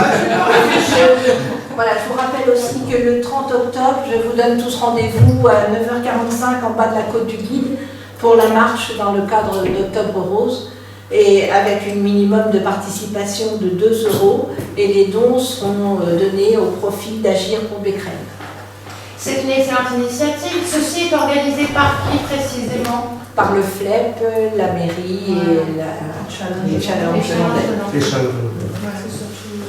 Voilà, je vous rappelle aussi que le 30 octobre, je vous donne tous rendez-vous à 9h45 en bas de la côte du Guide pour la marche dans le cadre d'Octobre Rose et avec une minimum de participation de 2 € et les dons seront donnés au profit d'Agir pour Bécrel. C'est une excellente initiative. Ceci est organisé par qui précisément? Par le FLEP, la mairie et les challenges.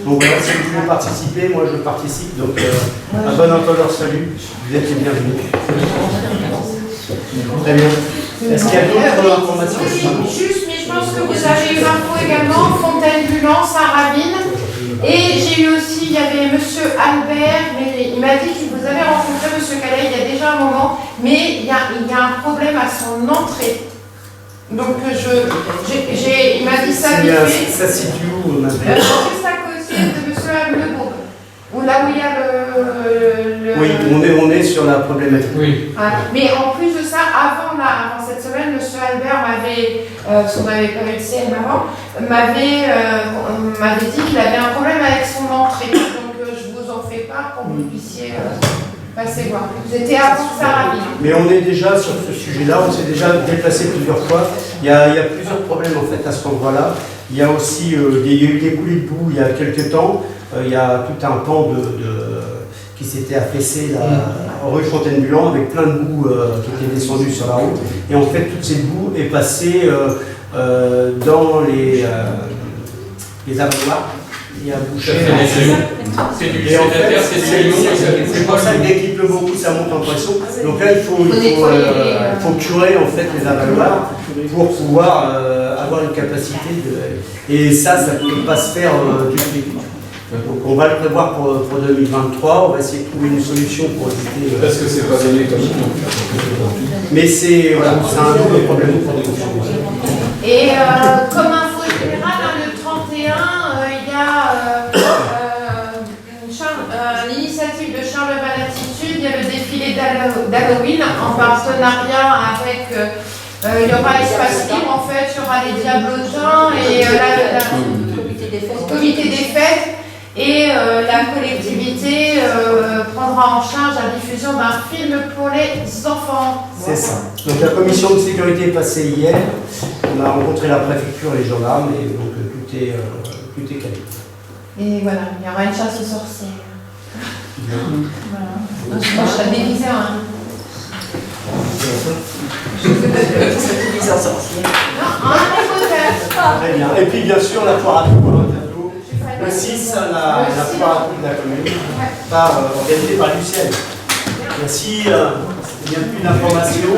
Donc voilà, si vous voulez participer, moi je participe, donc à bon entendeur, salut, vous êtes les bienvenus. Très bien. Est-ce qu'il y a d'autres informations? Oui, juste, mais je pense que vous avez eu l'info également, Fontaine-Bulan, Saint-Ravine, et j'ai eu aussi, il y avait M. Albert, mais il m'a dit que vous avez rencontré M. Calais il y a déjà un moment, mais il y a un problème à son entrée. Donc il m'a dit ça vite fait. Ça se situe où? Juste à côté de M. Almebourg, là où il y a le Oui, on est sur la problématique. Oui. Mais en plus de ça, avant cette semaine, M. Albert m'avait, parce qu'on n'avait pas eu le CM avant, m'avait dit qu'il avait un problème avec son entrée. Donc je vous en fais part pour que vous puissiez passer voir. C'était avant Sarah. Mais on est déjà sur ce sujet-là, on s'est déjà déplacé plusieurs fois. Il y a plusieurs problèmes en fait à cet endroit-là. Il y a aussi il y a eu des coulées de boue il y a quelques temps. Il y a tout un pan qui s'était affaissé là, rue Fontaine-Bulan avec plein de boue qui était descendue sur la route. Et en fait, toute cette boue est passée dans les abattoirs. Il y a bouché. C'est du sédentaire, c'est du c'est pour ça que dès qu'il pleut beaucoup, ça monte en pression. Donc là, il faut curer en fait les avaloirs pour pouvoir avoir une capacité de. Et ça ne peut pas se faire du tout. Donc on va le prévoir pour 2023. On va essayer de trouver une solution pour éviter. Parce que c'est pas donné comme ça. Mais c'est un double problème pour les Et comme info générale, le 31, il y a l'initiative de Charles Latitude, il y a le défilé d'Halloween en partenariat avec, il y aura Espace Libre en fait, il y aura les Diablotins et le comité des fêtes. Et la collectivité prendra en charge la diffusion d'un film pour les enfants. C'est ça. Donc la commission de sécurité est passée hier. On a rencontré la préfecture et les gendarmes et donc tout est calé. Et voilà, il y aura une chasse aux sorcières. Voilà. Moi, je serai déguisée en Non, en Harry Potter. Très bien. Et puis bien sûr la foire à tout bientôt. Le 6, la foire à tout de la commune, organisée par Lucienne. Merci. Il n'y a plus d'informations.